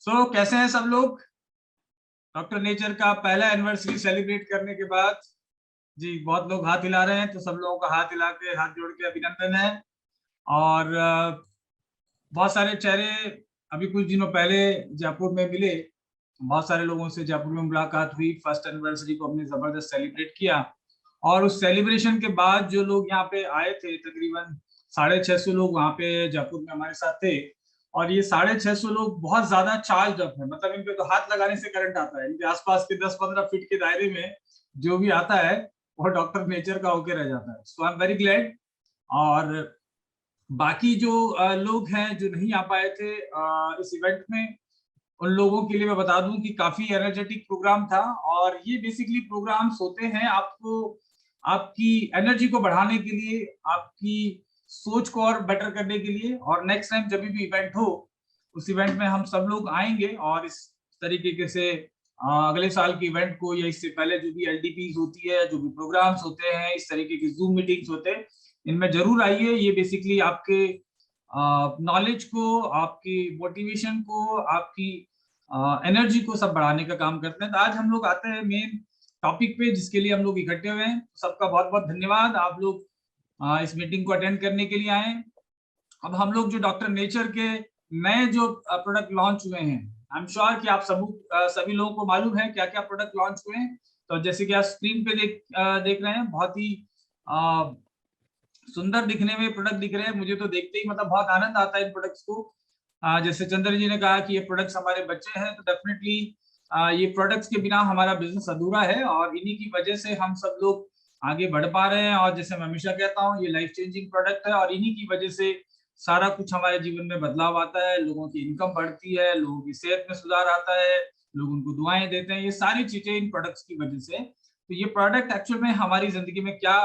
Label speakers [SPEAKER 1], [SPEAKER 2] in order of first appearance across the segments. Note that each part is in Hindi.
[SPEAKER 1] कैसे हैं सब लोग? डॉक्टर नेचर का पहला एनिवर्सरी सेलिब्रेट करने के बाद जी बहुत लोग हाथ हिला रहे हैं, तो सब लोगों का हाथ हिला के हाथ जोड़ के अभिनंदन है। और बहुत सारे चेहरे अभी कुछ दिनों पहले जयपुर में मिले। बहुत सारे लोगों से जयपुर में मुलाकात हुई, फर्स्ट एनिवर्सरी को हमने जबरदस्त सेलिब्रेट किया। और उस सेलिब्रेशन के बाद जो लोग यहाँ पे आए थे, तकरीबन 650 लोग वहाँ पे जयपुर में हमारे साथ थे। और ये 650 लोग बहुत ज्यादा चार्ज अप है, मतलब इन पे तो हाथ लगाने से करंट आता है। इनके आसपास के 10-15 फीट के दायरे में जो भी आता है वो डॉक्टर नेचर का होके रह जाता है। सो आई एम वेरी ग्लैड। और बाकी जो लोग हैं जो नहीं आ पाए थे इस इवेंट में, उन लोगों के लिए मैं बता दूं कि काफी एनर्जेटिक प्रोग्राम था। और ये बेसिकली प्रोग्राम्स होते हैं आपको आपकी एनर्जी को बढ़ाने के लिए, आपकी सोच को और बेटर करने के लिए। और नेक्स्ट टाइम जब भी इवेंट हो, उस इवेंट में हम सब लोग आएंगे और इस तरीके से अगले साल के इवेंट को या इससे पहले जो भी एलडीपी होती है, जो भी प्रोग्राम्स होते हैं, इस तरीके की जूम मीटिंग्स होते हैं, इनमें जरूर आइए। ये बेसिकली आपके नॉलेज को, आपकी मोटिवेशन को, आपकी एनर्जी को सब बढ़ाने का काम करते हैं। तो आज हम लोग आते हैं मेन टॉपिक पे जिसके लिए हम लोग इकट्ठे हुए हैं। सबका बहुत बहुत धन्यवाद, आप लोग इस मीटिंग को अटेंड करने के लिए आए। अब हम लोग जो डॉक्टर नेचर के नए जो प्रोडक्ट लॉन्च हुए हैं, आई एम श्योर कि आप सभी लोगों को मालूम है क्या क्या प्रोडक्ट लॉन्च हुए हैं। तो जैसे कि आप स्क्रीन पे देख रहे हैं, बहुत ही सुंदर दिखने में प्रोडक्ट दिख रहे हैं। मुझे तो देखते ही मतलब बहुत आनंद आता है इन प्रोडक्ट्स को। जैसे चंद्र जी ने कहा कि ये प्रोडक्ट्स हमारे बच्चे हैं, तो डेफिनेटली ये प्रोडक्ट्स के बिना हमारा बिजनेस अधूरा है और इन्हीं की वजह से हम सब लोग आगे बढ़ पा रहे हैं। और जैसे मैं हमेशा कहता हूँ, ये लाइफ चेंजिंग प्रोडक्ट है और इन्हीं की वजह से सारा कुछ हमारे जीवन में बदलाव आता है, लोगों की इनकम बढ़ती है, लोगों की सेहत में सुधार आता है, लोग उनको दुआएं देते हैं। ये सारी चीजें इन प्रोडक्ट्स की वजह से। तो ये प्रोडक्ट एक्चुअल में हमारी जिंदगी में क्या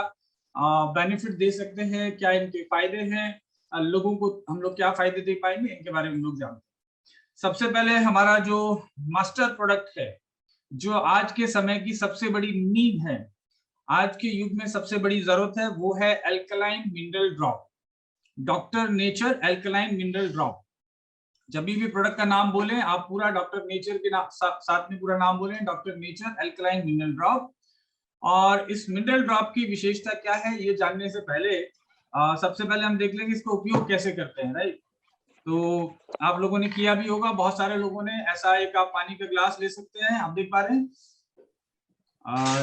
[SPEAKER 1] बेनिफिट दे सकते हैं, क्या इनके फायदे हैं, लोगों को हम लोग क्या फायदे दे पाएंगे, इनके बारे में हम लोग जानते हैं। सबसे पहले हमारा जो मास्टर प्रोडक्ट है, जो आज के समय की सबसे बड़ी नीड है, आज के युग में सबसे बड़ी जरूरत है, वो है alkaline mineral drop. Doctor nature alkaline mineral drop. जब भी प्रोडक्ट का नाम बोले आप पूरा डॉक्टर नेचर के साथ में पूरा नाम बोले, doctor nature alkaline mineral drop. और इस मिनरल ड्रॉप की विशेषता क्या है, ये जानने से पहले सबसे पहले हम देख लेंगे इसका उपयोग कैसे करते हैं, राइट। तो आप लोगों ने किया भी होगा, बहुत सारे लोगों ने। ऐसा एक आप पानी का ग्लास ले सकते हैं, आप देख पा रहे हैं,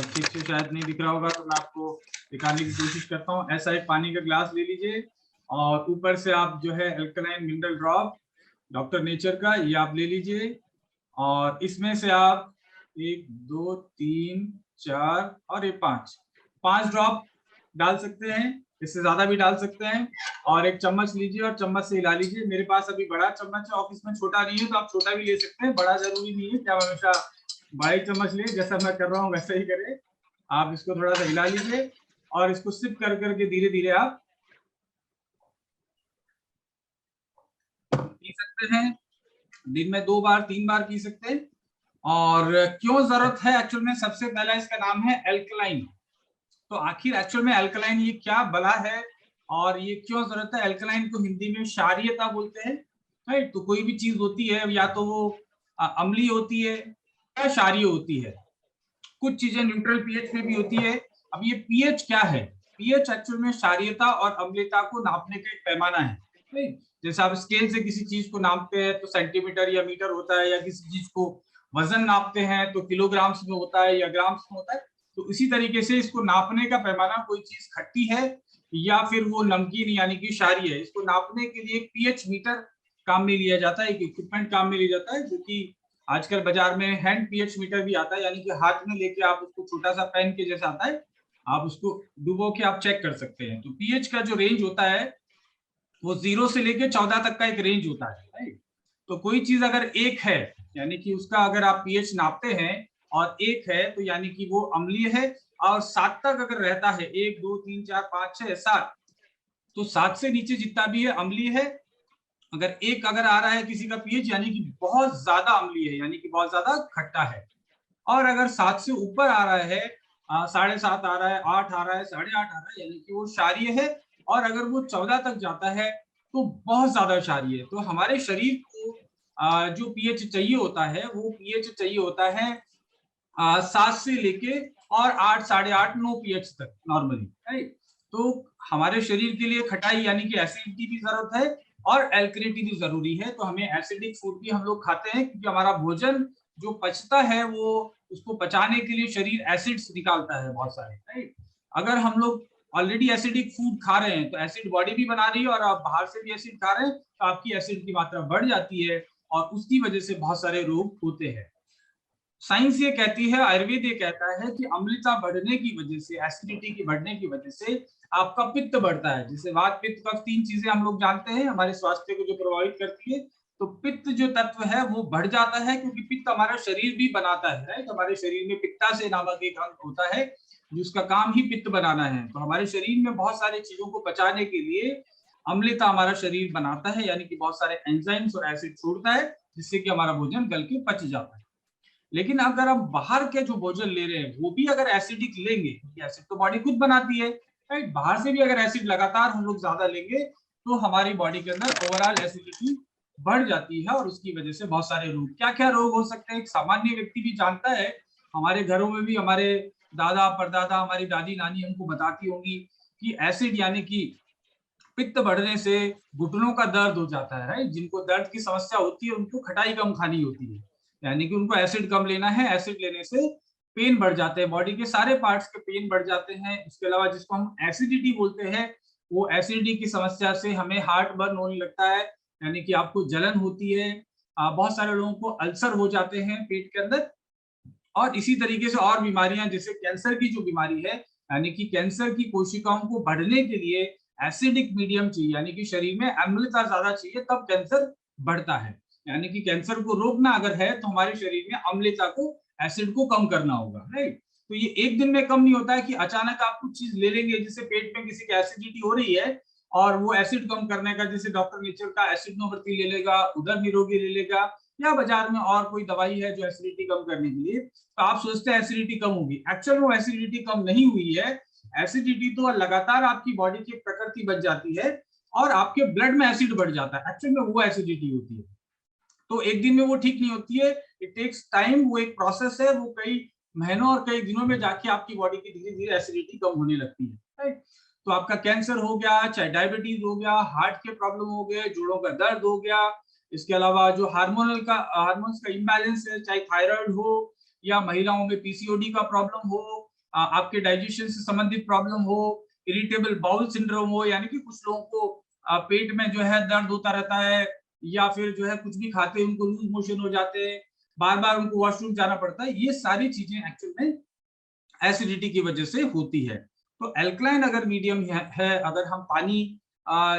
[SPEAKER 1] ठीक से शायद नहीं दिख रहा होगा तो मैं आपको दिखाने की कोशिश करता हूँ। ऐसा एक पानी का ग्लास ले लीजिए और ऊपर से आप जो है alkaline mineral drop doctor nature का ये आप ले लीजिए। और इसमें से आप 1 2 3 4 और ये 5 ड्रॉप डाल सकते हैं, इससे ज्यादा भी डाल सकते हैं। और एक चम्मच लीजिए और चम्मच से हिला लीजिए। मेरे पास अभी बड़ा चम्मच है, ऑफिस में छोटा नहीं है, तो आप छोटा भी ले सकते हैं, बड़ा जरूरी नहीं है कि आप हमेशा बड़ा चम्मच ले। जैसा मैं कर रहा हूँ वैसा ही करें। आप इसको थोड़ा सा हिला लीजिए और इसको सिप कर करके धीरे धीरे आप पी सकते हैं। दिन में 2 बार 3 बार पी सकते हैं। और क्यों जरूरत है एक्चुअल में, सबसे पहला इसका नाम है एल्कलाइन। तो आखिर एक्चुअल में एल्कलाइन ये क्या बला है और ये क्यों जरूरत है। एल्कलाइन को हिंदी में क्षारीयता बोलते हैं, राइट। तो कोई भी चीज होती है या तो वो अम्लीय होती है या क्षारीय होती है। कुछ चीजें न्यूट्रल पीएच में भी होती है। अब ये पीएच क्या है, पीएच एक्चुअल में क्षारीयता और अम्लता को नापने का एक पैमाना है, राइट। जैसे आप स्केल से किसी चीज को नापते हैं तो सेंटीमीटर या मीटर होता है, या किसी चीज को वजन नापते हैं तो किलोग्राम्स में होता है या ग्राम्स में होता है। तो इसी तरीके से इसको नापने का पैमाना, कोई चीज खट्टी है या फिर वो नमकीन यानी कि क्षारीय है, इसको नापने के लिए पीएच मीटर काम में लिया जाता है, एक इक्विपमेंट काम में लिया जाता है, जो कि आजकल बाजार में हैंड पीएच मीटर भी आता है, यानी कि हाथ में लेके आप उसको छोटा सा पेन के जैसा आता है, आप उसको डुबो के आप चेक कर सकते हैं। तो पीएच का जो रेंज होता है वो 0 से लेके 14 तक का एक रेंज होता है, राइट। तो कोई चीज अगर 1 है, यानी कि उसका अगर आप पीएच नापते हैं और 1 है, तो यानी कि वो अम्लीय है। और 7 तक अगर रहता है, 1 2 3 4 5 6 7, तो 7 से नीचे जितना भी है अम्लीय है। अगर 1 अगर आ रहा है किसी का पीएच, यानी कि बहुत ज्यादा अम्लीय है, यानी कि बहुत ज्यादा खट्टा है। और अगर 7 से ऊपर आ रहा है, 7.5 आ रहा है, 8 आ रहा है, 8.5 आ रहा है, यानी कि वो क्षारीय है। और अगर वो 14 तक जाता है तो बहुत ज्यादा क्षारीय है। तो हमारे शरीर को जो पीएच चाहिए होता है वो पीएच चाहिए होता है 7 से लेके और 8, 8.5, 9 पीएच तक नॉर्मली, राइट। तो हमारे शरीर के लिए खटाई यानी कि एसिडिटी की जरूरत है और एल्कलिनिटी भी जरूरी है। तो हमें एसिडिक फूड भी हम लोग खाते हैं क्योंकि हमारा भोजन जो पचता है वो उसको पचाने के लिए शरीर एसिड्स निकालता है बहुत सारे, राइट। अगर हम लोग ऑलरेडी एसिडिक फूड खा रहे हैं तो एसिड बॉडी भी बना रही है और आप बाहर से भी एसिड खा रहे हैं तो आपकी एसिड की मात्रा बढ़ जाती है और उसकी वजह से बहुत सारे रोग होते हैं। साइंस ये कहती है, आयुर्वेद ये कहता है कि अम्लता बढ़ने की वजह से, एसिडिटी की बढ़ने की वजह से आपका पित्त बढ़ता है। जैसे वात पित्त कफ 3 चीजें हम लोग जानते हैं हमारे स्वास्थ्य को जो प्रभावित करती है। तो पित्त जो तत्व है वो बढ़ जाता है क्योंकि पित्त हमारा शरीर भी बनाता है, राइट। हमारे शरीर में पित्ताशय नामक एक अंग होता है जिसका काम ही पित्त बनाना है। तो हमारे शरीर में बहुत सारी चीजों को पचाने के लिए अम्लता हमारा शरीर बनाता है, यानी कि बहुत सारे एंजाइम्स और एसिड छोड़ता है जिससे कि हमारा भोजन गल के पच जाता है। लेकिन अगर हम बाहर के जो भोजन ले रहे हैं वो भी अगर एसिडिक लेंगे, क्योंकि एसिड तो बॉडी खुद बनाती है, राइट। बाहर से भी अगर एसिड लगातार हम लोग ज्यादा लेंगे तो हमारी बॉडी के अंदर ओवरऑल एसिडिटी बढ़ जाती है और उसकी वजह से बहुत सारे रोग, क्या क्या रोग हो सकते हैं एक सामान्य व्यक्ति भी जानता है। हमारे घरों में भी हमारे दादा परदादा हमारी दादी नानी हमको बताती होंगी कि एसिड यानी कि पित्त बढ़ने से घुटनों का दर्द हो जाता है, राइट। जिनको दर्द की समस्या होती है उनको खटाई कम खानी होती है, यानी कि उनको एसिड कम लेना है। एसिड लेने से पेन बढ़ जाते हैं, बॉडी के सारे पार्ट्स के पेन बढ़ जाते हैं। इसके अलावा जिसको हम एसिडिटी बोलते हैं, वो एसिडिटी की समस्या से हमें हार्ट बर्न होने लगता है, यानी कि आपको जलन होती है। बहुत सारे लोगों को अल्सर हो जाते हैं पेट के अंदर। और इसी तरीके से और बीमारियां जैसे कैंसर की जो बीमारी है, यानी कि कैंसर की कोशिकाओं को बढ़ने के लिए एसिडिक मीडियम चाहिए, यानी कि शरीर में अम्लता ज्यादा चाहिए तब कैंसर बढ़ता है। यानी कि कैंसर को रोकना अगर है तो हमारे शरीर में अम्लता को, एसिड को कम करना होगा, राइट। तो ये एक दिन में कम नहीं होता है कि अचानक आप कुछ चीज ले लेंगे जिससे पेट में किसी की एसिडिटी हो रही है और वो एसिड कम करने का, जैसे डॉक्टर नेचर का एसिडनोवर्टी ले लेगा, उधर निरोगी ले लेगा, या बाजार में और कोई दवाई है जो एसिडिटी कम करने के लिए, तो आप सोचते हैं एसिडिटी कम होगी। एक्चुअल में वो एसिडिटी कम नहीं हुई है। एसिडिटी तो लगातार आपकी बॉडी की प्रकृति बन जाती है और आपके ब्लड में एसिड बढ़ जाता है, एक्चुअल में वो एसिडिटी होती है। तो एक दिन में वो ठीक नहीं होती है, इट टेक्स टाइम, वो एक प्रोसेस है, वो कई महीनों और कई दिनों में जाके आपकी बॉडी की धीरे धीरे एसिडिटी कम होने लगती है, राइट। तो आपका कैंसर हो गया, चाहे डायबिटीज हो गया, हार्ट के प्रॉब्लम हो गए, जोड़ों का दर्द हो गया, इसके अलावा जो हार्मोन्स का इम्बैलेंस है, चाहे थायराइड हो या महिलाओं में पीसीओडी का प्रॉब्लम हो, आपके डाइजेशन से संबंधित प्रॉब्लम हो, इरिटेबल बाउल सिंड्रोम हो, यानी कि कुछ लोगों को पेट में जो है दर्द होता रहता है, या फिर जो है कुछ भी खाते हैं उनको लूज मोशन हो जाते हैं, बार बार उनको वॉशरूम जाना पड़ता है, ये सारी चीजें एक्चुअल में एसिडिटी की वजह से होती है। तो एल्कलाइन अगर मीडियम है, अगर हम पानी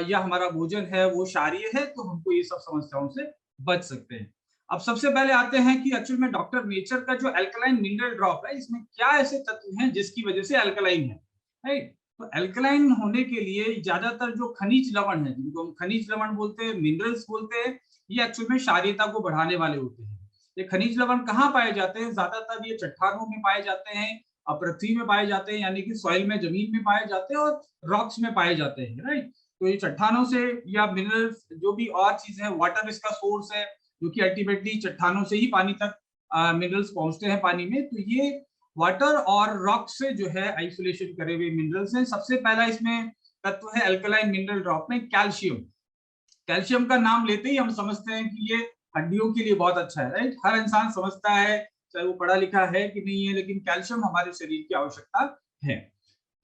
[SPEAKER 1] या हमारा भोजन है वो क्षारीय है तो हमको ये सब समस्याओं से बच सकते हैं। अब सबसे पहले आते हैं कि एक्चुअल में डॉक्टर नेचर का जो एल्कलाइन मिनरल ड्रॉप है इसमें क्या ऐसे तत्व हैं जिसकी वजह से एल्कलाइन है, राइट। तो एल्कलाइन होने के लिए ज्यादातर जो खनिज लवण है, जिनको हम खनिज लवण बोलते हैं, मिनरल्स बोलते हैं, ये एक्चुअल में क्षारीयता को बढ़ाने वाले होते हैं। ये खनिज लवण कहाँ पाए जाते हैं? ज्यादातर ये चट्टानों में पाए जाते हैं, पृथ्वी में पाए जाते हैं, यानी कि सॉइल में, जमीन में पाए जाते हैं, और रॉक्स में पाए जाते हैं, राइट। तो ये चट्टानों से या मिनरल्स जो भी और चीज है, वाटर इसका सोर्स है, जो कि अल्टीमेटली चट्टानों से ही पानी तक मिनरल्स पहुंचते हैं पानी में। तो ये वाटर और रॉक से जो है आइसोलेशन करे हुए मिनरल्स हैं। सबसे पहला इसमें तत्व है एल्कलाइन मिनरल ड्रॉप में कैल्शियम। कैल्शियम का नाम लेते ही हम समझते हैं कि ये हड्डियों के लिए बहुत अच्छा है, राइट। हर इंसान समझता है, चाहे वो पढ़ा लिखा है कि नहीं है, लेकिन कैल्शियम हमारे शरीर की आवश्यकता है।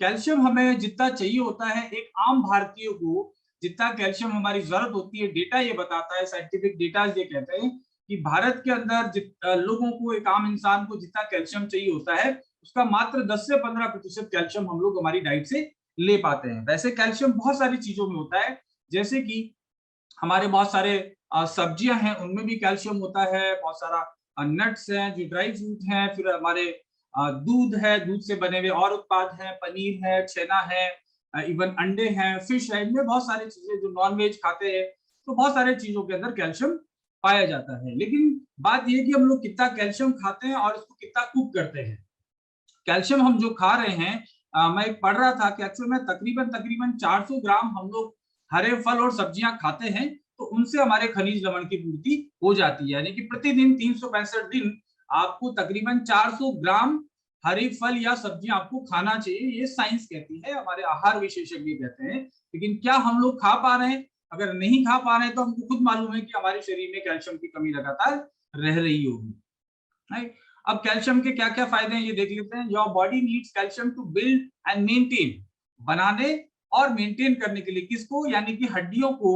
[SPEAKER 1] कैल्शियम हमें जितना चाहिए होता है, एक आम भारतीय को जितना कैल्शियम हमारी जरूरत होती है, डेटा ये बताता है, साइंटिफिक डेटा ये कहते हैं कि भारत के अंदर लोगों को, एक आम इंसान को जितना कैल्शियम चाहिए होता है उसका मात्र 10 से 15% कैल्शियम हम लोग हमारी डाइट से ले पाते हैं। वैसे कैल्शियम बहुत सारी चीजों में होता है, जैसे कि हमारे बहुत सारे सब्जियां हैं उनमें भी कैल्शियम होता है, बहुत सारा नट्स हैं जो ड्राई फ्रूट हैं, फिर हमारे दूध है, दूध से बने हुए और उत्पाद हैं, पनीर है, छेना है, इवन अंडे हैं, फिश है, इनमें बहुत सारी चीजें, जो नॉन वेज खाते हैं तो बहुत सारे चीजों के अंदर कैल्शियम पाया जाता है। लेकिन बात यह कि हम लोग कितना कैल्शियम खाते हैं और इसको कितना कुक करते हैं। कैल्शियम हम जो खा रहे हैं, मैं पढ़ रहा था कि एक्चुअल में तकरीबन 400 ग्राम हम लोग हरे फल और सब्जियां खाते हैं तो उनसे हमारे खनिज लवण की पूर्ति हो जाती है। यानी कि प्रतिदिन 365 दिन आपको तकरीबन 400 ग्राम हरे फल या सब्जियां आपको खाना चाहिए, ये साइंस कहती है, हमारे आहार विशेषज्ञ कहते हैं। लेकिन क्या हम लोग खा पा रहे हैं? अगर नहीं खा पा रहे हैं तो हमको खुद मालूम है कि हमारे शरीर में कैल्शियम की कमी लगातार रह रही होगी, राइट। अब कैल्शियम के क्या क्या फायदे हैं ये देख लेते हैं। Your body needs calcium to build and maintain, बनाने और मेंटेन करने के लिए, किसको? यानी कि हड्डियों को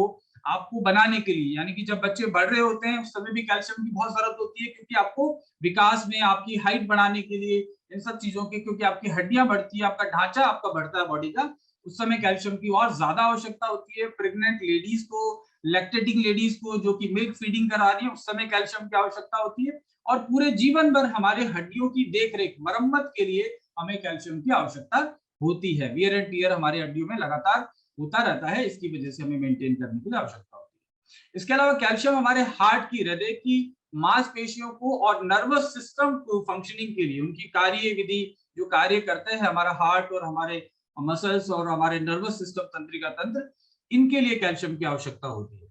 [SPEAKER 1] आपको बनाने के लिए। यानी कि जब बच्चे बढ़ रहे होते हैं उस समय भी कैल्शियम की बहुत जरूरत होती है, क्योंकि आपको विकास में, आपकी हाइट बढ़ाने के लिए, इन सब चीजों के, क्योंकि आपकी हड्डियां बढ़ती है, आपका ढांचा आपका बढ़ता है बॉडी का, उस समय कैल्शियम की और ज्यादा आवश्यकता होती है। प्रेग्नेंट लेडीज को, लैक्टेटिंग लेडीज को जो कि मिल्क फीडिंग करा रही है, उस समय कैल्शियम की आवश्यकता होती है। और पूरे जीवन भर हमारे हड्डियों की देखरेख, मरम्मत के लिए हमें कैल्शियम की आवश्यकता होती है। वियर एंड टियर हमारी हड्डियों में लगातार होता रहता है, इसकी वजह से हमें मेंटेन करने की आवश्यकता होती है। इसके अलावा कैल्शियम हमारे हार्ट की, हृदय की मांसपेशियों को और नर्वस सिस्टम को फंक्शनिंग के लिए, उनकी कार्यविधि जो कार्य करते हैं हमारा हार्ट और हमारे मसल्स और हमारे नर्वस सिस्टम, तंत्रिका तंत्र, इनके लिए कैल्शियम की आवश्यकता होती है।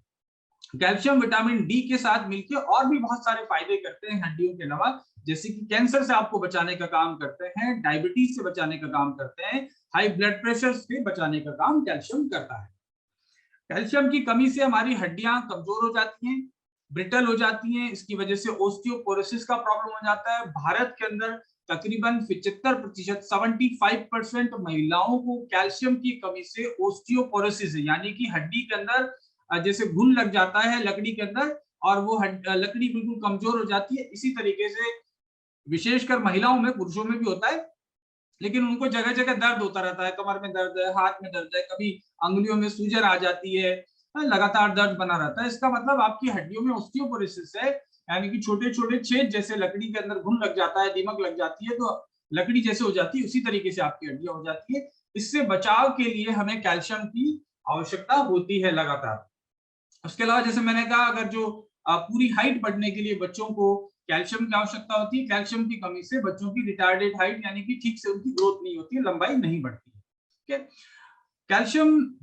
[SPEAKER 1] कैल्शियम विटामिन डी के साथ मिलकर और भी बहुत सारे फायदे करते हैं हड्डियों के अलावा, जैसे कि कैंसर से आपको बचाने का काम करते हैं, डायबिटीज से बचाने का काम करते हैं, हाई ब्लड प्रेशर से बचाने का काम कैल्शियम करता है। कैल्शियम की कमी से हमारी हड्डियां कमजोर हो जाती हैं, ब्रिटल हो जाती हैं, इसकी वजह से ओस्टियोपोरोसिस का प्रॉब्लम हो जाता है। भारत के अंदर तकरीबन 75%, 75% महिलाओं को कैल्शियम की कमी से ओस्टियोपोरोसिस है, यानी कि हड्डी के अंदर जैसे घुन लग जाता है लकड़ी के अंदर, और वो लकड़ी बिल्कुल कमजोर हो जाती है। इसी तरीके से विशेषकर महिलाओं में, पुरुषों में भी होता है, लेकिन उनको जगह जगह दर्द होता रहता है, कमर में दर्द है, हाथ में दर्द है, कभी अंगुलियों में सूजन आ जाती है, लगातार दर्द बना रहता है। इसका मतलब आपकी हड्डियों में ऑस्टियोपोरोसिस है, यानी कि छोटे छोटे छेद, जैसे लकड़ी के अंदर घुन लग जाता है, दीमक लग जाती है तो लकड़ी जैसे हो जाती है, उसी तरीके से आपकी हड्डियां हो जाती है। इससे बचाव के लिए हमें कैल्शियम की आवश्यकता होती है लगातार। उसके अलावा जैसे मैंने कहा, अगर जो पूरी हाइट बढ़ने के लिए बच्चों को कैल्शियम की आवश्यकता होती है, कैल्शियम की कमी से बच्चों की रिटार्डेड हाइट, यानी कि ठीक से उनकी ग्रोथ नहीं होती है, लंबाई नहीं बढ़ती है। ठीक है, कैल्शियम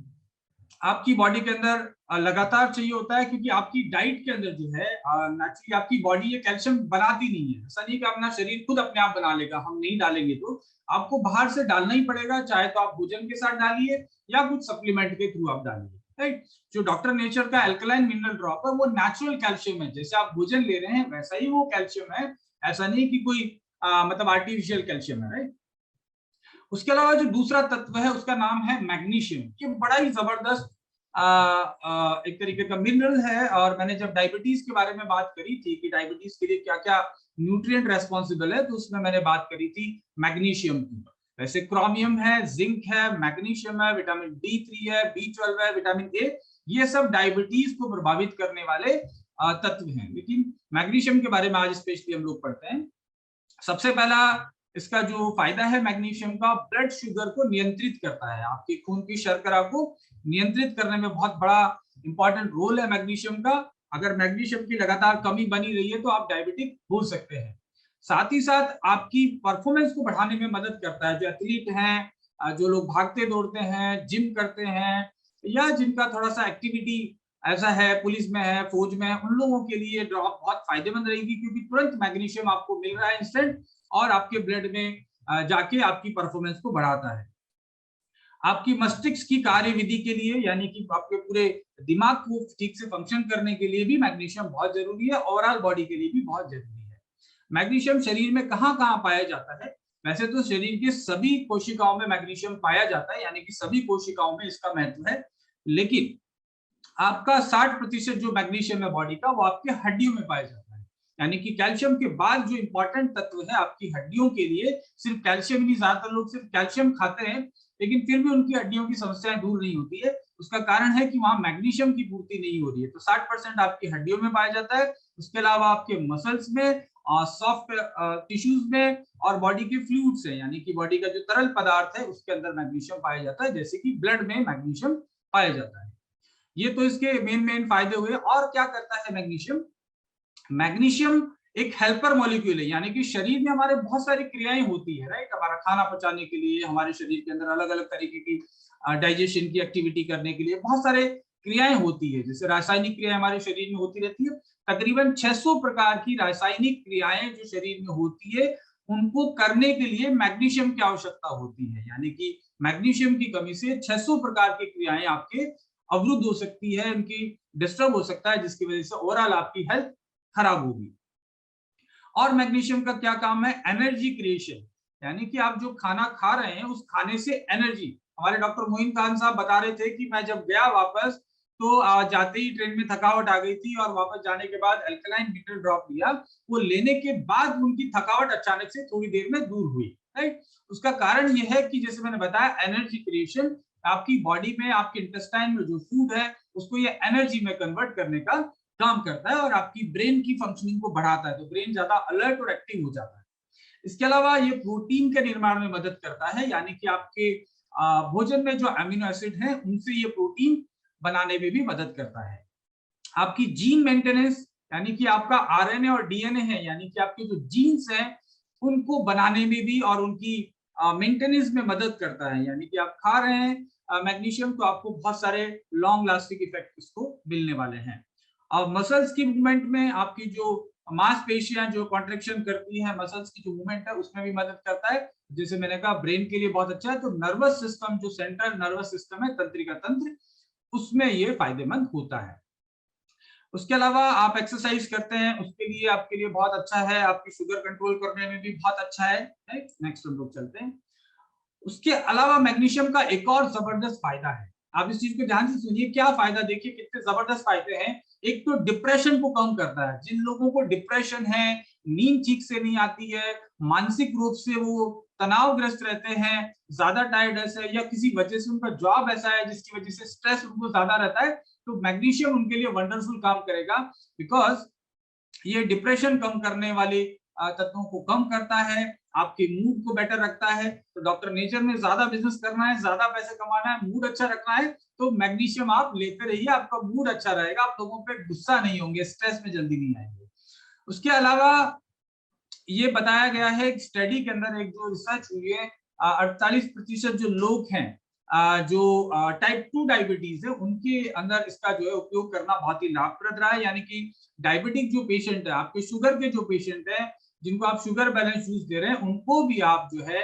[SPEAKER 1] आपकी बॉडी के अंदर लगातार चाहिए होता है, क्योंकि आपकी डाइट के अंदर जो है नेचुरली आपकी बॉडी ये कैल्शियम बनाती नहीं है। ऐसा नहीं कि अपना शरीर खुद अपने आप बना लेगा, हम नहीं डालेंगे तो आपको बाहर से डालना ही पड़ेगा, चाहे तो आप भोजन के साथ डालिए या कुछ सप्लीमेंट के थ्रू आप डालिए, राइट। जो डॉक्टर नेचर का एल्कलाइन मिनरल ड्रॉप है वो नेचुरल कैल्शियम है, जैसे आप भोजन ले रहे हैं वैसा ही वो कैल्शियम है, ऐसा नहीं कि कोई मतलब आर्टिफिशियल कैल्शियम है, राइट। उसके अलावा जो दूसरा तत्व है उसका नाम है मैग्नीशियम। ये बड़ा ही जबरदस्त एक तरीके का मिनरल है, और मैंने जब डायबिटीज के बारे में बात करी थी कि डायबिटीज के लिए क्या क्या न्यूट्रिएंट रेस्पॉन्सिबल है, तो उसमें मैंने बात करी थी मैग्नीशियम की। वैसे क्रोमियम है, जिंक है, मैग्नीशियम है, विटामिन D3 है, B12 है, विटामिन ए, ये सब डायबिटीज को प्रभावित करने वाले तत्व हैं। लेकिन मैग्नीशियम के बारे में आज स्पेशली हम लोग पढ़ते हैं। सबसे पहला इसका जो फायदा है मैग्नीशियम का, ब्लड शुगर को नियंत्रित करता है, आपके खून की शर्करा को नियंत्रित करने में बहुत बड़ा इंपॉर्टेंट रोल है मैग्नीशियम का। अगर मैग्नीशियम की लगातार कमी बनी रही है तो आप डायबिटिक हो सकते हैं। साथ ही साथ आपकी परफॉर्मेंस को बढ़ाने में मदद करता है। जो एथलीट हैं, जो लोग भागते दौड़ते हैं, जिम करते हैं, या जिनका थोड़ा सा एक्टिविटी ऐसा है, पुलिस में है, फौज में है, उन लोगों के लिए ड्रॉप बहुत फायदेमंद रहेगी, क्योंकि तुरंत मैग्नीशियम आपको मिल रहा है इंस्टेंट, और आपके ब्लड में जाके आपकी परफॉर्मेंस को बढ़ाता है। आपकी मस्तिष्क की कार्यविधि के लिए, यानी कि आपके पूरे दिमाग को ठीक से फंक्शन करने के लिए भी मैग्नीशियम बहुत जरूरी है, ओवरऑल बॉडी के लिए भी बहुत जरूरी है। मैग्नीशियम शरीर में कहाँ कहाँ पाया जाता है? वैसे तो शरीर के सभी कोशिकाओं में मैग्नीशियम पाया जाता है, यानी कि सभी कोशिकाओं में इसका महत्व है, लेकिन आपका 60% जो मैग्नीशियम है बॉडी का, वो आपके हड्डियों में पाया जाता है। यानी कि कैल्शियम के बाद जो इंपॉर्टेंट तत्व है आपकी हड्डियों के लिए, सिर्फ कैल्शियम नहीं, ज्यादातर लोग सिर्फ कैल्शियम खाते हैं लेकिन फिर भी उनकी हड्डियों की समस्याएं दूर नहीं होती है। उसका कारण है कि वहां मैग्नीशियम की पूर्ति नहीं हो रही है। तो 60% आपकी हड्डियों में पाया जाता है, उसके अलावा आपके मसल्स में, सॉफ्ट टिश्यूज में, और बॉडी के फ्लूइड्स है, यानी कि बॉडी का जो तरल पदार्थ है उसके अंदर मैग्नीशियम पाया जाता है, जैसे कि ब्लड में मैग्नीशियम पाया जाता है। ये तो इसके मेन फायदे हुए। और क्या करता है मैग्नीशियम? मैग्नीशियम एक हेल्पर मॉलिक्यूल है, यानी कि शरीर में हमारे बहुत सारी क्रियाएं होती है, राइट। हमारा खाना पचाने के लिए, हमारे शरीर के अंदर अलग अलग तरीके की डाइजेशन की एक्टिविटी करने के लिए बहुत सारे क्रियाएं होती है, जैसे रासायनिक क्रियाएं हमारे शरीर में होती रहती है, तकरीबन 600 प्रकार की रासायनिक क्रियाएं जो शरीर में होती है, उनको करने के लिए मैग्नीशियम की आवश्यकता होती है। यानी कि मैग्नीशियम की कमी से 600 प्रकार की क्रियाएं आपके अवरुद्ध हो सकती है, उनकी डिस्टर्ब हो सकता है, जिसकी वजह से ओवरऑल आपकी हेल्थ खराब होगी। और मैग्नीशियम का क्या काम है? एनर्जी क्रिएशन, यानी कि आप जो खाना खा रहे हैं उस खाने से एनर्जी। हमारे डॉक्टर मोइन खान साहब बता रहे थे कि मैं जब गया वापस तो जाते ही ट्रेन में थकावट आ गई थी और वापस जाने के बाद अल्कलाइन मिनरल ड्रॉप लिया, वो लेने के बाद उनकी थकावट अचानक से थोड़ी देर में दूर हुई। राइट, उसका कारण यह है कि जैसे मैंने बताया एनर्जी क्रिएशन, आपकी बॉडी में आपके इंटेस्टाइन में जो फूड है उसको ये एनर्जी में कन्वर्ट करने का काम करता है और आपकी ब्रेन की फंक्शनिंग को बढ़ाता है, तो ब्रेन ज्यादा अलर्ट और एक्टिव हो जाता है। इसके अलावा ये प्रोटीन के निर्माण में मदद करता है, यानी कि आपके भोजन में जो अमीनो एसिड हैं उनसे ये प्रोटीन बनाने में भी मदद करता है। आपकी जीन मेंटेनेंस, यानी कि आपका आरएनए और डीएनए है, यानी कि आपके जो जीन्स हैं उनको बनाने में भी और उनकी मेंटेनेंस में मदद करता है। यानी कि आप खा रहे हैं मैग्नीशियम, तो आपको बहुत सारे लॉन्ग लास्टिंग इफेक्ट इसको मिलने वाले हैं। और मसल्स की मूवमेंट में आपकी जो मांसपेशियां जो कॉन्ट्रेक्शन करती है, मसल्स की जो मूवमेंट है उसमें भी मदद करता है। जैसे मैंने कहा ब्रेन के लिए बहुत अच्छा है, तो नर्वस सिस्टम जो सेंट्रल नर्वस सिस्टम है, तंत्रिका तंत्र, उसमें ये फायदेमंद होता है। उसके अलावा आप एक्सरसाइज करते हैं, उसके लिए आपके लिए बहुत अच्छा है, आपकी शुगर कंट्रोल करने में भी बहुत अच्छा है। नेक्स्ट हम लोग चलते हैं। उसके अलावा मैग्नीशियम का एक और जबरदस्त फायदा है, आप इस चीज को ध्यान से सुनिए। क्या फायदा? देखिए कितने जबरदस्त फायदे हैं। एक तो डिप्रेशन को कम करता है। जिन लोगों को डिप्रेशन है, नींद ठीक से नहीं आती है, मानसिक रूप से वो तनावग्रस्त रहते हैं, ज्यादा टायर्डनेस है, या किसी वजह से उनका जॉब ऐसा है जिसकी वजह से स्ट्रेस उनको ज्यादा रहता है, तो मैग्नीशियम उनके लिए वंडरफुल काम करेगा। बिकॉज ये डिप्रेशन कम करने वाले तत्वों को कम करता है, आपके मूड को बेटर रखता है। तो डॉक्टर नेचर में ज्यादा बिजनेस करना है, ज्यादा पैसे कमाना है, मूड अच्छा रखना है, तो मैग्नीशियम आप लेते रहिए, आपका मूड अच्छा रहेगा, आप लोगों पे गुस्सा नहीं होंगे, स्ट्रेस में जल्दी नहीं आएंगे। उसके अलावा ये बताया गया है एक स्टडी के अंदर, एक जो रिसर्च हुई है, 48% जो लोग हैं जो टाइप 2 डायबिटीज है, उनके अंदर इसका जो है उपयोग करना बहुत ही लाभप्रद रहा है। यानी कि डायबिटिक जो पेशेंट है, आपके शुगर के जो पेशेंट है, जिनको आप शुगर बैलेंस जूस दे रहे हैं, उनको भी आप जो है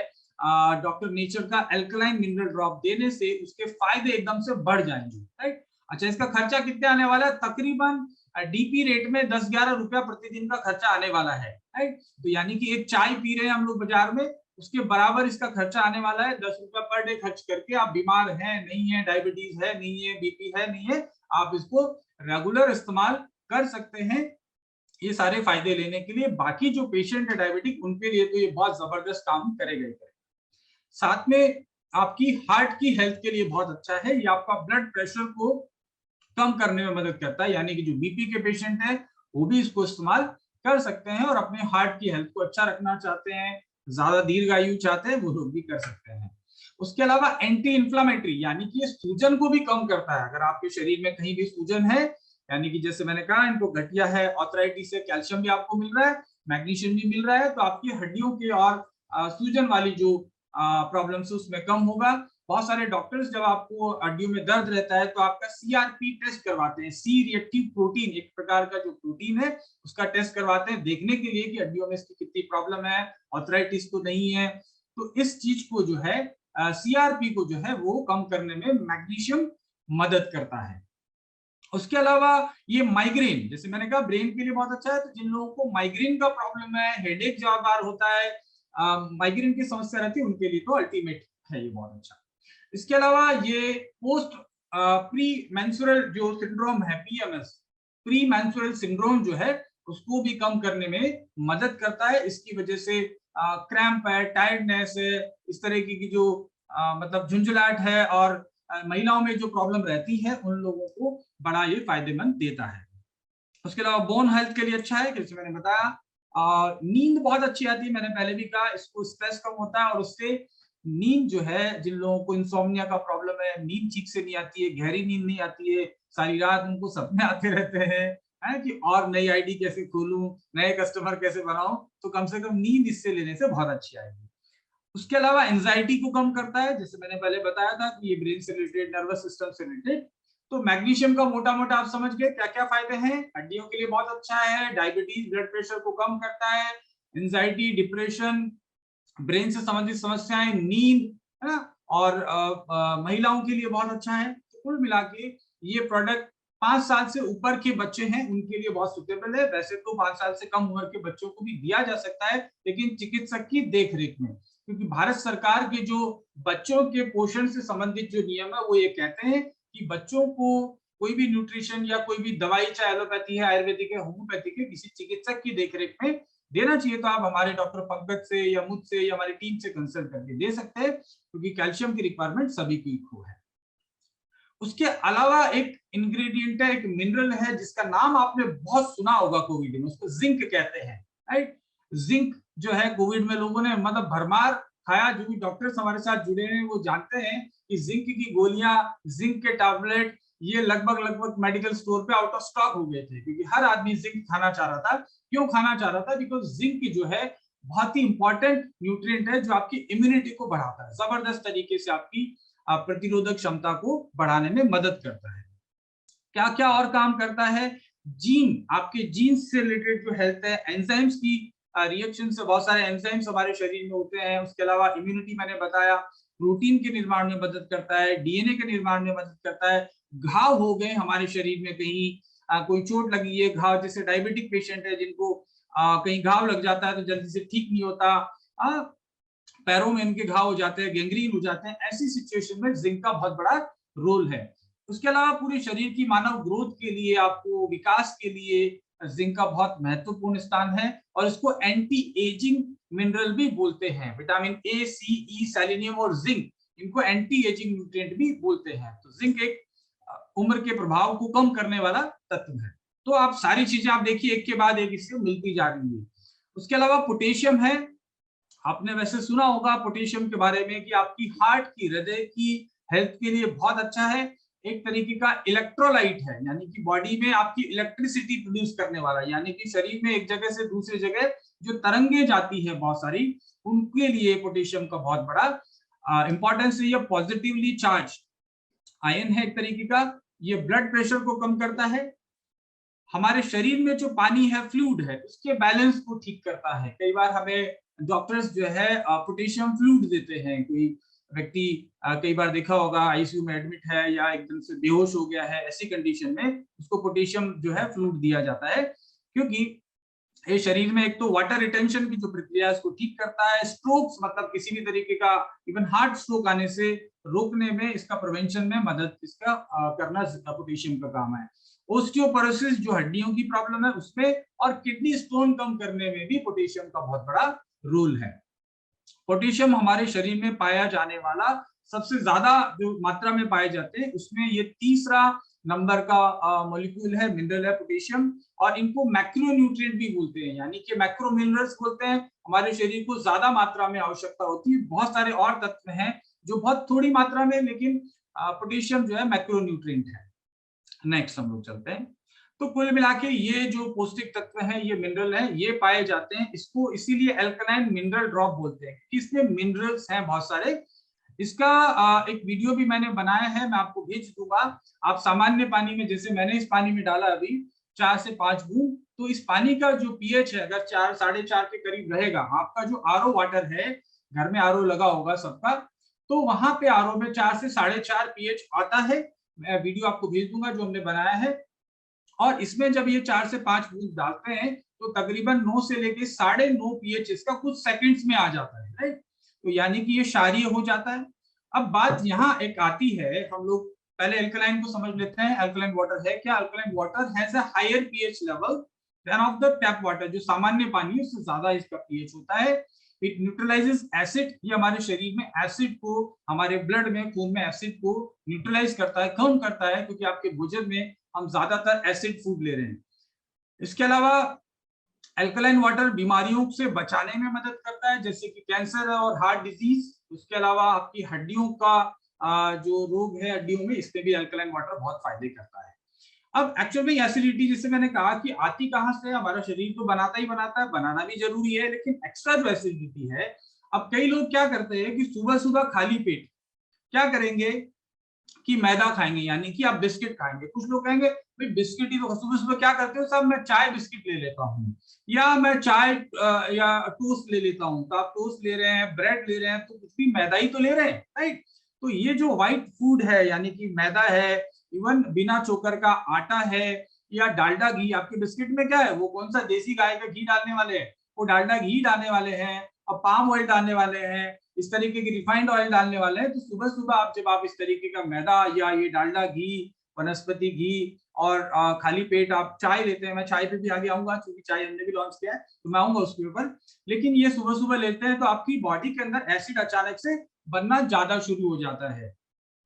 [SPEAKER 1] डॉक्टर नेचर का अल्कलाइन मिनरल ड्रॉप देने से उसके फायदे एकदम से बढ़ जाएंगे। राइट, अच्छा इसका खर्चा कितने आने वाला है? तकरीबन डीपी रेट में 10-11 रुपया प्रतिदिन का खर्चा आने वाला है। राइट, तो यानी कि एक चाय पी रहे हैं हम लोग बाजार में, उसके बराबर इसका खर्चा आने वाला है। 10 रुपया पर डे खर्च करके, आप बीमार हैं नहीं है, डायबिटीज है नहीं है, बीपी है नहीं है, आप इसको रेगुलर इस्तेमाल कर सकते हैं ये सारे फायदे लेने के लिए। बाकी जो पेशेंट है डायबिटिक, उनके लिए तो ये बहुत जबरदस्त काम करेगा। साथ में आपकी हार्ट की हेल्थ के लिए बहुत अच्छा है, ये आपका ब्लड प्रेशर को कम करने में मदद करता है। यानी कि जो बीपी के पेशेंट है वो भी इसको इस्तेमाल कर सकते हैं, और अपने हार्ट की हेल्थ को अच्छा रखना चाहते हैं, ज्यादा दीर्घायु चाहते हैं, वो लोग भी कर सकते हैं। उसके अलावा एंटी इंफ्लामेटरी, यानी कि ये सूजन को भी कम करता है। अगर आपके शरीर में कहीं भी सूजन है, यानी कि जैसे मैंने कहा इनको गठिया है, ऑर्थराइटिस है, कैल्शियम भी आपको मिल रहा है, मैग्नीशियम भी मिल रहा है, तो आपकी हड्डियों के और सूजन वाली जो प्रॉब्लम्स उसमें कम होगा। बहुत सारे डॉक्टर्स जब आपको हड्डियों में दर्द रहता है तो आपका सीआरपी टेस्ट करवाते हैं, सी रिएक्टिव प्रोटीन, एक प्रकार का जो प्रोटीन है उसका टेस्ट करवाते हैं, देखने के लिए कि हड्डियों में इसकी कितनी प्रॉब्लम है, ऑर्थराइटिस तो नहीं है। तो इस चीज को जो है सीआरपी को जो है वो कम करने में मैग्नीशियम मदद करता है। उसके अलावा ये माइग्रेन, जैसे मैंने कहा ब्रेन के लिए बहुत अच्छा है, तो जिन लोगों को माइग्रेन का प्रॉब्लम है, हेडेक ज्यादा बार होता है, माइग्रेन की समस्या रहती है, उनके लिए तो अल्टीमेट है ये बहुत अच्छा। इसके अलावा ये पोस्ट प्री मेंस्ट्रुअल जो सिंड्रोम है, पीएमएस, प्री मेंस्ट्रुअल सिंड्रोम जो है, उसको भी कम करने में मदद करता है। इसकी वजह से क्रैम्प है, टायर्डनेस है, इस तरह की जो मतलब झुंझलाहट है, और महिलाओं में जो प्रॉब्लम रहती है उन लोगों को बड़ा ये फायदेमंद देता है। उसके अलावा बोन हेल्थ के लिए अच्छा है, जैसे मैंने बताया। नींद बहुत अच्छी आती है, मैंने पहले भी कहा, इसको स्ट्रेस कम होता है, और उससे नींद जो है, जिन लोगों को इंसोम्निया का प्रॉब्लम है, नींद ठीक से नहीं आती है, गहरी नींद नहीं आती है, सारी रात उनको सपने आते रहते हैं, है कि और नई आईडी कैसे खोलूं, नए कस्टमर कैसे बनाऊं, तो कम से कम नींद इससे लेने से बहुत अच्छी आएगी। उसके अलावा एंजाइटी को कम करता है, जैसे मैंने पहले बताया था कि ये ब्रेन से रिलेटेड, नर्वस सिस्टम से रिलेटेड तो मैग्नीशियम का मोटा मोटा आप समझ गए क्या क्या फायदे हैं। हड्डियों के लिए बहुत अच्छा है, डायबिटीज ब्लड प्रेशर को कम करता है, एंजाइटी डिप्रेशन ब्रेन से संबंधित समस्याएं, नींद, है ना, और महिलाओं के लिए बहुत अच्छा है। तो कुल मिला के ये प्रोडक्ट 5 साल से ऊपर के बच्चे हैं उनके लिए बहुत सुटेबल है। वैसे तो 5 साल से कम उम्र के बच्चों को भी दिया जा सकता है, लेकिन चिकित्सक की देखरेख में, क्योंकि भारत सरकार के जो बच्चों के पोषण से संबंधित जो नियम है वो ये कहते हैं कि बच्चों को कोई भी न्यूट्रिशन या कोई भी दवाई, चाहे एलोपैथी है, आयुर्वेदिक है, होम्योपैथिक है, किसी चिकित्सक की देखरेख में देना चाहिए। तो आप हमारे डॉक्टर पंकज से या मुझसे या हमारी टीम से कंसल्ट करके दे सकते हैं, क्योंकि कैल्शियम की रिक्वायरमेंट सभी की इक्वल है। उसके अलावा एक इंग्रेडिएंट है, एक मिनरल है जिसका नाम आपने बहुत सुना होगा कोविड में, उसको जिंक कहते हैं, राइट। जिंक जो है कोविड में लोगों ने मतलब भरमार खाया। जो भी डॉक्टर्स हमारे साथ जुड़े हैं वो जानते हैं कि जिंक की गोलियां, जिंक के टैबलेट ये लगभग मेडिकल स्टोर पे आउट ऑफ स्टॉक हो गए थे, क्योंकि हर आदमी जिंक खाना चाह रहा था। क्यों खाना चाह रहा था? बिकॉज जिंक जो है बहुत ही इंपॉर्टेंट न्यूट्रिएंट है जो आपकी इम्यूनिटी को बढ़ाता है, जबरदस्त तरीके से आपकी प्रतिरोधक क्षमता को बढ़ाने में मदद करता है। क्या क्या और काम करता है? जीन, आपके जीन्स से रिलेटेड जो हेल्थ है, एंजाइम्स की रिएक्शन से बहुत सारे एंजाइम्स हमारे शरीर में होते हैं। उसके अलावा इम्यूनिटी मैंने बताया, प्रोटीन के निर्माण में मदद करता है, डीएनए के निर्माण में मदद करता है। घाव हो गए हमारे शरीर में, कहीं कोई चोट लगी है, घाव, जैसे डायबिटिक पेशेंट है जिनको कहीं घाव लग जाता है तो जल्दी से ठीक नहीं होता, पैरों में इनके घाव हो जाते हैं, गैंग्रीन हो जाते हैं, ऐसी सिचुएशन में जिंक का बहुत बड़ा रोल है। उसके अलावा पूरे शरीर की मानव ग्रोथ के लिए, आपको विकास के लिए जिंक का बहुत महत्वपूर्ण स्थान है। और इसको एंटी एजिंग मिनरल भी बोलते हैं। Vitamin A, C, E, selenium और जिंक, इनको एंटी एजिंग न्यूट्रिएंट भी बोलते हैं। तो जिंक एक उम्र के प्रभाव को कम करने वाला तत्व है। तो आप सारी चीजें आप देखिए एक के बाद एक इससे मिलती जा रही है। उसके अलावा पोटेशियम है। आपने वैसे सुना होगा पोटेशियम के बारे में कि आपकी हार्ट की, हृदय की हेल्थ के लिए बहुत अच्छा है। एक तरीके का इलेक्ट्रोलाइट है, यानी कि बॉडी में आपकी इलेक्ट्रिसिटी प्रोड्यूस करने वाला, यानी कि शरीर में एक जगह से दूसरी जगह जो तरंगे जाती है बहुत सारी, उनके लिए पोटेशियम का बहुत बड़ा इंपॉर्टेंस है। ये पॉजिटिवली चार्ज आयन है एक तरीके का। ये ब्लड प्रेशर को कम करता है। हमारे शरीर में जो पानी है, फ्लूइड है, उसके बैलेंस को ठीक करता है। कई बार हमें डॉक्टर्स जो है पोटेशियम फ्लूइड देते हैं। कोई व्यक्ति कई बार देखा होगा आईसीयू में एडमिट है या एकदम से बेहोश हो गया है, ऐसी कंडीशन में उसको पोटेशियम जो है फ्लूइड दिया जाता है, क्योंकि ये शरीर में एक तो वाटर रिटेंशन की जो प्रक्रिया है उसको ठीक करता है। स्ट्रोक्स, मतलब किसी भी तरीके का इवन हार्ट स्ट्रोक आने से रोकने में, इसका प्रिवेंशन में मदद इसका करना पोटेशियम का काम है। ओस्टियोपोरोसिस जो हड्डियों की प्रॉब्लम है उसमें, और किडनी स्टोन कम करने में भी पोटेशियम का बहुत बड़ा रोल है। पोटेशियम हमारे शरीर में पाया जाने वाला सबसे ज्यादा जो मात्रा में पाए जाते हैं उसमें ये तीसरा नंबर का मॉलिक्यूल है, मिनरल है पोटेशियम। और इनको मैक्रोन्यूट्रिएंट भी बोलते हैं, यानी कि मैक्रो मिनरल्स बोलते हैं। हमारे शरीर को ज्यादा मात्रा में आवश्यकता होती है। बहुत सारे और तत्व हैं जो बहुत थोड़ी मात्रा में, लेकिन पोटेशियम जो है मैक्रोन्यूट्रिएंट है। नेक्स्ट हम लोग चलते हैं। तो कुल मिला के ये जो पौष्टिक तत्व हैं, ये मिनरल हैं, ये पाए जाते हैं। इसको इसीलिए अल्कलाइन मिनरल ड्रॉप बोलते हैं, क्योंकि इसमें मिनरल्स हैं बहुत सारे। इसका एक वीडियो भी मैंने बनाया है, मैं आपको भेज दूंगा। आप सामान्य पानी में, जैसे मैंने इस पानी में डाला अभी 4 से 5 बूंद, तो इस पानी का जो पीएच है अगर 4, 4.5 के करीब रहेगा, आपका जो आरओ वाटर है, घर में आरओ लगा होगा सबका, तो वहां पे आरओ में 4 से 4.5 पीएच आता है। मैं वीडियो आपको भेज दूंगा जो हमने बनाया है। और इसमें जब ये 4 से 5 बूंद डालते हैं तो तकरीबन 9 से लेके 9.5 पीएच इसका कुछ सेकंड्स में आ जाता है, राइट। तो यानी कि ये क्षारीय हो जाता है। अब बात यहाँ एक आती है, हम लोग पहले अल्कलाइन को समझ लेते हैं। अल्कलाइन वाटर है क्या? Alkaline water has a higher pH level than of the tap water. जो सामान्य पानी है उससे ज्यादा इसका पीएच होता है। इट न्यूट्रलाइजेस एसिड, ये हमारे शरीर में एसिड को, हमारे ब्लड में, खून में एसिड को न्यूट्रलाइज करता है, कम करता है, क्योंकि आपके भोजन में हम ज्यादातर एसिड फूड ले रहे हैं। इसके अलावा अल्कलाइन वाटर बीमारियों से बचाने में मदद करता है, जैसे कि कैंसर और हार्ट डिजीज। उसके अलावा आपकी हड्डियों का जो रोग है हड्डियों में, इसमें भी अल्कलाइन वाटर बहुत फायदे करता है। अब एक्चुअल में एसिडिटी, जैसे मैंने कहा कि आती कहां से, हमारा शरीर तो बनाता ही बनाता है, बनाना भी जरूरी है, लेकिन एक्स्ट्रा जो एसिडिटी है, अब कई लोग क्या करते हैं कि सुबह सुबह खाली पेट क्या करेंगे, कि मैदा खाएंगे, यानी कि आप बिस्किट खाएंगे। कुछ लोग कहेंगे भाई बिस्किट ही तो सुबह सुबह क्या करते हो सब, मैं चाय बिस्किट ले लेता हूँ, या मैं चाय या टोस्ट ले लेता हूँ। तो आप टोस्ट ले रहे हैं, ब्रेड ले रहे हैं, तो कुछ भी मैदा ही तो ले रहे हैं, राइट। तो ये जो व्हाइट फूड है, यानी कि मैदा है, इवन बिना चोकर का आटा है, या डालडा घी, आपके बिस्किट में क्या है, वो कौन सा देसी गाय का घी डालने वाले हैं, वो डालडा घी डालने वाले हैं, और पाम ऑयल डालने वाले हैं, इस तरीके की रिफाइंड ऑयल डालने वाले हैं। तो सुबह सुबह आप जब आप इस तरीके का मैदा या ये डालडा घी, वनस्पति घी और खाली पेट आप चाय लेते हैं, मैं चाय पे भी आगे आऊंगा क्योंकि चाय हमने भी लॉन्च किया है, तो मैं आऊंगा उसके ऊपर। लेकिन ये सुबह सुबह लेते हैं तो आपकी बॉडी के अंदर एसिड अचानक से बनना ज्यादा शुरू हो जाता है।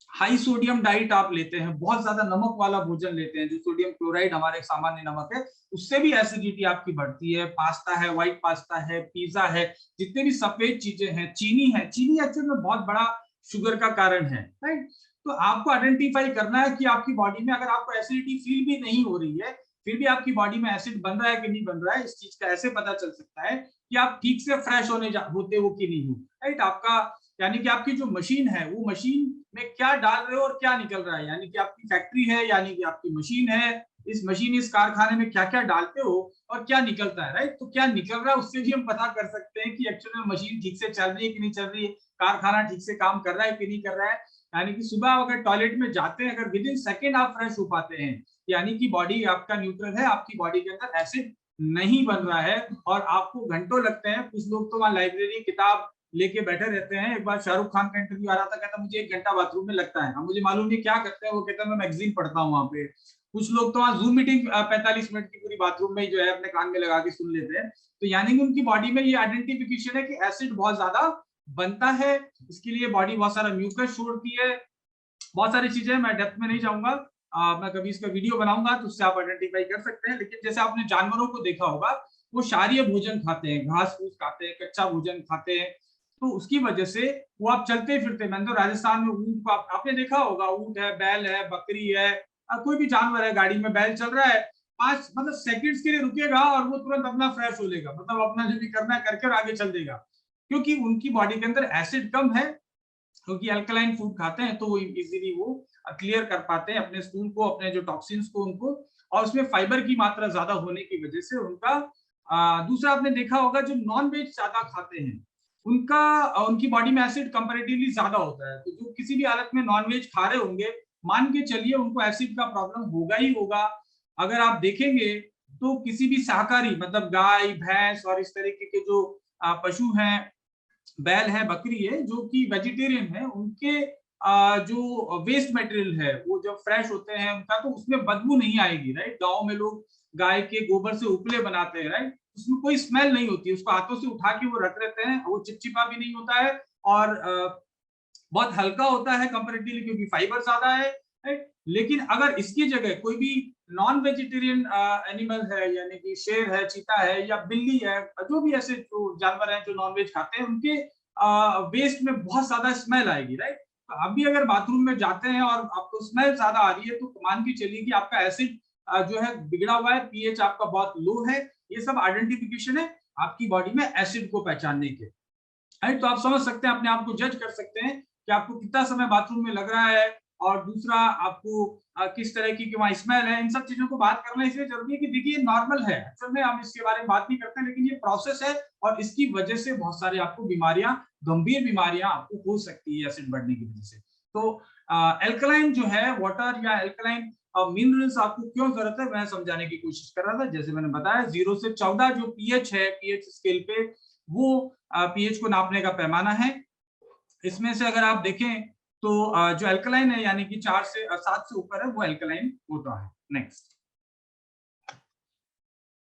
[SPEAKER 1] हाई सोडियम डाइट आप लेते हैं, बहुत ज्यादा नमक वाला भोजन लेते हैं, जो सोडियम क्लोराइड हमारे सामान्य नमक है, उससे भी एसिडिटी आपकी बढ़ती है। पास्ता है, व्हाइट पास्ता है, पिज्जा है, जितने भी सफेद चीजें हैं, चीनी है, चीनी एक्चुअल में बहुत बड़ा शुगर का कारण है, राइट। तो आपको आइडेंटिफाई करना है कि आपकी बॉडी में अगर आपको एसिडिटी फील भी नहीं हो रही है, फिर भी आपकी बॉडी में एसिड बन रहा है कि नहीं बन रहा है, इस चीज का ऐसे पता चल सकता है कि आप ठीक से फ्रेश होते हो कि नहीं हो, राइट। आपका यानी कि आपकी जो मशीन है, वो मशीन में क्या डाल रहे हो और क्या निकल रहा है, यानी कि आपकी फैक्ट्री है, यानी कि आपकी मशीन है, इस मशीन इस कारखाने में क्या क्या डालते हो और क्या निकलता है, राइट। तो क्या निकल रहा है उससे भी हम पता कर सकते हैं कि एक्चुअली में मशीन ठीक से चल रही है कि नहीं चल रही है, कारखाना ठीक से काम कर रहा है कि नहीं कर रहा है। यानी कि सुबह अगर टॉयलेट में जाते हैं, अगर विद इन सेकेंड आप फ्रेश हो पाते हैं, यानी कि बॉडी आपका न्यूट्रल है, आपकी बॉडी के अंदर एसिड नहीं बन रहा है, और आपको घंटों लगते हैं। कुछ लोग तो वहां लाइब्रेरी किताब लेके बैठे रहते हैं। एक बार शाहरुख खान का इंटरव्यू आ रहा था, कहता मुझे 1 घंटा बाथरूम में लगता है, अब मुझे मालूम नहीं क्या करते हैं, वो कहता है मैं मैगजीन पढ़ता हूँ वहां पे। कुछ लोग तो वहां जूम मीटिंग 45 मिनट की पूरी बाथरूम में ही जो है अपने कान में लगा के सुन लेते हैं। तो यानी कि उनकी बॉडी में ये आइडेंटिफिकेशन है कि एसिड बहुत ज्यादा बनता है, इसके लिए बॉडी बहुत सारा म्यूकस छोड़ती है, बहुत सारी चीजें। मैं डेप्थ में नहीं जाऊंगा, मैं कभी इसका वीडियो बनाऊंगा तो उससे आप आइडेंटिफाई कर सकते हैं। लेकिन जैसे आपने जानवरों को देखा होगा, वो क्षारीय भोजन खाते हैं, घास फूस खाते हैं, कच्चा भोजन खाते हैं, तो उसकी वजह से वो आप चलते फिरते, मैंने तो राजस्थान में ऊंट को आपने देखा होगा, ऊंट है, बैल है, बकरी है, कोई भी जानवर है, गाड़ी में बैल चल रहा है, 5 सेकंड्स के लिए रुकेगा और वो तुरंत अपना फ्रेश हो लेगा, मतलब अपना जो भी करना है करके और आगे चल देगा, क्योंकि उनकी बॉडी के अंदर एसिड कम है, क्योंकि अल्कलाइन फूड खाते हैं, तो वो इजीली वो क्लियर कर पाते हैं अपने स्टूल को, अपने जो टॉक्सिन्स को उनको, और उसमें फाइबर की मात्रा ज्यादा होने की वजह से उनका दूसरा आपने देखा होगा, जो नॉन वेज ज्यादा खाते हैं उनका उनकी बॉडी में एसिड कंपैरेटिवली ज्यादा होता है। तो जो किसी भी हालत में नॉन वेज खा रहे होंगे, मान के चलिए उनको एसिड का प्रॉब्लम होगा ही होगा। अगर आप देखेंगे तो किसी भी शाकाहारी, मतलब गाय भैंस और इस तरीके के जो पशु हैं, बैल है, बकरी है, जो कि वेजिटेरियन है, उनके जो वेस्ट मटेरियल है वो जब फ्रेश होते हैं उनका, तो उसमें बदबू नहीं आएगी, राइट। गांव में लोग गाय के गोबर से उपले बनाते हैं, राइट, उसमें कोई स्मेल नहीं होती, उसको हाथों से उठा के वो रख लेते हैं, वो चिपचिपा भी नहीं होता है, और बहुत हल्का होता है कंपैरेटिवली, क्योंकि फाइबर ज्यादा है, राइट। लेकिन अगर इसकी जगह कोई भी नॉन वेजिटेरियन एनिमल है, यानी कि शेर है, चीता है, या बिल्ली है, जो भी ऐसे जो जानवर हैं जो नॉन वेज खाते हैं, उनके वेस्ट में बहुत ज्यादा स्मेल आएगी, राइट। तो आप भी अगर बाथरूम में जाते हैं और आपको स्मेल ज्यादा आ रही है, तो मान के चलिए कि आपका एसिड जो है बिगड़ा हुआ है, पीएच आपका बहुत लो है। ये सब आइडेंटिफिकेशन है आपकी बॉडी में एसिड को पहचानने के, राइट। तो आप समझ सकते हैं, अपने आप को जज कर सकते हैं कि आपको कितना समय बाथरूम में लग रहा है, और दूसरा आपको किस तरह की वहां स्मेल है। इन सब चीजों को बात करना इसलिए जरूरी है कि देखिए नॉर्मल है, असल में हम इसके बारे में बात नहीं करते, लेकिन ये प्रोसेस है, और इसकी वजह से बहुत सारे आपको बीमारियां, गंभीर बीमारियां आपको हो सकती है एसिड बढ़ने की वजह से। तो एल्कलाइन जो है वाटर या एल्कलाइन मिनरल्स आपको क्यों जरूरत है, मैं समझाने की कोशिश कर रहा था। जैसे मैंने बताया 0 से 14 जो पीएच है, पीएच स्केल पे, वो पीएच को नापने का पैमाना है। इसमें से अगर आप देखें तो जो अल्कलाइन है, यानी कि 4 से 7 से ऊपर है, वो अल्कलाइन होता है। नेक्स्ट,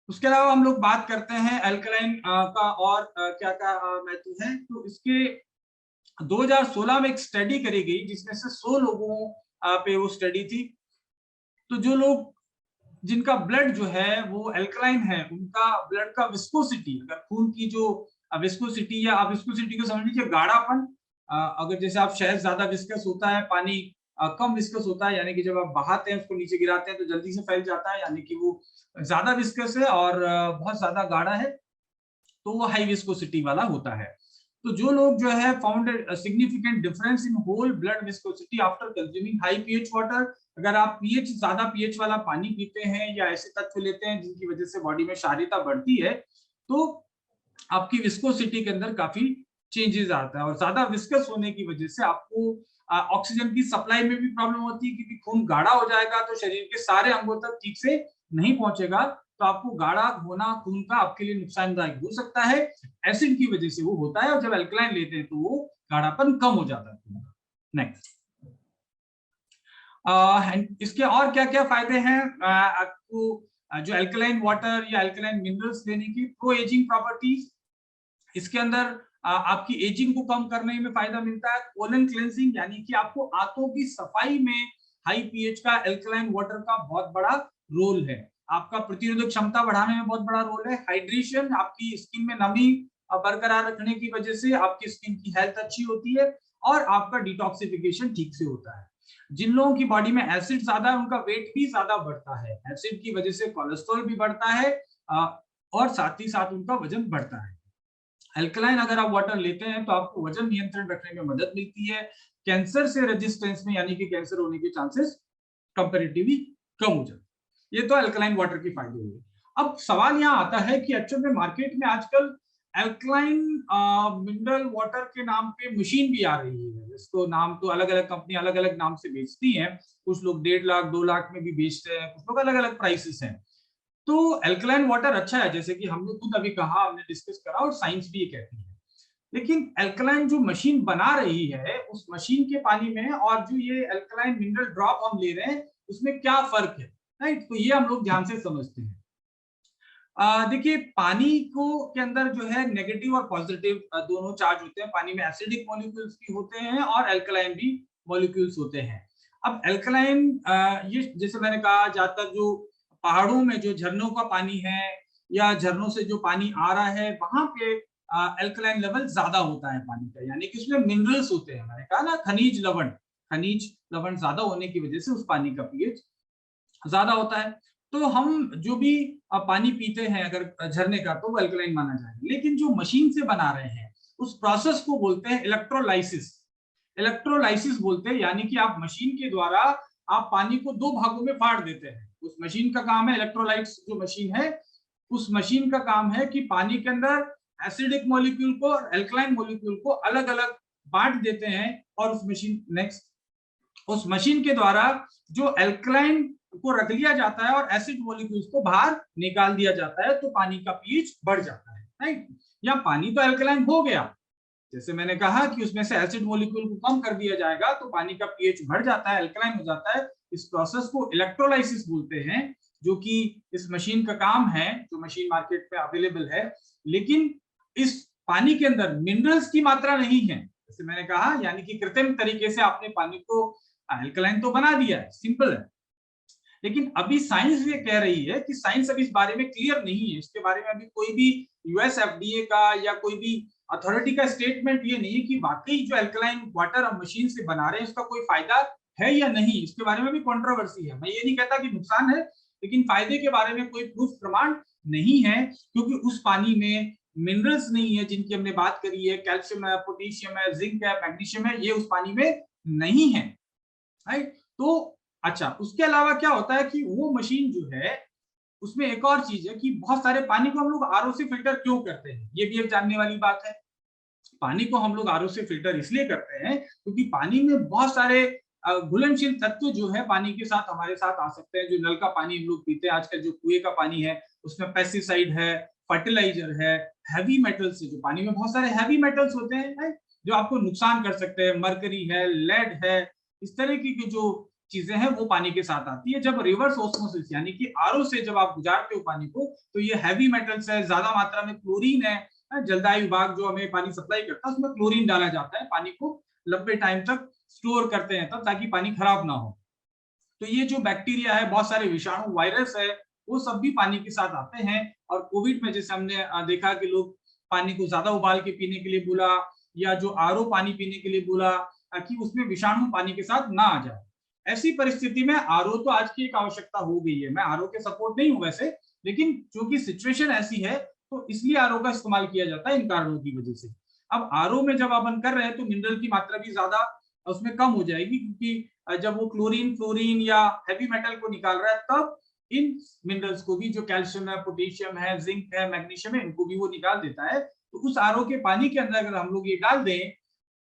[SPEAKER 1] उसके अलावा हम लोग बात करते हैं अल्कलाइन का और क्या क्या महत्व है। तो इसके 2016 में एक स्टडी करी गई, जिसमें से 100 लोगों पे वो स्टडी थी। तो जो लोग जिनका ब्लड जो है वो अल्कलाइन है, उनका ब्लड का विस्कोसिटी, अगर खून की जो विस्कोसिटी, या आप विस्कोसिटी को समझ लीजिए गाढ़ापन, अगर जैसे आप शहद ज्यादा विस्कस होता है, पानी कम विस्कस होता है, यानी कि जब आप बहाते हैं उसको नीचे गिराते हैं तो जल्दी से फैल जाता है, यानी कि वो ज्यादा विस्कस है और बहुत ज्यादा गाढ़ा है, तो वो हाई विस्कोसिटी वाला होता है। तो जो लोग जो है found significant difference in whole blood viscosity after consuming high pH water, अगर आप ज्यादा पीएच वाला पानी पीते हैं या ऐसे तत्व लेते हैं जिनकी वजह से बॉडी में क्षारीयता बढ़ती है, तो आपकी विस्कोसिटी के अंदर काफी चेंजेस आता है। और ज्यादा विस्कस होने की वजह से आपको ऑक्सीजन की सप्लाई में भी प्रॉब्लम होती है, क्योंकि खून गाढ़ा हो जाएगा तो शरीर के सारे अंगों तक ठीक से नहीं पहुंचेगा, तो आपको गाढ़ा होना खून का आपके लिए नुकसानदायक हो सकता है। एसिड की वजह से वो होता है, और जब अल्कलाइन लेते हैं तो वो गाढ़ापन कम हो जाता है। नेक्स्ट, इसके और क्या क्या फायदे हैं आपको जो अल्कलाइन वाटर या अल्कलाइन मिनरल्स लेने की? प्रो एजिंग प्रॉपर्टीज, इसके अंदर आपकी एजिंग को कम करने में फायदा मिलता है। कोलन क्लेंजिंग, यानी कि आपको आंतों की सफाई में हाई पीएच का अल्कलाइन वाटर का बहुत बड़ा रोल है। आपका प्रतिरोधक क्षमता बढ़ाने में बहुत बड़ा रोल है। हाइड्रेशन, आपकी स्किन में नमी बरकरार रखने की वजह से आपकी स्किन की हेल्थ अच्छी होती है, और आपका डिटॉक्सिफिकेशन ठीक से होता है। जिन लोगों की बॉडी में एसिड ज्यादा है उनका वेट भी ज्यादा बढ़ता है। एसिड की वजह से कोलेस्ट्रॉल भी बढ़ता है, और साथ ही साथ उनका वजन बढ़ता है। अल्कलाइन अगर आप वाटर लेते हैं तो आपको वजन नियंत्रण रखने में मदद मिलती है। कैंसर से रेजिस्टेंस में, यानी कि कैंसर होने के चांसेस कंपैरेटिवली कम हो जाते हैं। ये तो अल्कलाइन वाटर के फायदे हुए। अब सवाल यहाँ आता है कि एक्चुअल में मार्केट में आजकल अल्कलाइन मिनरल वाटर के नाम पे मशीन भी आ रही है। इसको नाम तो अलग अलग कंपनी अलग अलग नाम से बेचती हैं। कुछ लोग 1.5 लाख 2 लाख में भी बेचते हैं, कुछ लोग अलग अलग प्राइसेस हैं। तो अल्कलाइन वाटर अच्छा है, जैसे कि हमने खुद अभी कहा, हमने डिस्कस करा, और साइंस भी ये कहती है। लेकिन अल्कलाइन जो मशीन बना रही है, उस मशीन के पानी में और जो ये अल्कलाइन मिनरल ड्रॉप हम ले रहे हैं, उसमें क्या फर्क है, राइट? तो ये हम लोग ध्यान से समझते हैं। देखिए, पानी को के अंदर जो है नेगेटिव और पॉजिटिव दोनों चार्ज होते हैं। पानी में एसिडिक मॉलिक्यूल्स भी होते हैं और अल्कलाइन भी मॉलिक्यूल्स होते हैं। अब अल्कलाइन, ये जैसे मैंने कहा, ज्यादातर जो पहाड़ों में जो झरनों का पानी है या झरनों से जो पानी आ रहा है, वहां पे अल्कलाइन लेवल ज्यादा होता है पानी का, यानी कि उसमें मिनरल्स होते हैं। मैंने कहा ना, खनिज लवण ज्यादा होने की वजह से उस पानी का पीएच ज्यादा होता है। तो हम जो भी पानी पीते हैं अगर झरने का, तो वो अल्कलाइन माना जाएगा। लेकिन जो मशीन से बना रहे हैं, उस प्रोसेस को बोलते हैं इलेक्ट्रोलाइसिस। इलेक्ट्रोलाइसिस बोलते हैं, यानी कि आप मशीन के द्वारा आप पानी को 2 भागों में फाड़ देते हैं। उस मशीन का काम है, इलेक्ट्रोलाइट्स जो मशीन है, उस मशीन का काम है कि पानी के अंदर एसिडिक मॉलिक्यूल को और अल्कलाइन मॉलिक्यूल को अलग अलग बांट देते हैं। और उस मशीन के द्वारा जो अल्कलाइन को रख लिया जाता है और एसिड मॉलिक्यूल्स को बाहर निकाल दिया जाता है, तो पानी का पीएच बढ़ जाता है, राइट? या पानी तो अल्कलाइन हो गया, जैसे मैंने कहा कि उसमें से एसिड मॉलिक्यूल को कम कर दिया जाएगा तो पानी का पीएच बढ़ जाता है, अल्कलाइन हो जाता है। इस प्रोसेस को इलेक्ट्रोलाइसिस बोलते हैं, जो कि इस मशीन का काम है, जो मशीन मार्केट पे अवेलेबल है। लेकिन इस पानी के अंदर मिनरल्स की मात्रा नहीं है, जैसे मैंने कहा, यानी कि कृत्रिम तरीके से आपने पानी को अल्कलाइन तो बना दिया है, सिंपल है। लेकिन अभी साइंस ये कह रही है कि साइंस अभी इस बारे में क्लियर नहीं है, इसके बारे में अभी कोई भी यूएस एफडीए का या कोई भी अथॉरिटी का स्टेटमेंट ये नहीं है कि वाकई जो अल्कलाइन वाटर हम मशीन से बना रहे हैं उसका कोई फायदा है या नहीं। इसके बारे में भी कंट्रोवर्सी है। मैं ये नहीं कहता कि नुकसान है, लेकिन फायदे के बारे में कोई प्रूफ प्रमाण नहीं है, क्योंकि उस पानी में मिनरल्स नहीं है जिनकी हमने बात करी है। कैल्शियम है, पोटेशियम है, जिंक है, मैग्नीशियम है, ये उस पानी में नहीं है, राइट? तो अच्छा, उसके अलावा क्या होता है कि वो मशीन जो है, उसमें एक और चीज है कि बहुत सारे पानी को हम लोग आरओ से फिल्टर क्यों करते हैं, ये भी एक जानने वाली बात है। पानी को हम लोग आरओ से फिल्टर इसलिए करते हैं क्योंकि पानी में बहुत सारे घुलनशील तत्व जो है पानी के साथ हमारे साथ आ सकते हैं। जो नल का पानी हम लोग पीते हैं आजकल, जो कुएं का पानी है, उसमें पेस्टिसाइड है, फर्टिलाइजर है, हैवी मेटल्स है। जो पानी में बहुत सारे हैवी मेटल्स होते हैं जो आपको नुकसान कर सकते हैं, मरकरी है, लेड है, इस तरह की जो चीजें हैं वो पानी के साथ आती है। जब रिवर्स ऑस्मोसिस, यानी कि आरओ से जब आप गुजारते हो पानी को, तो ये हैवी मेटल्स है, ज्यादा मात्रा में क्लोरीन है। जलदायु विभाग जो हमें पानी सप्लाई करता है, उसमें क्लोरीन डाला जाता है, पानी को लंबे टाइम तक स्टोर करते हैं तब, ताकि पानी खराब ना हो। तो ये जो बैक्टीरिया है, बहुत सारे विषाणु, वायरस है, वो सब भी पानी के साथ आते हैं। और कोविड में जैसे हमने देखा कि लोग पानी को ज्यादा उबाल के पीने के लिए बोला, या जो आरओ पानी पीने के लिए बोला, ताकि उसमें विषाणु पानी के साथ ना आ जाए। ऐसी परिस्थिति में आरओ तो आज की एक आवश्यकता हो गई है। मैं आरओ के सपोर्ट नहीं हूं वैसे, लेकिन क्योंकि सिचुएशन ऐसी है तो इसलिए आरओ का इस्तेमाल किया जाता है, इन कारणों की वजह से। अब आरओ में जब अपन कर रहे हैं तो मिनरल की मात्रा भी ज्यादा उसमें कम हो जाएगी, क्योंकि जब वो क्लोरीन फ्लोरीन या हैवी मेटल को निकाल रहा है तब इन मिनरल्स को भी, जो कैल्शियम है, पोटेशियम है, जिंक है, मैग्नीशियम है, इनको भी वो निकाल देता है। तो उस आरओ के पानी के अंदर अगर हम लोग ये डाल दें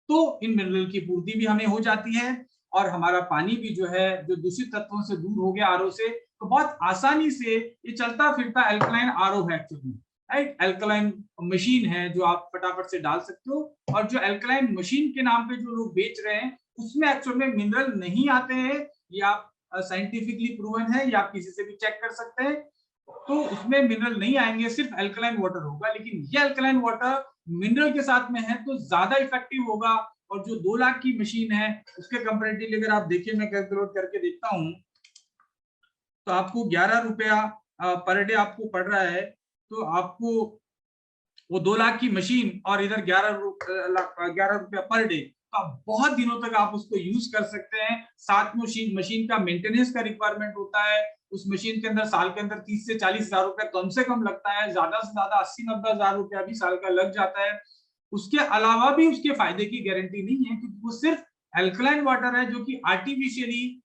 [SPEAKER 1] तो इन मिनरल की पूर्ति भी हमें हो जाती है और हमारा पानी भी जो है, जो दूषित तत्वों से दूर हो गया आरओ से। तो बहुत आसानी से ये चलता फिरता एल्कलाइन आरओ है एक्चुअली, राइट। एल्कलाइन मशीन है जो आप फटाफट से डाल सकते हो, और जो एल्कलाइन मशीन के नाम पे जो लोग बेच रहे हैं उसमें एक्चुअल में मिनरल नहीं आते हैं। ये आप साइंटिफिकली प्रूवन है, ये आप किसी से भी चेक कर सकते हैं। तो उसमें मिनरल नहीं आएंगे, सिर्फ एल्कलाइन वाटर होगा। लेकिन ये एल्कलाइन वाटर मिनरल के साथ में है तो ज्यादा इफेक्टिव होगा। और जो 2 लाख की मशीन है उसके कंपैरेटिवली अगर आप देखिए, मैं कैलकुलेट करके देखता हूं तो आपको 11 रुपया पर डे आपको पड़ रहा है। तो आपको वो 2 लाख की मशीन और इधर 11 रुपया पर डे, तो आप बहुत दिनों तक आप उसको यूज कर सकते हैं। साथ में मशीन का मेंटेनेंस का रिक्वायरमेंट होता है। उस मशीन के अंदर साल के अंदर 30 से 40 हजार रुपया कम से कम लगता है, ज्यादा से ज्यादा 80-90 हजार रुपया भी साल का लग जाता है। उसके अलावा भी उसके फायदे की गारंटी नहीं है, क्योंकि वो सिर्फ एल्कलाइन वाटर है जो कि आर्टिफिशियली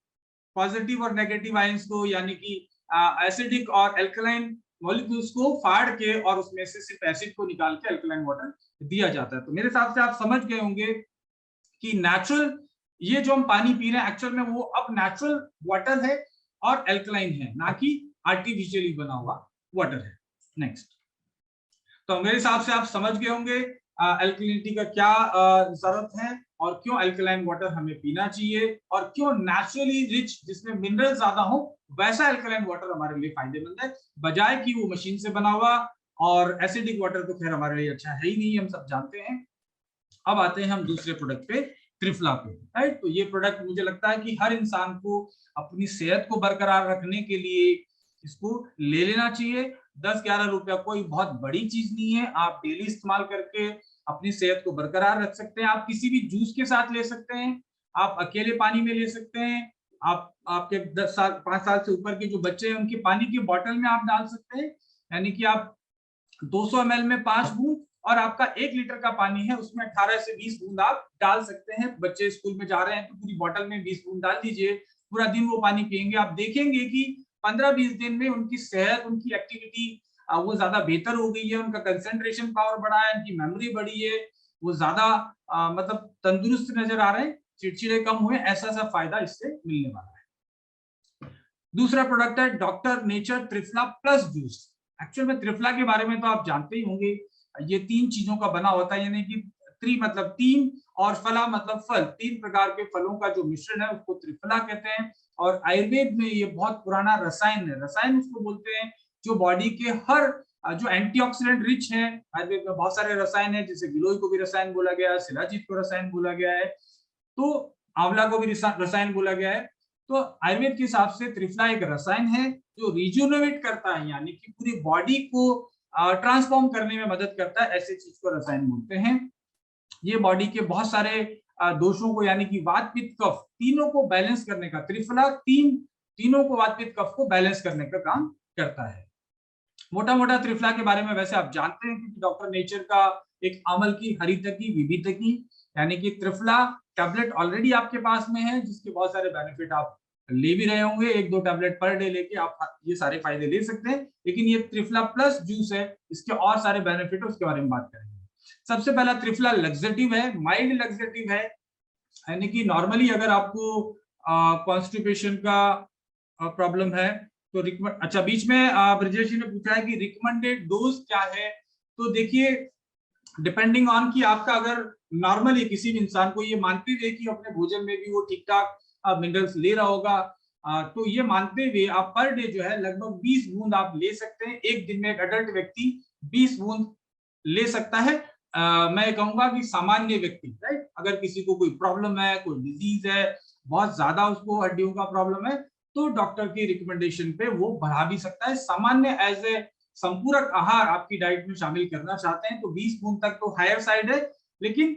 [SPEAKER 1] पॉजिटिव और नेगेटिव आयंस को, यानी कि एसिडिक और एल्कलाइन मॉलिक्यूल्स को फाड़ के और उसमें से सिर्फ एसिड को निकाल के एल्कलाइन वाटर दिया जाता है। तो मेरे हिसाब से आप समझ गए होंगे कि नेचुरल ये जो हम पानी पी रहे हैं एक्चुअल में वो अब नेचुरल वाटर है और एल्कलाइन है, ना कि आर्टिफिशियली बना हुआ वाटर है। नेक्स्ट, तो मेरे हिसाब से आप समझ गए होंगे एल्कलिनिटी का क्या जरूरत है और क्यों एल्कलाइन वाटर हमें पीना चाहिए, और क्यों नेचुरली रिच जिसमें मिनरल ज्यादा हो वैसा एल्कलाइन वाटर हमारे लिए फायदेमंद है, बजाय कि वो मशीन से बना हुआ। और एसिडिक वाटर तो खैर हमारे लिए अच्छा है ही नहीं, हम सब जानते हैं। अब आते हैं हम दूसरे प्रोडक्ट पे, त्रिफला पे, राइट। तो ये प्रोडक्ट मुझे लगता है कि हर इंसान को अपनी सेहत को बरकरार रखने के लिए इसको ले लेना चाहिए। 10-11 रुपया कोई बहुत बड़ी चीज नहीं है, आप डेली इस्तेमाल करके अपनी सेहत को बरकरार रख सकते हैं। आप किसी भी जूस के साथ ले सकते हैं, आप अकेले पानी में ले सकते हैं, आप आपके 10 साल 5 साल से ऊपर के जो बच्चे हैं उनकी पानी की बोतल में आप डाल सकते हैं। यानी कि आप 200 ml में 5 बूंद और आपका 1 लीटर का पानी है उसमें 18 से 20 बूंद आप डाल सकते हैं। बच्चे स्कूल में जा रहे हैं तो पूरी बोतल में 20 बूंद डाल दीजिए, पूरा दिन वो पानी पियेंगे। आप देखेंगे कि 15-20 दिन में उनकी सेहत, उनकी एक्टिविटी वो ज्यादा बेहतर हो गई है, उनका कंसंट्रेशन पावर बढ़ा है, उनकी मेमोरी बढ़ी है, वो ज्यादा मतलब तंदुरुस्त नजर आ रहे हैं, चिड़चिड़े कम हुए, ऐसा सा फायदा इससे मिलने वाला है। दूसरा प्रोडक्ट है doctor nature triphala plus juice. Actual में त्रिफला के बारे में तो आप जानते ही होंगे, ये 3 चीजों का बना होता है, यानी कि त्रि मतलब 3 और फला मतलब फल, 3 प्रकार के फलों का जो मिश्रण है उसको त्रिफला कहते हैं। और आयुर्वेद में ये बहुत पुराना रसायन है, रसायन उसको बोलते हैं जो बॉडी के हर जो एंटीऑक्सीडेंट रिच है। आयुर्वेद में बहुत सारे रसायन है, जैसे गिलोय को भी रसायन बोला गया है, शिलाजीत को रसायन बोला गया है, तो आंवला को भी रसायन बोला गया है। तो आयुर्वेद के हिसाब से त्रिफला एक रसायन है जो रिजुनोवेट करता है, यानी कि पूरी बॉडी को ट्रांसफॉर्म करने में मदद करता है, ऐसे चीज को रसायन बोलते हैं। ये बॉडी के बहुत सारे दोषों को, यानी कि वात पित्त कफ तीनों को बैलेंस करने का, त्रिफला तीनों को वात पित्त कफ को बैलेंस करने का काम करता है। मोटा मोटा त्रिफला के बारे में वैसे आप जानते हैं कि डॉक्टर नेचर का एक अमल की हरितकी विभितकी, यानी कि त्रिफला टैबलेट ऑलरेडी आपके पास में है जिसके बहुत सारे बेनिफिट आप ले भी रहे होंगे, 1-2 टैबलेट पर डे लेके आप ये सारे फायदे ले सकते हैं। लेकिन ये त्रिफला प्लस जूस है, इसके और सारे बेनिफिट है, उसके बारे में बात करेंगे। सबसे पहला, त्रिफला लग्जेटिव है, माइल्ड लग्जेटिव है, यानी कि नॉर्मली अगर आपको कॉन्स्टिपेशन का प्रॉब्लम है तो अच्छा, बीच में ब्रजेश जी ने पूछा है कि रिकमेंडेड डोज क्या है। तो देखिए, डिपेंडिंग ऑन कि आपका अगर नॉर्मली किसी भी इंसान को ये मानते हुए कि अपने भोजन में भी वो ठीक ठाक मिनरल्स ले रहा होगा, तो ये मानते हुए आप पर डे जो है लगभग 20 बूंद आप ले सकते हैं। एक दिन में एक अडल्ट व्यक्ति 20 बूंद ले सकता है। मैं कहूंगा कि सामान्य व्यक्ति, राइट, अगर किसी को कोई प्रॉब्लम है, कोई डिजीज है, बहुत ज्यादा उसको हड्डियों का प्रॉब्लम है, तो डॉक्टर की रिकमेंडेशन पे वो बढ़ा भी सकता है। सामान्य एज ए संपूरक आहार आपकी डाइट में शामिल करना चाहते हैं तो 20 बूंद तक तो हायर साइड है। लेकिन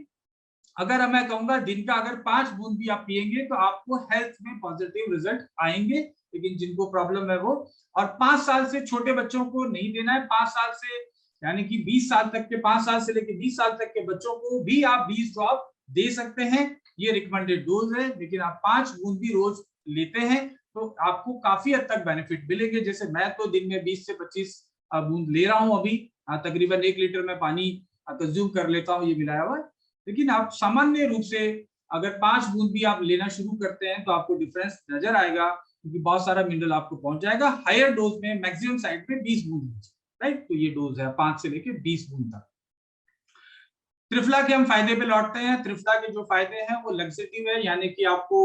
[SPEAKER 1] अगर मैं कहूंगा दिन का अगर 5 बूंद भी आप पिएंगे तो आपको हेल्थ में पॉजिटिव रिजल्ट आएंगे। लेकिन जिनको प्रॉब्लम है वो, और 5 साल से छोटे बच्चों को नहीं देना है, 5 साल से यानी कि 20 साल तक के, 5 साल से लेकर 20 साल तक के बच्चों को भी आप 20 ड्रॉप दे सकते हैं। ये रिकमेंडेड डोज है, लेकिन आप 5 बूंद भी रोज लेते हैं तो आपको काफी हद तक बेनिफिट मिलेंगे। जैसे मैं तो दिन में 20 से 25 बूंद ले रहा हूं अभी, तकरीबन 1 लीटर में पानी कंज्यूम कर लेता हूं ये मिलाया हुआ। लेकिन आप सामान्य रूप से अगर 5 बूंद भी आप लेना शुरू करते हैं तो आपको डिफरेंस नजर आएगा, क्योंकि बहुत सारा मिनरल आपको पहुंच जाएगा। हायर डोज में मैक्सिमम साइड में 20 बूंद, राइट, तो ये डोज है 5 से लेकर 20 बूंद तक। त्रिफला के हम फायदे पे लौटते हैं। त्रिफला के जो फायदे हैं वो लग्जेटिव है, यानी कि आपको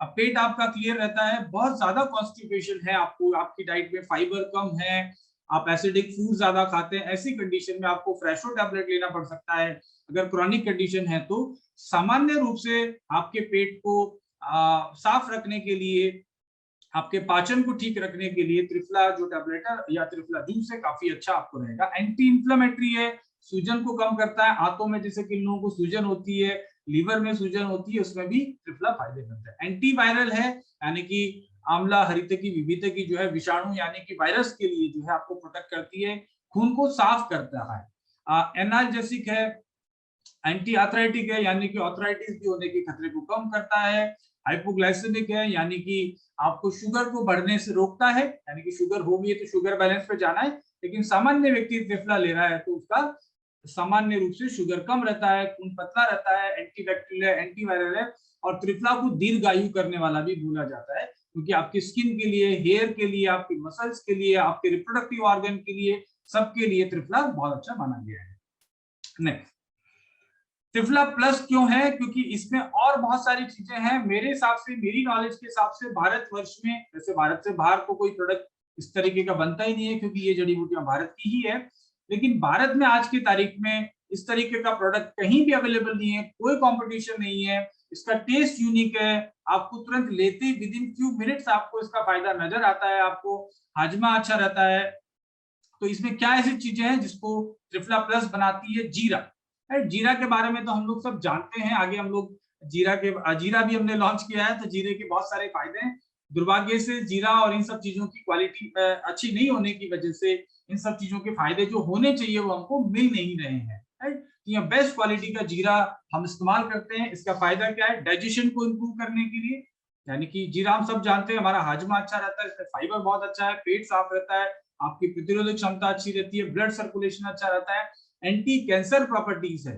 [SPEAKER 1] पेट आपका क्लियर रहता है, बहुत ज्यादा कॉन्स्टिपेशन है आपको, आपकी डाइट में फाइबर कम है, आप एसिडिक फूड ज्यादा खाते हैं, ऐसी कंडीशन में आपको फ्रेशो टैबलेट लेना पड़ सकता है। अगर क्रॉनिक कंडीशन है तो सामान्य रूप से आपके पेट को साफ रखने के लिए, आपके पाचन को ठीक रखने के लिए त्रिफला जो टैबलेट है या त्रिफला जूस है काफी अच्छा आपको रहेगा। एंटी इंफ्लेमेटरी है, सूजन को कम करता है, आंतों में जैसे किन लोगों को सूजन होती है, लीवर में सूजन होती है, उसमें भी त्रिफला फायदेमंद है। एंटीवायरल है, यानी कि आंवला हरितकी विविधकी जो है विषाणु यानी कि वायरस के लिए जो है आपको प्रोटेक्ट करती है, खून को साफ करता है। एनाल्जेसिक है, एंटी आर्थराइटिक है, यानी कि आर्थराइटिस भी होने के खतरे को कम करता है। हाइपोग्लाइसेमिक है, यानी कि आपको शुगर को बढ़ने से रोकता है, यानी कि शुगर होगी तो शुगर बैलेंस पे जाना है, लेकिन सामान्य व्यक्ति त्रिफला ले रहा है तो उसका सामान्य रूप से शुगर कम रहता है, खून पतला रहता है, एंटीबैक्टीरियल है, एंटीवायरल है। और त्रिफला को दीर्घायु करने वाला भी बोला जाता है, क्योंकि आपकी स्किन के लिए, हेयर के लिए, आपकी मसल्स के लिए, आपके रिप्रोडक्टिव ऑर्गन के लिए, सबके लिए त्रिफला बहुत अच्छा माना गया है। नेक्स्ट, त्रिफला प्लस क्यों है? क्योंकि इसमें और बहुत सारी चीजें हैं। मेरे हिसाब से, मेरी नॉलेज के हिसाब से भारतवर्ष में, वैसे भारत से बाहर तो कोई प्रोडक्ट इस तरीके का बनता ही नहीं है, क्योंकि ये जड़ी बूटियां भारत की ही है। लेकिन भारत में आज की तारीख में इस तरीके का प्रोडक्ट कहीं भी अवेलेबल नहीं है, कोई कंपटीशन नहीं है। इसका टेस्ट यूनिक है, आपको तुरंत लेते ही विद इन फ्यू मिनट्स आपको इसका फायदा नजर आता है, आपको हाजमा अच्छा रहता है। तो इसमें क्या ऐसी चीजें हैं जिसको त्रिफला प्लस बनाती है? जीरा, जीरा के बारे में तो हम लोग सब जानते हैं, आगे हम लोग जीरा भी हमने लॉन्च किया है, तो जीरे के बहुत सारे फायदे हैं। दुर्भाग्य से जीरा और इन सब चीजों की क्वालिटी अच्छी नहीं होने की वजह से इन सब चीजों के फायदे जो होने चाहिए वो हमको मिल नहीं रहे हैं, राइट। ये बेस्ट क्वालिटी का जीरा हम इस्तेमाल करते हैं। इसका फायदा क्या है? डाइजेशन को इम्प्रूव करने के लिए, यानी कि जीरा हम सब जानते हैं हमारा हाजमा अच्छा रहता है, इसमें फाइबर बहुत अच्छा है, पेट साफ रहता है, आपकी प्रतिरोधक क्षमता अच्छी रहती है, ब्लड सर्कुलेशन अच्छा रहता है, एंटी कैंसर प्रॉपर्टीज है।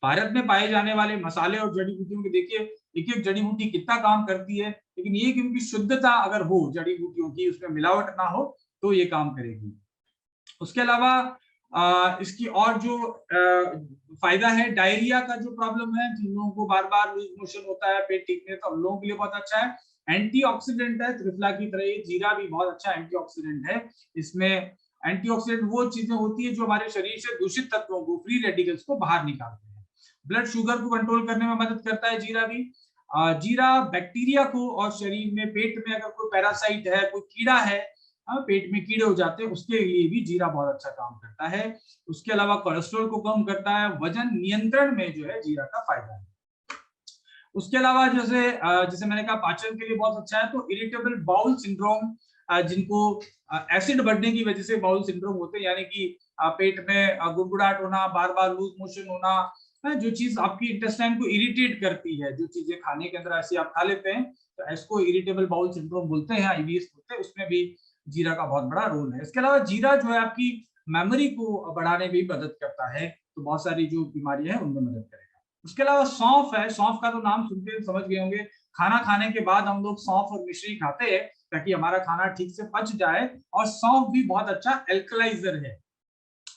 [SPEAKER 1] भारत में पाए जाने वाले मसाले और जड़ी बूटियों के देखिए, एक एक जड़ी बूटी कितना काम करती है, लेकिन ये कि उनकी शुद्धता अगर हो जड़ी बूटियों की, उसमें मिलावट ना हो, तो ये काम करेगी। उसके अलावा इसकी और जो फायदा है, डायरिया का जो प्रॉब्लम है, जिन लोगों को बार बार लूज मोशन होता है, पेट ठीक नहीं, तो हम लोगों के लिए बहुत अच्छा है। एंटीऑक्सीडेंट है, त्रिफला की तरह ये जीरा भी बहुत अच्छा एंटीऑक्सीडेंट है। इसमें एंटीऑक्सीडेंट वो चीजें होती है जो हमारे शरीर से दूषित तत्वों को, फ्री रेडिकल्स को बाहर निकालते हैं। ब्लड शुगर को कंट्रोल करने में मदद करता है जीरा भी। जीरा बैक्टीरिया को, और शरीर में, पेट में अगर कोई पैरासाइट है, कोई कीड़ा है, पेट में कीड़े हो जाते हैं, उसके लिए भी जीरा बहुत अच्छा काम करता है। उसके अलावा कोलेस्ट्रॉल को कम करता है, वजन नियंत्रण में जो है जीरा का फायदा है। उसके अलावा जैसे जैसे मैंने कहा पाचन के लिए बहुत अच्छा है। तो इरिटेबल बाउल सिंड्रोम, जिनको एसिड बढ़ने की वजह से बाउल सिंड्रोम होते हैं, यानी कि पेट में गुड़गुड़ाहट होना, बार बार लूज मोशन होना, जो चीज आपकी इंटेस्टाइन को इरिटेट करती है, जो चीजें खाने के अंदर ऐसी आप खा लेते हैं, तो इसको इरिटेबल बाउल सिंड्रोम बोलते हैं, आईबीएस बोलते हैं, उसमें भी जीरा का बहुत बड़ा रोल है। इसके अलावा जीरा जो है आपकी मेमोरी को बढ़ाने में भी मदद करता है, तो बहुत सारी जो बीमारियां हैं उनमें मदद करेगा। उसके अलावा सौंफ है, सौंफ का तो नाम सुनते समझ गए होंगे, खाना खाने के बाद हम लोग सौंफ और मिश्री खाते हैं ताकि हमारा खाना ठीक से पच जाए। और सौंफ भी बहुत अच्छा एल्कलाइजर है,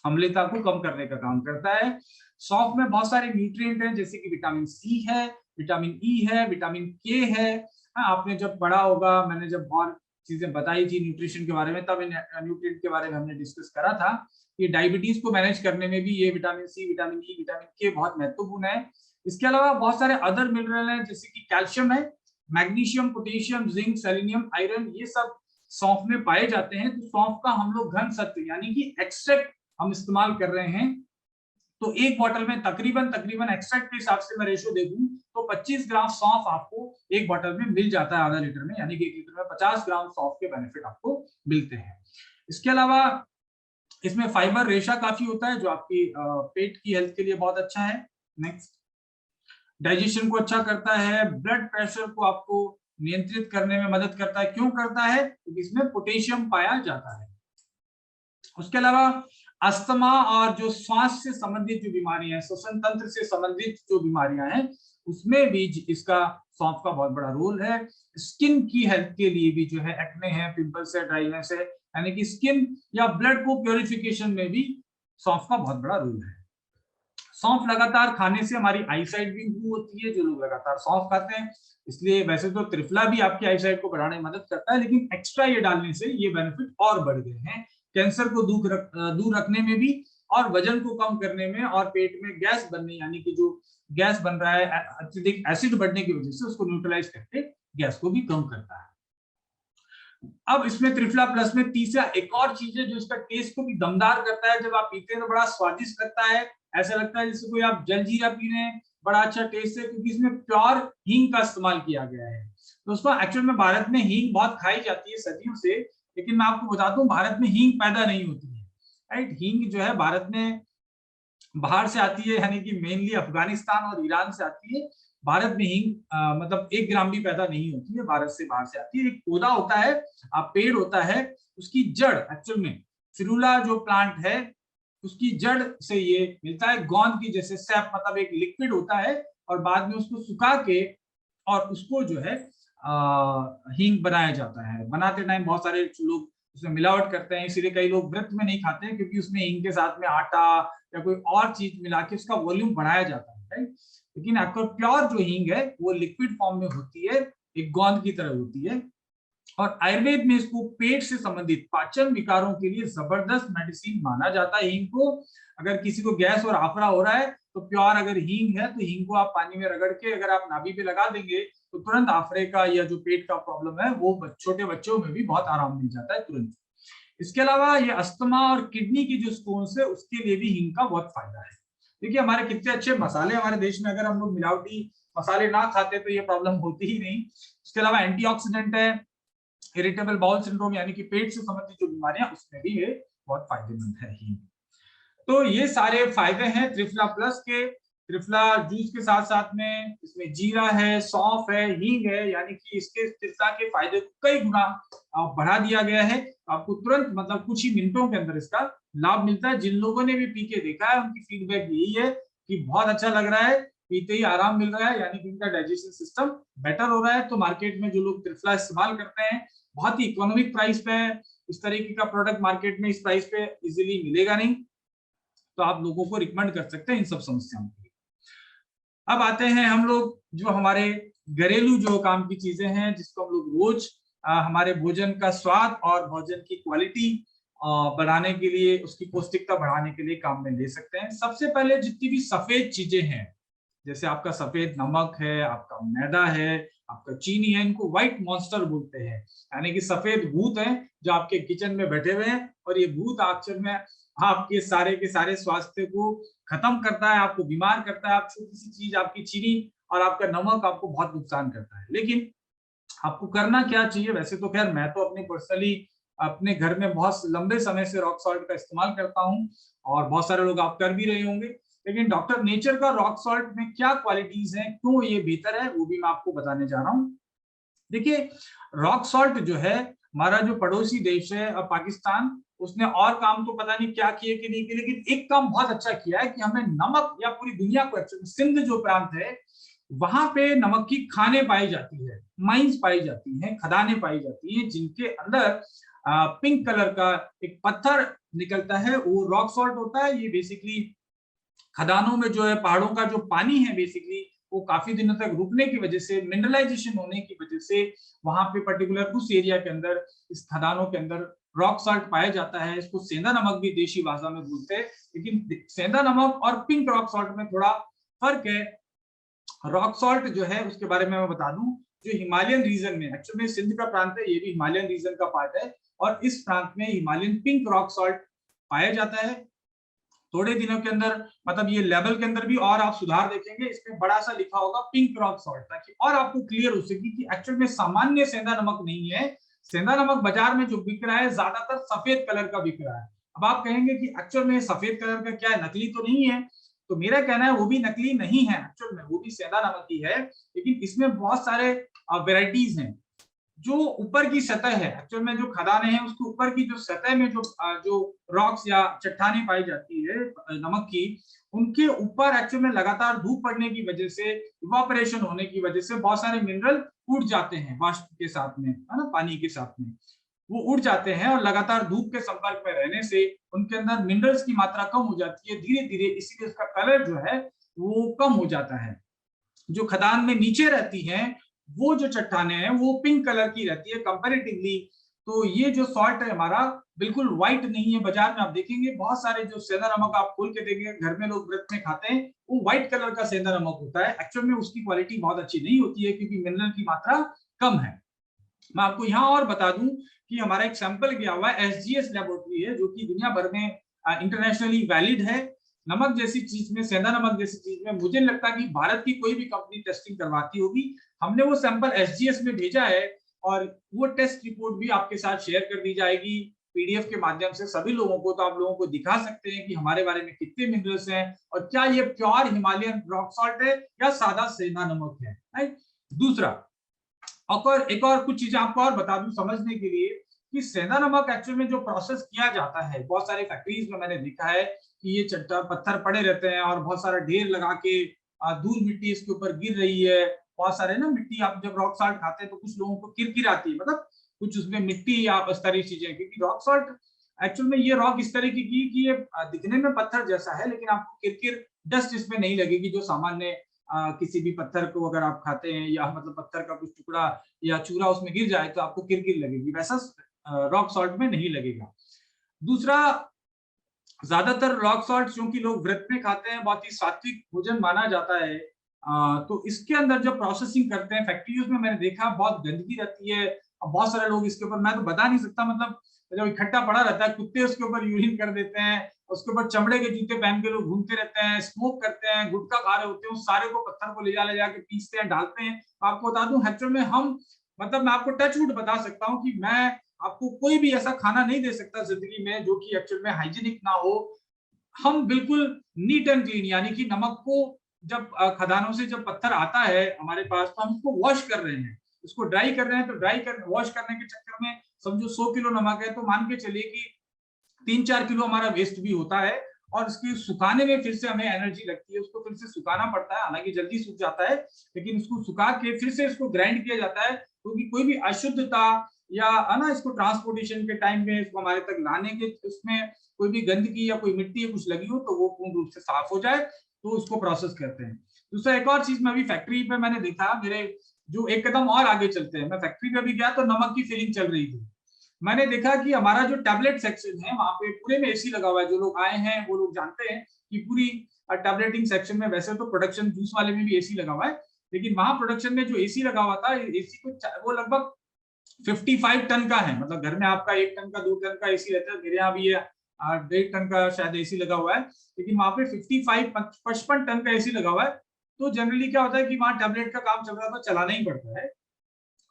[SPEAKER 1] अम्लता को कम करने का काम करता है। सौंफ में बहुत सारे न्यूट्रिएंट हैं, जैसे कि विटामिन सी है, विटामिन ई है, विटामिन के है। आपने जब पढ़ा होगा, मैंने जब और चीजें बताई थी न्यूट्रिशन के बारे में, तब न्यूट्रिएंट के बारे में हमने डिस्कस करा था। ये डायबिटीज को मैनेज करने में भी ये vitamin C, vitamin E, vitamin K बहुत महत्वपूर्ण है। इसके अलावा बहुत सारे अदर मिनरल हैं, जैसे कि कैल्शियम है, magnesium, potassium, zinc, selenium, iron, ये सब सौंफ में पाए जाते हैं। तो सौंफ का हम लोग घन सत्व यानी कि एक्सट्रैक्ट हम इस्तेमाल कर रहे हैं। तो एक बोतल में तकरीबन एक्सट्रैक्ट के हिसाब से मैं रेशियो देखूं तो 25 ग्राम सौंफ आपको एक बोतल में मिल जाता है, आधा लीटर में, यानी कि 1 लीटर में 50 ग्राम सौंफ के बेनिफिट आपको मिलते हैं। इसके अलावा इसमें फाइबर रेशा काफी होता है जो आपकी पेट की हेल्थ के लिए बहुत अच्छा है। नेक्स्ट, डाइजेशन को अच्छा करता है, ब्लड प्रेशर को आपको नियंत्रित करने में मदद करता है। क्यों करता है? क्योंकि इसमें पोटेशियम पाया जाता है। उसके अलावा अस्थमा और जो श्वास से संबंधित जो बीमारियां हैं, श्वसन तंत्र से संबंधित जो बीमारियां हैं, उसमें भी इसका सौंफ का बहुत बड़ा रोल है। स्किन की हेल्थ के लिए भी जो है, एक्ने है, पिंपल्स है, ड्राइनेस है, यानी कि स्किन या ब्लड को प्योरिफिकेशन में भी सौंफ का बहुत बड़ा रोल है। सौंफ लगातार खाने से हमारी आईसाइट भी इंप्रूव होती है, जो लोग लगातार सौंफ खाते हैं। इसलिए वैसे तो त्रिफला भी आपकी आईसाइट को बढ़ाने में मदद करता है, लेकिन एक्स्ट्रा ये डालने से ये बेनिफिट और बढ़ गए हैं, कैंसर को दूर रखने में भी, और वजन को कम करने में, और पेट में गैस बनने, यानी कि जो गैस बन रहा है अत्यधिक एसिड बढ़ने की वजह से, उसको न्यूट्रलाइज करके गैस को भी कम करता है। अब इसमें त्रिफला प्लस में तीसरा एक और चीज है जो इसका टेस्ट को भी दमदार करता है। जब आप पीते हैं तो बड़ा स्वादिष्ट लगता है, ऐसा लगता है जैसे कोई आप जलजीरा पी रहे हैं, बड़ा अच्छा टेस्ट है, क्योंकि इसमें प्योर हींग का इस्तेमाल किया गया है। दोस्तों, एक्चुअल में भारत में हींग बहुत खाई जाती है सदियों से, लेकिन मैं आपको बता दूं भारत में हींग पैदा नहीं होती है। राइट, हींग जो है भारत में बाहर से आती है, यानी कि मेनली अफगानिस्तान और ईरान से आती है। भारत में हींग मतलब 1 ग्राम भी पैदा नहीं होती है, भारत से बाहर से आती है। एक पौधा होता है, पेड़ होता है, उसकी जड़, एक्चुअल में फिरूला जो प्लांट है उसकी जड़ से ये मिलता है। गोंद की जैसे सैप, मतलब एक लिक्विड होता है, और बाद में उसको सुखा के और उसको जो है हींग बनाया जाता है। बनाते टाइम बहुत सारे लोग उसमें मिलावट करते हैं, इसीलिए कई लोग व्रत में नहीं खाते हैं, क्योंकि उसमें हींग के साथ में आटा या कोई और चीज मिला के उसका वॉल्यूम बढ़ाया जाता है। राइट, लेकिन आपका प्योर जो हींग है वो लिक्विड फॉर्म में होती है, एक गोंद की तरह होती है। और आयुर्वेद में इसको पेट से संबंधित पाचन विकारों के लिए जबरदस्त मेडिसिन माना जाता है हींग को। अगर किसी को गैस और आफरा हो रहा है तो प्योर अगर हींग है तो हींग को आप पानी में रगड़ के अगर आप नाभि पे लगा देंगे तो तुरंत आफरे का या जो पेट का प्रॉब्लम है वो छोटे बच्चों में भी बहुत आराम मिल जाता है तुरंत। इसके अलावा ये अस्थमा और किडनी की जो स्टोन्स है उसके लिए भी हींग का बहुत फायदा है। देखिए हमारे कितने अच्छे मसाले हमारे देश में, अगर हम लोग मिलावटी मसाले ना खाते तो ये प्रॉब्लम होती ही नहीं। इसके अलावा एंटीऑक्सीडेंट है, इरिटेबल बाउल सिंड्रोम यानी कि पेट से संबंधित जो बीमारियां उसमें भी ये बहुत फायदेमंद है हींग। तो ये सारे फायदे हैं त्रिफला प्लस के। त्रिफला जूस के साथ साथ में इसमें जीरा है, सौंफ है, हींग है, यानी कि इसके त्रिफला के फायदे को कई गुना बढ़ा दिया गया है। आपको तुरंत मतलब कुछ ही मिनटों के अंदर इसका लाभ मिलता है। जिन लोगों ने भी पी के देखा है उनकी फीडबैक यही है कि बहुत अच्छा लग रहा है, पीते ही आराम मिल रहा है, यानी कि इनका डाइजेशन सिस्टम बेटर हो रहा है। तो मार्केट में जो लोग त्रिफला इस्तेमाल करते हैं बहुत ही इकोनॉमिक प्राइस पे है, इस तरीके का प्रोडक्ट मार्केट में इस प्राइस पे इजीली मिलेगा नहीं, तो आप लोगों को रिकमेंड कर सकते हैं इन सब समस्याओं के लिए। अब आते हैं हम लोग जो हमारे घरेलू जो काम की चीजें हैं जिसको हम लोग रोज हमारे भोजन का स्वाद और भोजन की क्वालिटी बढ़ाने के लिए, उसकी पौष्टिकता बढ़ाने के लिए काम में ले सकते हैं। सबसे पहले जितनी भी सफेद चीजें हैं, जैसे आपका सफेद नमक है, आपका मैदा है, आपका चीनी है, इनको व्हाइट मॉन्स्टर बोलते हैं, यानी कि सफेद भूत हैं जो आपके किचन में बैठे हुए हैं, और ये भूत एक्चुअल में आपके सारे के सारे स्वास्थ्य को खत्म करता है, आपको बीमार करता है। आप छोटी सी चीज, आपकी चीनी और आपका नमक आपको बहुत नुकसान करता है। लेकिन आपको करना क्या चाहिए? वैसे तो खैर मैं तो अपने पर्सनली अपने घर में बहुत लंबे समय से रॉक सॉल्ट का इस्तेमाल करता हूँ, और बहुत सारे लोग आप कर भी रहे होंगे। लेकिन डॉक्टर नेचर का रॉक सॉल्ट में क्या क्वालिटीज हैं, क्यों ये बेहतर है, वो भी मैं आपको बताने जा रहा हूँ। देखिए, रॉक सॉल्ट जो है, हमारा जो पड़ोसी देश है पाकिस्तान, उसने और काम तो पता नहीं क्या किए कि नहीं किए, लेकिन एक काम बहुत अच्छा किया है कि हमें नमक, या पूरी दुनिया को, सिंध जो प्रांत है वहां पे नमक की खाने पाई जाती है, माइंस पाई जाती हैं, खदानें पाई जाती हैं, जिनके अंदर पिंक कलर का एक पत्थर निकलता है, वो रॉक सॉल्ट होता है। ये बेसिकली खदानों में जो है, पहाड़ों का जो पानी है बेसिकली वो काफी दिनों तक रुकने की वजह से, मिनरलाइजेशन होने की वजह से वहां पे पर्टिकुलर उस एरिया के अंदर, इस खदानों के अंदर रॉक सॉल्ट पाया जाता है। इसको सेंधा नमक भी देशी भाषा में बोलते हैं, लेकिन सेंधा नमक और पिंक रॉक सॉल्ट में थोड़ा फर्क है। रॉक सॉल्ट जो है उसके बारे में मैं बता दूं, जो हिमालयन रीजन में, एक्चुअली में सिंध का प्रांत है, ये भी हिमालयन रीजन का पार्ट है, और इस प्रांत में हिमालयन पिंक रॉक सॉल्ट पाया जाता है। थोड़े दिनों के अंदर, मतलब ये लेवल के अंदर भी और आप सुधार देखेंगे, इसमें बड़ा सा लिखा होगा पिंक रॉक सॉल्ट, ताकि और आपको क्लियर हो सके कि एक्चुअल में सामान्य सेंधा नमक नहीं है। सेंधा नमक बाजार में जो बिक रहा है ज्यादातर सफेद कलर का बिक रहा है, अब आप कहेंगे कि एक्चुअल में सफेद कलर का क्या है, नकली तो नहीं है? तो मेरा कहना है वो भी नकली नहीं है, एक्चुअल में वो भी सेंधा नमक ही है, लेकिन इसमें बहुत सारे वेराइटीज हैं। जो ऊपर की सतह है, एक्चुअल में जो खदानें हैं उसके ऊपर की जो सतह में जो रॉक्स या चट्टानें पाई जाती है नमक की, उनके ऊपर एक्चुअल में लगातार धूप पड़ने की वजह से, इवापोरेशन होने की वजह से बहुत सारे मिनरल उड़ जाते हैं वाष्प के साथ में, है ना, पानी के साथ में वो उड़ जाते हैं, और लगातार धूप के संपर्क में रहने से उनके अंदर मिनरल्स की मात्रा कम हो जाती है धीरे धीरे, इसीलिए उसका कलर जो है वो कम हो जाता है। जो खदान में नीचे रहती हैं वो जो चट्टानें हैं वो पिंक कलर की रहती है कंपैरेटिवली। तो ये जो सॉल्ट है हमारा बिल्कुल व्हाइट नहीं है। बाजार में आप देखेंगे बहुत सारे जो सेंधा नमक आप खोल के देखेंगे घर में लोग व्रत में खाते हैं, वो व्हाइट कलर का सेंधा नमक होता है। एक्चुअल में उसकी क्वालिटी बहुत अच्छी नहीं होती है क्योंकि मिनरल की मात्रा कम है। मैं आपको यहाँ और बता दूं कि हमारा एक सैंपल गया हुआ है, एसजीएस लेबोरेटरी है जो कि दुनिया भर में इंटरनेशनली वैलिड है। नमक जैसी चीज में, सेंधा नमक जैसी चीज में मुझे नहीं लगता कि भारत की कोई भी कंपनी टेस्टिंग करवाती होगी। हमने वो सैंपल एसजीएस में भेजा है और वो टेस्ट रिपोर्ट भी आपके साथ शेयर कर दी जाएगी पीडीएफ के माध्यम से सभी लोगों को। तो आप लोगों को दिखा सकते हैं कि हमारे बारे में कितने मिनरल्स हैं और क्या ये प्योर हिमालयन रॉक सॉल्ट है या सादा सेंधा नमक है, राइट। दूसरा, और एक और कुछ चीजें आपको और बता दूं समझने के लिए कि सेंधा नमक एक्चुअल में जो प्रोसेस किया जाता है, बहुत सारे फैक्ट्रीज में मैंने देखा है कि ये चट्टा पत्थर पड़े रहते हैं और बहुत सारा ढेर लगा के धूल मिट्टी इसके ऊपर गिर रही है। बहुत सारे ना मिट्टी, आप जब रॉक सॉल्ट खाते हैं तो कुछ लोगों को किरकिर आती है, मतलब कुछ उसमें मिट्टी या इस तरह की चीजें, क्योंकि रॉक सॉल्ट एक्चुअल में ये रॉक इस तरीके की कि ये दिखने में पत्थर जैसा है लेकिन आपको किरकिर डस्ट इसमें नहीं लगेगी जो सामान्य किसी भी पत्थर को अगर आप खाते हैं या मतलब पत्थर का कुछ टुकड़ा या चूरा उसमें गिर जाए तो आपको किरकिर लगेगी, वैसा रॉक सॉल्ट में नहीं लगेगा। दूसरा, ज्यादातर रॉक सॉल्ट क्योंकि लोग व्रत में खाते हैं, बहुत ही सात्विक भोजन माना जाता है, तो इसके अंदर जब प्रोसेसिंग करते हैं फैक्ट्रियों में मैंने देखा बहुत गंदगी रहती है। अब बहुत सारे लोग इसके ऊपर, मैं तो बता नहीं सकता, मतलब जब इकट्ठा पड़ा रहता है कुत्ते उसके ऊपर यूरिन कर देते हैं, उसके ऊपर चमड़े के जूते पहन के लोग घूमते रहते हैं, स्मोक करते हैं, गुटखा खा रहे होते हैं, उस सारे को पत्थर को ले जाके पीसते हैं, डालते हैं। आपको बता दूं एक्चुअल में हम, मतलब मैं आपको टच वुड बता सकता हूँ कि मैं आपको कोई भी ऐसा खाना नहीं दे सकता जिंदगी में जो कि एक्चुअल में हाइजीनिक ना हो। हम बिल्कुल नीट एंड क्लीन, यानी कि नमक को जब खदानों से जब पत्थर आता है हमारे पास तो हम उसको वॉश कर रहे हैं, उसको ड्राई कर रहे हैं, तो ड्राई कर वॉश करने के चक्कर में समझो 100 किलो नमक है तो मान के चलिए कि 3-4 किलो हमारा वेस्ट भी होता है, और उसकी सुखाने में फिर से हमें एनर्जी लगती है, उसको फिर से सुखाना पड़ता है, हालांकि जल्दी सूख जाता है लेकिन उसको सुखा के फिर से इसको ग्राइंड किया जाता है, क्योंकि कोई भी अशुद्धता या है ना इसको ट्रांसपोर्टेशन के टाइम में इसको हमारे तक लाने के उसमें कोई भी गंदगी या कोई मिट्टी या कुछ लगी हो तो वो पूर्ण रूप से साफ हो जाए, तो उसको प्रोसेस करते हैं। दूसरा, एक और चीज मैं अभी फैक्ट्री पे मैंने देखा, मेरे जो एक कदम और आगे चलते हैं, मैं फैक्ट्री पे भी गया तो नमक की फिलिंग चल रही थी। मैंने देखा कि हमारा जो टैबलेट सेक्शन है वहां पे पूरे में एसी लगा हुआ है। जो लोग आए हैं वो लोग जानते हैं कि पूरी टैबलेटिंग सेक्शन में, वैसे तो प्रोडक्शन जूस वाले में भी एसी लगा हुआ है, लेकिन वहां प्रोडक्शन में जो एसी लगा हुआ था, एसी को वो लगभग 55 टन का है। मतलब घर में आपका 1 टन का 2 टन का एसी रहता है, मेरे यहाँ भी ये 1.5 टन का शायद एसी लगा हुआ है, लेकिन वहां पे 55 टन का एसी लगा हुआ है। तो जनरली क्या होता है कि वहां टैबलेट का काम चल रहा था, चलाना ही पड़ता है।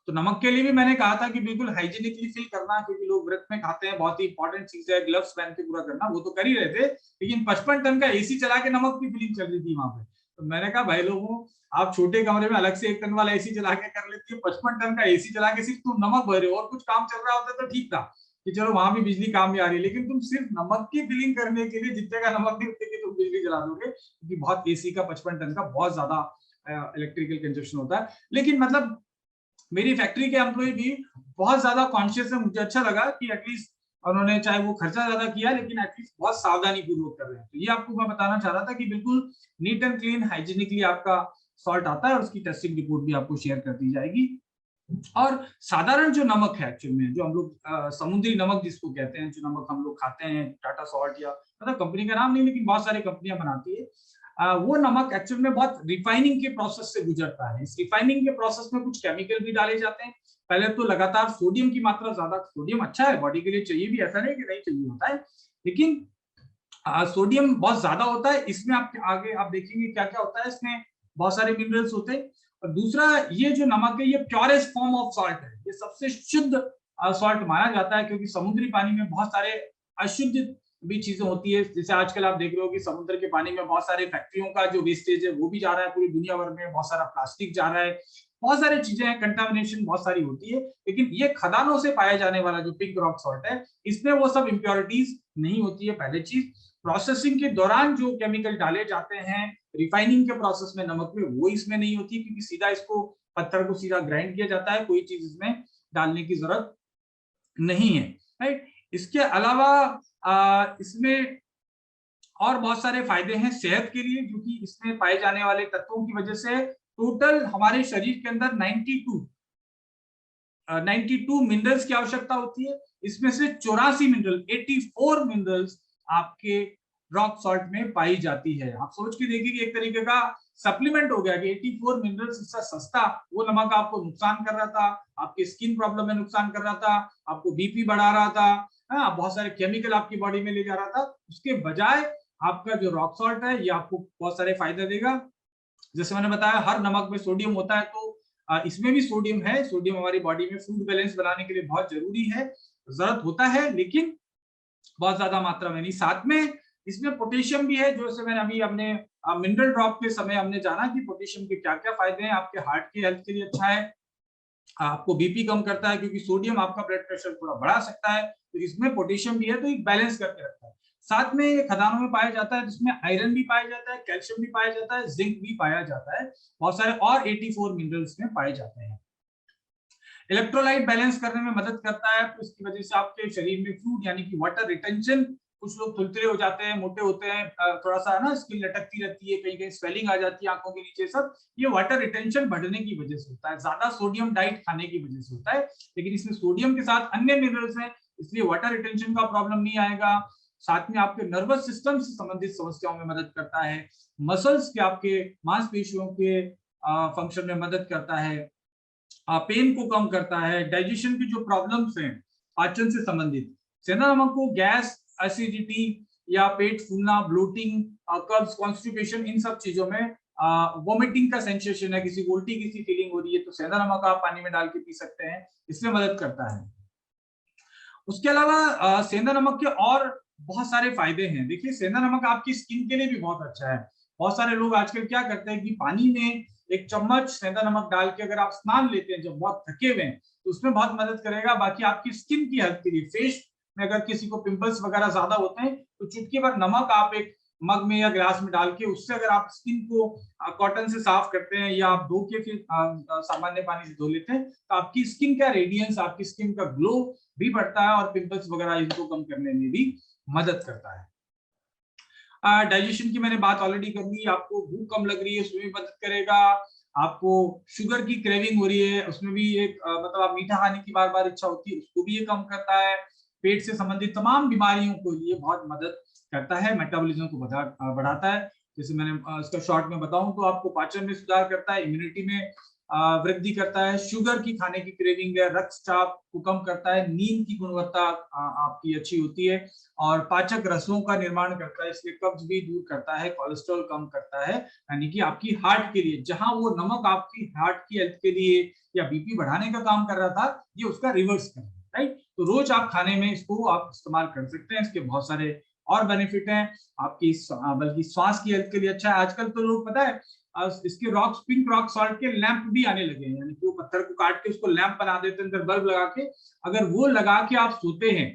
[SPEAKER 1] तो नमक के लिए भी मैंने कहा था कि बिल्कुल हाइजीनिकली फिल करना, क्योंकि लोग व्रत में खाते हैं, बहुत ही इंपॉर्टेंट चीज है, ग्लव्स पहन के पूरा करना, वो तो कर ही रहे थे, लेकिन 55 टन का एसी चला के नमक की फिलिंग चल रही थी वहां पे। तो मैंने कहा भाई लोगों, आप छोटे कमरे में अलग से 1 टन वाला एसी चला के कर लेती है, 55 टन का एसी चला के सिर्फ तुम नमक भर रहे हो, और कुछ काम चल रहा होता तो ठीक था कि चलो वहां भी बिजली काम में आ रही है, लेकिन तुम सिर्फ नमक की फिलिंग करने के लिए जितने का नमक नहीं उतने की तुम बिजली जला दोगे, क्योंकि बहुत एसी का 55 टन का बहुत ज्यादा इलेक्ट्रिकल कंजप्शन होता है। लेकिन मतलब मेरी फैक्ट्री के एम्प्लॉय भी बहुत ज्यादा कॉन्शियस है, मुझे अच्छा लगा कि एटलीस्ट उन्होंने, चाहे वो खर्चा ज्यादा किया लेकिन एटलीस्ट बहुत सावधानी पूर्वक कर रहे हैं। तो ये आपको मैं बताना चाह रहा था कि बिल्कुल नीट एंड क्लीन हाइजीनिकली आपका सॉल्ट आता है, और उसकी टेस्टिंग रिपोर्ट भी आपको शेयर कर दी जाएगी। और साधारण जो नमक है एक्चुअल में, जो हम लोग समुद्री नमक जिसको कहते हैं, जो नमक हम लोग खाते हैं, टाटा सॉल्ट, या मतलब कंपनी का नाम नहीं लेकिन बहुत सारी कंपनियां बनाती है, वो नमक एक्चुअल में बहुत रिफाइनिंग के प्रोसेस से गुजरता है। इस रिफाइनिंग के प्रोसेस में कुछ केमिकल भी डाले जाते हैं। पहले तो लगातार सोडियम की मात्रा ज्यादा, सोडियम अच्छा है बॉडी के लिए, चाहिए भी, ऐसा नहीं कि नहीं चाहिए होता है, लेकिन सोडियम बहुत ज्यादा होता है इसमें। आप आगे आप देखेंगे क्या क्या होता है इसमें, बहुत सारे मिनरल्स होते हैं। और दूसरा, ये जो नमक है ये प्योरेस्ट फॉर्म ऑफ सॉल्ट है, ये सबसे शुद्ध सॉल्ट माना जाता है, क्योंकि समुद्री पानी में बहुत सारे अशुद्ध भी चीजें होती है। जैसे आजकल आप देख रहे हो कि समुद्र के पानी में बहुत सारे फैक्ट्रियों का जो वेस्टेज है वो भी जा रहा है पूरी दुनिया भर में, बहुत सारा प्लास्टिक जा रहा है, बहुत सारी चीजें हैं, कंटामिनेशन बहुत सारी होती है। लेकिन ये खदानों से पाया जाने वाला जो पिंक रॉक सॉल्ट है, इसमें वो सब इम्प्योरिटीज नहीं होती है। पहले चीज, प्रोसेसिंग के दौरान जो केमिकल डाले जाते हैं रिफाइनिंग के प्रोसेस में नमक में, वो इसमें नहीं होती, क्योंकि सीधा इसको पत्थर को सीधा ग्राइंड किया जाता है, कोई चीज इसमें डालने की जरूरत नहीं है, राइट। इसके अलावा इसमें और बहुत सारे फायदे हैं सेहत के लिए, क्योंकि इसमें पाए जाने वाले तत्वों की वजह से टोटल हमारे शरीर के अंदर 92 मिनरल्स की आवश्यकता होती है। इसमें से 84 मिनरल 84 मिनरल्स आपके रॉक सॉल्ट में पाई जाती है। आप सोच के देखिए कि एक तरीके का सप्लीमेंट हो गया कि 84 मिनरल्स इससे सस्ता, वो नमक आपको नुकसान कर रहा था, आपके स्किन प्रॉब्लम में नुकसान कर रहा था, आपको बीपी बढ़ा रहा था, हाँ, बहुत सारे केमिकल आपकी बॉडी में ले जा रहा था। उसके बजाय आपका जो रॉक सॉल्ट है ये आपको बहुत सारे फायदे देगा। जैसे मैंने बताया हर नमक में सोडियम होता है, तो इसमें भी सोडियम है। सोडियम हमारी बॉडी में फूड बैलेंस बनाने के लिए बहुत जरूरी है, जरूरत होता है, लेकिन बहुत ज्यादा मात्रा में नहीं। साथ में इसमें पोटेशियम भी है, जो से मैंने अभी हमने मिनरल ड्रॉप के समय हमने जाना कि पोटेशियम के क्या क्या फायदे हैं। आपके हार्ट की हेल्थ के लिए अच्छा है, आपको बीपी कम करता है, क्योंकि सोडियम आपका ब्लड प्रेशर थोड़ा बढ़ा सकता है, तो इसमें पोटेशियम भी है, तो एक बैलेंस करके रखता है। साथ में ये खदानों में पाया जाता है, जिसमें आयरन भी पाया जाता है, कैल्शियम भी पाया जाता है, जिंक भी पाया जाता है, बहुत सारे और 84 मिनरल्स में पाए जाते हैं। इलेक्ट्रोलाइट बैलेंस करने में मदद करता है, तो इसकी वजह से आपके शरीर में फ्लूइड यानी कि वाटर रिटेंशन, कुछ लोग तुलतुले हो जाते हैं, मोटे होते हैं, थोड़ा सा ना स्किन लटकती रहती है, कहीं कहीं स्वेलिंग आ जाती है आंखों के नीचे, सब ये वाटर रिटेंशन बढ़ने की वजह से होता है, ज्यादा सोडियम डाइट खाने की वजह से होता है। लेकिन इसमें सोडियम के साथ अन्य मिनरल्स हैं, इसलिए वाटर रिटेंशन का प्रॉब्लम नहीं आएगा। साथ में आपके नर्वस सिस्टम से संबंधित समस्याओं में मदद करता है, मसल्स के आपके मांसपेशियों के फंक्शन में मदद करता है, पेन को कम करता है, डाइजेशन की जो प्रॉब्लम्स हैं पाचन से संबंधित, सेंधा नमक को गैस, एसिडिटी या पेट फूलना, ब्लोटिंग, कब्ज, कॉन्स्टिपेशन, इन सब चीजों में, वोमिटिंग का सेंसेशन है, किसी को उल्टी की फीलिंग हो रही है, तो सेंधा नमक आप पानी में डाल के पी सकते हैं, इसमें मदद करता है। उसके अलावा सेंधा नमक के और बहुत सारे फायदे हैं। देखिए सेंधा नमक आपकी स्किन के लिए भी बहुत अच्छा है। बहुत सारे लोग आजकल क्या करते हैं कि पानी में एक चम्मच सेंधा नमक डाल के अगर आप स्नान लेते हैं जब बहुत थके हुए हैं, तो उसमें बहुत मदद करेगा। बाकी आपकी स्किन की हेल्थ के लिए, फेस में अगर किसी को पिंपल्स वगैरह ज्यादा होते हैं, तो चुटकी भर नमक आप एक मग में या गिलास में डाल के, उससे अगर आप स्किन को कॉटन से साफ करते हैं या आप धो के फिर सामान्य पानी से धो लेते हैं, तो आपकी स्किन का रेडियंस, आपकी स्किन का ग्लो भी बढ़ता है और पिंपल्स वगैरह इनको कम करने में भी मदद करता है। डाइजेशन की मैंने बात ऑलरेडी कर ली, आपको भूख कम लग रही है उसमें भी मदद करेगा, आपको शुगर की क्रेविंग हो रही है उसमें भी एक मतलब आप मीठा खाने की बार बार इच्छा होती है, उसको भी ये कम करता है। पेट से संबंधित तमाम बीमारियों को लिए बहुत मदद करता है, मेटाबॉलिज्म को बढ़ाता है। जैसे मैंने इसका शॉर्ट में बताऊं तो आपको पाचन में सुधार करता है, इम्यूनिटी में वृद्धि करता है, शुगर की खाने की क्रेविंग है, रक्तचाप को कम करता है, नींद की गुणवत्ता आपकी अच्छी होती है और पाचक रसों का निर्माण करता है, इसलिए कब्ज भी दूर करता है, कोलेस्ट्रॉल कम करता है। यानी कि आपकी हार्ट के लिए, जहां वो नमक आपकी हार्ट की हेल्थ के लिए या बीपी बढ़ाने का काम कर रहा था, ये उसका रिवर्स कर रहा है, राइट। तो रोज आप खाने में इसको आप इस्तेमाल कर सकते हैं, इसके बहुत सारे और बेनिफिट हैं आपकी, बल्कि श्वास की हेल्थ के लिए अच्छा है। आजकल तो लोग पता है इसके रॉक, पिंक रॉक सॉल्ट के लैंप भी आने लगे हैं, यानी कि वो पत्थर को काट के उसको लैंप बना देते हैं, अंदर बल्ब लगा के, अगर वो लगा के आप सोते हैं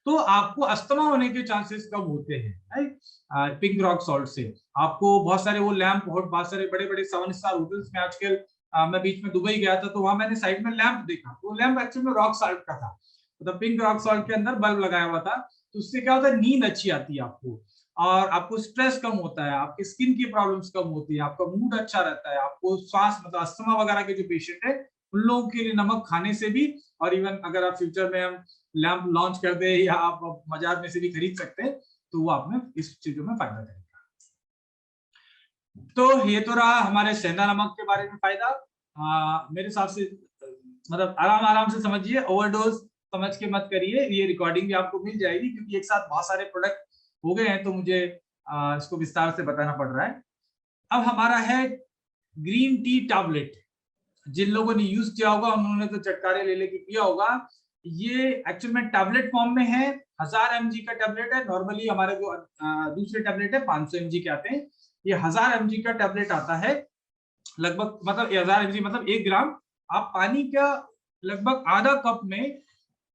[SPEAKER 1] तो आपको अस्थमा होने के चांसेस कम होते हैं, राइट। पिंक रॉक सॉल्ट से आपको बहुत सारे वो लैंप, बहुत सारे बड़े बड़े 7 स्टार होटल्स में आजकल, मैं बीच में दुबई गया था तो वहां मैंने साइड में लैंप देखा, तो लैंप एक्चुअली में रॉक सॉल्ट का था, मतलब पिंक रॉक सॉल्ट के अंदर बल्ब लगाया हुआ था। तो उससे क्या होता है, नींद अच्छी आती है आपको, और आपको स्ट्रेस कम होता है, आपकी स्किन की प्रॉब्लम्स कम होती है, आपका मूड अच्छा रहता है, आपको श्वास, मतलब अस्थमा वगैरह के जो पेशेंट है उन लोगों के लिए नमक खाने से भी, और इवन अगर आप फ्यूचर में हम लैंप लॉन्च कर दे या आप बाजार में से भी खरीद सकते हैं, तो वो आप में इस चीजों में फायदा करेगा। तो ये तो रहा हमारे सेंधा नमक के बारे में फायदा। मेरे हिसाब से मतलब आराम आराम से समझिए, ओवरडोज समझ के मत करिए, ये रिकॉर्डिंग भी आपको मिल जाएगी, क्योंकि एक साथ बहुत सारे प्रोडक्ट हो गए हैं तो मुझे इसको विस्तार से बताना पड़ रहा है। अब हमारा है ग्रीन टी टैबलेट। जिन लोगों ने यूज किया होगा उन्होंने तो चटकारे ले लेके पिया होगा। ये एक्चुअल में टैबलेट फॉर्म में है, 1000 mg का टैबलेट है। नॉर्मली हमारे जो दूसरे टैबलेट है 500 mg के आते हैं, ये 1000 mg का टैबलेट आता है। लगभग मतलब 1000 mg मतलब 1 ग्राम। आप पानी का लगभग आधा कप में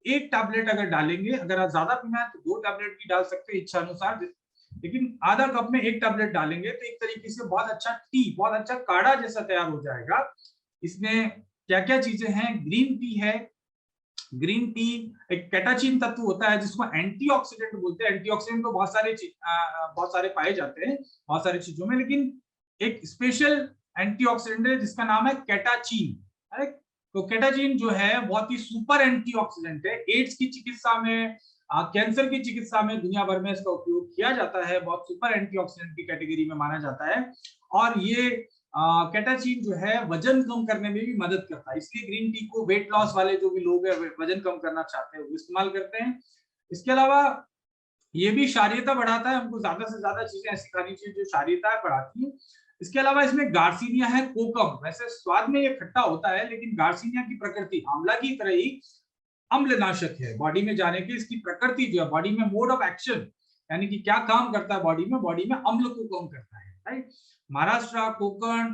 [SPEAKER 1] एक टैबलेट अगर डालेंगे, अगर आप ज्यादा पीना है तो 2 टैबलेट भी डाल सकते हैं इच्छा अनुसार, लेकिन आधा कप में एक टैबलेट डालेंगे तो एक तरीके से बहुत अच्छा टी, बहुत अच्छा काढ़ा जैसा तैयार हो जाएगा। इसमें क्या क्या चीजें हैं? ग्रीन टी है। ग्रीन टी एक कैटाचिन तत्व होता है जिसको एंटीऑक्सीडेंट बोलते हैं। एंटीऑक्सीडेंट तो बहुत सारे पाए जाते हैं बहुत सारी चीजों में, लेकिन एक स्पेशल एंटीऑक्सीडेंट है जिसका नाम है कैटाचिन। तो कैटाचिन जो है बहुत ही सुपर एंटीऑक्सीडेंट है। एड्स की चिकित्सा में, कैंसर की चिकित्सा में दुनिया भर में इसका उपयोग किया जाता है। बहुत सुपर एंटीऑक्सीडेंट की कैटेगरी में माना जाता है। और ये कैटाचिन जो है वजन कम करने में भी मदद करता है, इसलिए ग्रीन टी को वेट लॉस वाले जो भी लोग हैं, वजन कम करना चाहते हैं, वो इस्तेमाल करते हैं। इसके अलावा ये भी शारीरियता बढ़ाता है। हमको ज्यादा से ज्यादा चीजें ऐसी खानी चाहिए जो शारीरियता बढ़ाती है। इसके अलावा इसमें गार्सिनिया है, कोकम। वैसे स्वाद में ये खट्टा होता है, लेकिन गार्सिनिया की प्रकृति आंवला की तरह ही अम्लनाशक है। बॉडी में जाने की इसकी प्रकृति जो है, बॉडी में मोड ऑफ एक्शन, यानी कि क्या काम करता है बॉडी में अम्ल को कम करता है। राइट। महाराष्ट्र, कोकण,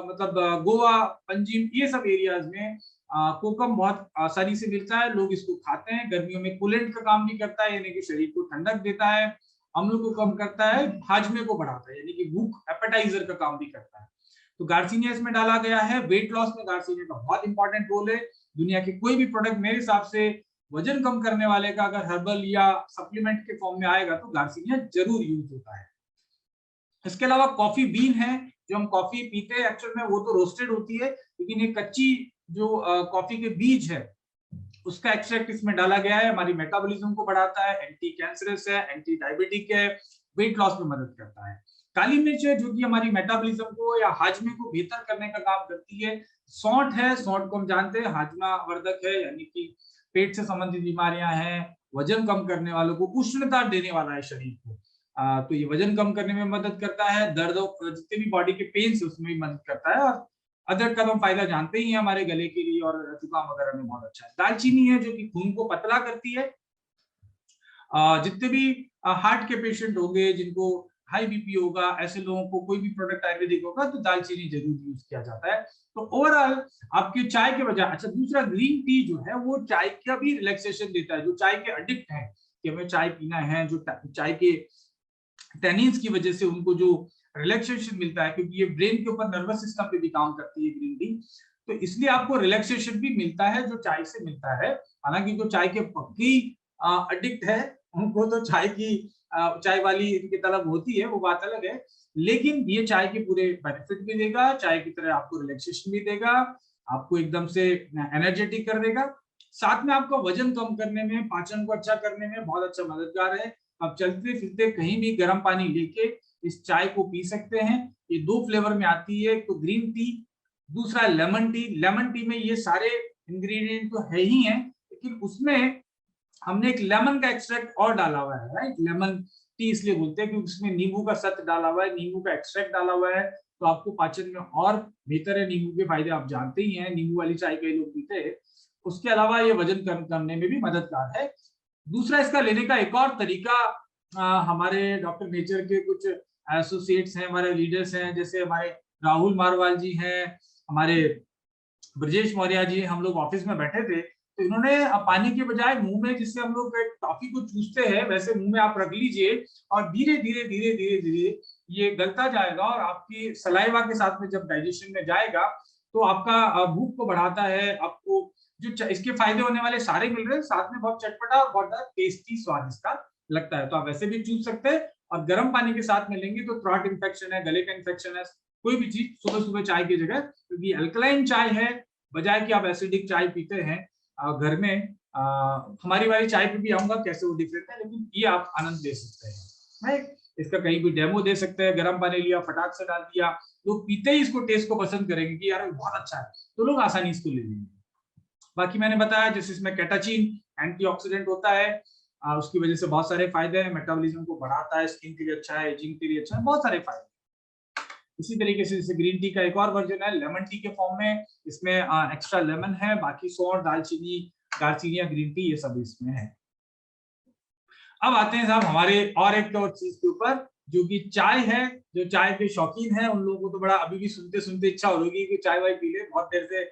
[SPEAKER 1] मतलब गोवा, पंजिम, ये सब एरियाज में कोकम बहुत आसानी से मिलता है। लोग इसको खाते हैं। गर्मियों में कूलेंट का काम भी करता है, यानी कि शरीर को ठंडक देता है, अम्ल को कम करता है, हाजमे को बढ़ाता है, यानी कि भूख एपेटाइजर का काम भी करता है। तो गार्सिनिया इसमें डाला गया है। वेट लॉस में गार्सिनिया का बहुत इंपॉर्टेंट रोल है। दुनिया के कोई भी प्रोडक्ट मेरे हिसाब से वजन कम करने वाले का अगर हर्बल या सप्लीमेंट के फॉर्म में आएगा तो गार्सिनिया जरूर यूज होता है। इसके अलावा कॉफी बीन है, जो हम कॉफी पीते हैं एक्चुअल में वो तो रोस्टेड होती है, लेकिन ये कच्ची जो कॉफी के बीज है उसका एक्सट्रैक्ट इसमें डाला गया है। हमारी मेटाबॉलिज्म को बढ़ाता है, एंटी कैंसरस है, एंटी डायबिटिक है, वेट लॉस में मदद करता है। काली मिर्च है जो कि हमारी मेटाबॉलिज्म को या हाजमे को बेहतर करने का काम करती है। सौंठ है, सौंठ को हम जानते हैं हाजमा वर्धक है, यानी कि पेट से संबंधित बीमारियां हैं, वजन कम करने वालों को उष्णता देने वाला है शरीर को। तो ये वजन कम करने में मदद करता है। दर्द, जितने भी बॉडी के पेन्स उसमें भी मदद करता है। और अदरक का तो हम फायदा जानते ही हैं, हमारे गले के लिए और जुकाम वगैरह में बहुत अच्छा है। दालचीनी है जो कि खून को पतला करती है। जितने भी हार्ट के पेशेंट होंगे, जिनको हाई बीपी होगा, ऐसे लोगों को कोई भी प्रोडक्ट आयुर्वेदिक होगा तो दालचीनी जरूर यूज किया जाता है। तो ओवरऑल आपके चाय के बजाय, अच्छा दूसरा ग्रीन टी जो है वो चाय का भी रिलैक्सेशन देता है। जो चाय के एडिक्ट हैं कि हमें चाय पीना है, जो चाय के टैनिन्स की वजह से उनको जो रिलैक्सेशन मिलता है, क्योंकि ये ब्रेन के ऊपर नर्वस सिस्टम पे भी काम करती है ग्रीन टी, तो इसलिए आपको रिलैक्सेशन भी मिलता है जो चाय से मिलता है। हालांकि जो चाय के पक्की एडिक्ट है उनको तो चाय वाली इनकी तलब होती है, वो बात अलग है, लेकिन ये चाय के पूरे बेनिफिट भी देगा, चाय की तरह आपको रिलैक्सेशन भी देगा, आपको एकदम से एनर्जेटिक कर देगा, साथ में आपका वजन कम करने में, पाचन को अच्छा करने में बहुत अच्छा मददगार है। आप चलते फिरते कहीं भी गर्म पानी लेके इस चाय को पी सकते हैं। ये 2 फ्लेवर में आती है, तो ग्रीन टी, दूसरा लेमन टी। लेमन टी में ये सारे इंग्रेडिएंट तो है ही हैं, लेकिन उसमें हमने एक लेमन का एक्सट्रैक्ट और डाला हुआ है। राइट। लेमन टी इसलिए बोलते हैं क्योंकि उसमें नींबू का सत्व डाला हुआ है, नींबू का एक्सट्रैक्ट डाला हुआ है, तो आपको पाचन में और बेहतर है। नींबू के फायदे आप जानते ही हैं, नींबू वाली चाय कई लोग पीते हैं। उसके अलावा ये वजन कम करने में भी मददगार है। दूसरा इसका लेने का एक और तरीका, हमारे डॉक्टर नेचर के कुछ एसोसिएट्स हैं, हमारे लीडर्स हैं, जैसे हमारे राहुल मारवाल जी हैं, हमारे ब्रजेश मौर्य जी, हम लोग ऑफिस में बैठे थे तो इन्होंने पानी के बजाय मुंह में, जिससे हम लोग टॉफी को चूसते हैं वैसे मुंह में आप रख लीजिए और धीरे धीरे धीरे धीरे धीरे ये गलता जाएगा और आपकी सलाइवा के साथ में जब डाइजेशन में जाएगा तो आपका भूख को बढ़ाता है। आपको जो इसके फायदे होने वाले सारे मिल रहे हैं, साथ में बहुत चटपटा और बहुत टेस्टी स्वाद इसका लगता है। तो आप वैसे भी चूस सकते हैं और गर्म पानी के साथ में लेंगे तो थ्रोट इन्फेक्शन है, गले का इन्फेक्शन है, कोई भी चीज सुबह सुबह चाय की जगह, क्योंकि अल्कलाइन चाय है, बजाय कि आप एसिडिक चाय पीते हैं घर में। हमारी वाली चाय पे भी आऊंगा कैसे वो डिफरेंट है, लेकिन ये आप आनंद ले सकते हैं। राइट। इसका कहीं भी डेमो दे सकते हैं। गर्म पानी लिया, फटाक से डाल दिया, लोग पीते ही इसको टेस्ट को पसंद करेंगे कि यार बहुत अच्छा है, तो लोग आसानी इसको ले लेंगे। बाकी मैंने बताया जैसे इसमें कैटाचिन एंटीऑक्सीडेंट होता है, उसकी वजह से बहुत सारे फायदे हैं। मेटाबॉलिज्म को बढ़ाता है, स्किन के लिए अच्छा है, एजिंग के लिए अच्छा है, बहुत सारे फायदे। इसी तरीके से जैसे ग्रीन टी का एक और वर्जन है लेमन टी के फॉर्म में, इसमें एक्स्ट्रा लेमन है, बाकी सौंठ, दालचीनी, दालचीनी या ग्रीन टी, ये सब इसमें है। अब आते हैं साहब हमारे और एक और चीज के ऊपर, जो कि चाय है। जो चाय के शौकीन है उन लोगों को तो बड़ा अभी भी सुनते सुनते इच्छा हो रही है कि चाय वाय पी ले। बहुत देर से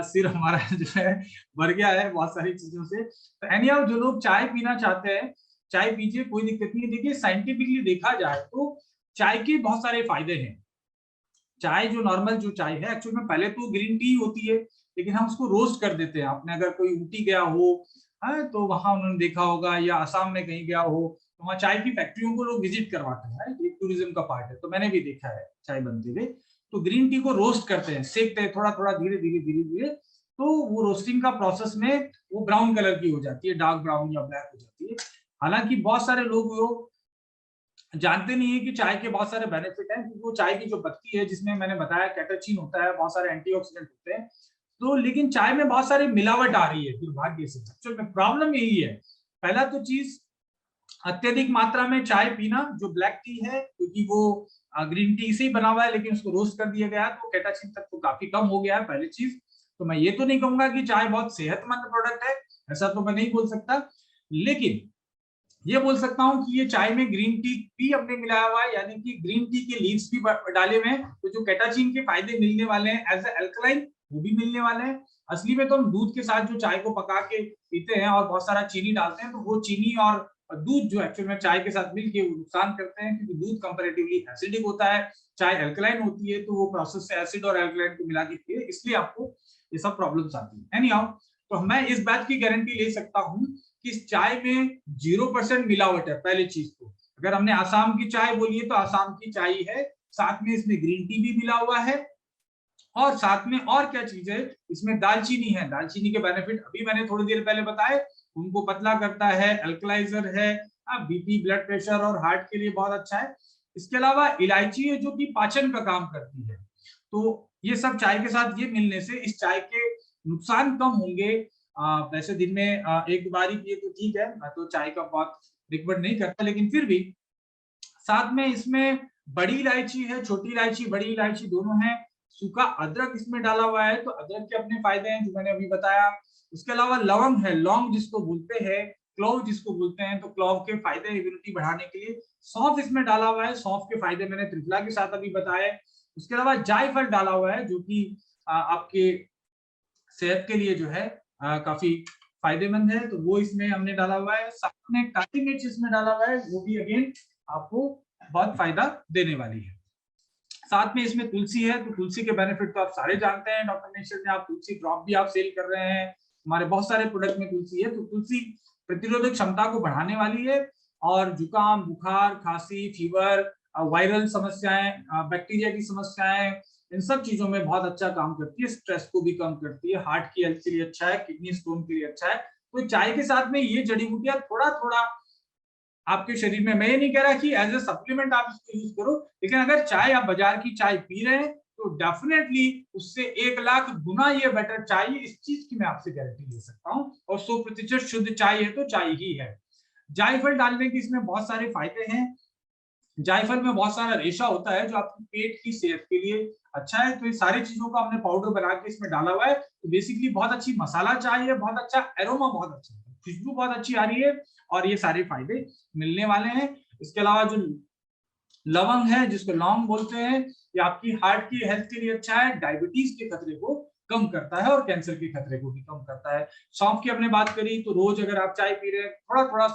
[SPEAKER 1] सिर हमारा जो है भर गया है बहुत सारी चीजों से। तो एनी हाउ, जो लोग चाय पीना चाहते हैं चाय पीजिए, कोई दिक्कत नहीं। देखिए साइंटिफिकली देखा जाए तो चाय के बहुत सारे फायदे हैं। चाय जो नॉर्मल जो चाय है एक्चुअल में पहले तो ग्रीन टी होती है, लेकिन हम उसको रोस्ट कर देते हैं। आपने अगर कोई ऊटी गया हो तो वहां उन्होंने देखा होगा, या असम में कहीं गया हो तो वहाँ चाय की फैक्ट्रियों को लोग विजिट करवाते हैं। एक टूरिज्म का पार्ट है, तो मैंने भी देखा है चाय बनते हुए। तो ग्रीन टी को रोस्ट करते हैं, सेकते हैं थोड़ा थोड़ा धीरे धीरे धीरे धीरे। तो वो रोस्टिंग का प्रोसेस में वो ब्राउन कलर की हो जाती है, डार्क ब्राउन या ब्लैक हो जाती है। हालांकि बहुत सारे लोग वो जानते नहीं है कि चाय के बहुत सारे बेनिफिट हैं, क्योंकि वो चाय की जो पत्ती है जिसमें मैंने बताया कैटेचिन होता है, बहुत सारे एंटीऑक्सीडेंट होते हैं। तो लेकिन चाय में बहुत सारी मिलावट आ रही है दुर्भाग्य से। एक्चुअल में प्रॉब्लम यही है। पहला तो चीज, अत्यधिक मात्रा में चाय पीना, जो ब्लैक टी है, क्योंकि वो ग्रीन टी से ही बना हुआ है लेकिन उसको रोस्ट कर दिया गया है, तो कैटाचिन तक तो काफी कम हो गया है पहली चीज। तो मैं ये तो नहीं कहूंगा कि चाय बहुत सेहतमंद प्रोडक्ट है, ऐसा तो मैं नहीं बोल सकता। लेकिन ये बोल सकता हूं कि ये चाय में ग्रीन टी भी हमने मिलाया हुआ है, यानी कि ग्रीन टी के लीव्स भी डाले हुए हैं। तो जो कैटाचिन के फायदे मिलने वाले हैं एज एल्कलाइन, वो भी मिलने वाले हैं। असली में तो हम दूध के साथ जो चाय को पका के पीते हैं और बहुत सारा चीनी डालते हैं, तो वो चीनी और दूध जो एक्चुअल में चाय के साथ मिलके वो नुकसान करते हैं, क्योंकि दूध कंपैरेटिवली एसिडिक होता है, चाय एल्कलाइन होती है। तो वो प्रोसेस से एसिड और एल्कलाइन को मिला के पिए, इसलिए आपको ये सब प्रॉब्लम्स आती है। एनी हाउ, तो मैं इस बात की गारंटी ले सकता हूं कि इस चाय में 0% मिलावट है। पहली चीज तो, अगर हमने आसाम की चाय बोली है तो आसाम की चाय है, साथ में इसमें ग्रीन टी भी मिला हुआ है। और साथ में और क्या चीज है, इसमें दालचीनी है। दालचीनी के बेनिफिट अभी मैंने थोड़ी देर पहले बताए, उनको पतला करता है, अल्कलाइजर है, बीपी ब्लड प्रेशर और हार्ट के लिए बहुत अच्छा है। इसके अलावा इलायची है जो कि पाचन का काम करती है। तो ये सब चाय के साथ ये मिलने से इस चाय के नुकसान कम होंगे। वैसे दिन में एक बार ही पिए तो ठीक है, मैं तो चाय का बहुत रिकमेंड नहीं करता, लेकिन फिर भी साथ में इसमें बड़ी इलायची है, छोटी इलायची बड़ी इलायची दोनों है, सूखा अदरक इसमें डाला हुआ है, तो अदरक के अपने फायदे हैं जो मैंने अभी बताया। उसके अलावा लवंग है, लौंग जिसको बोलते हैं, क्लोव जिसको बोलते हैं, तो क्लोव के फायदे इम्यूनिटी बढ़ाने के लिए। सौंफ इसमें डाला हुआ है, सौंफ के फायदे मैंने त्रिफला के साथ अभी बताए। उसके अलावा जायफल डाला हुआ है, जो कि आपके सेहत के लिए जो है काफी फायदेमंद है, तो वो इसमें हमने डाला हुआ है। साथ में काली मिर्च इसमें डाला हुआ है, वो भी अगेन आपको बहुत फायदा देने वाली है। साथ में इसमें तुलसी है, तो तुलसी के बेनिफिट तो आप सारे जानते हैं। डॉक्टर नेचर ने आप तुलसी ड्रॉप भी आप सेल कर रहे हैं, हमारे बहुत सारे प्रोडक्ट में तुलसी है। तो तुलसी प्रतिरोधक क्षमता को बढ़ाने वाली है, और जुकाम, बुखार, खांसी, फीवर, वायरल समस्याएं, बैक्टीरिया की समस्याएं, इन सब चीजों में बहुत अच्छा काम करती है। स्ट्रेस को भी कम करती है, हार्ट की हेल्थ के लिए अच्छा है, किडनी स्टोन के लिए अच्छा है। तो चाय के साथ में ये जड़ी बूटियां थोड़ा थोड़ा आपके शरीर में, मैं ये नहीं कह रहा कि एज ए सप्लीमेंट आप इसको यूज करो, लेकिन अगर चाय आप बाजार की चाय पी रहे हैं तो डेफिनेटली उससे 1 लाख गुना ये बेटर चाय है, इस चीज की मैं आपसे गारंटी ले सकता हूँ। और 100% शुद्ध चाय है तो चाय ही है। जायफल डालने के इसमें बहुत सारे फायदे हैं। जायफल में बहुत सारा रेशा होता है जो आपके पेट की सेहत के लिए अच्छा है। तो ये सारी चीजों का हमने पाउडर बना के इसमें डाला हुआ है। तो बेसिकली बहुत अच्छी मसाला चाय है, बहुत अच्छा एरोमा, बहुत अच्छा है, खुशबू बहुत अच्छी आ रही है, और ये सारे फायदे मिलने वाले हैं। इसके अलावा जो लवंग है, जिसको लौंग बोलते हैं, ये आपकी हार्ट की हेल्थ के लिए अच्छा है, डायबिटीज के खतरे को कम करता है और कैंसर के खतरे को भी कम करता है। सौंफ की हमने बात करी, तो रोज अगर आप चाय पी रहे हैं थोड़ा थोड़ा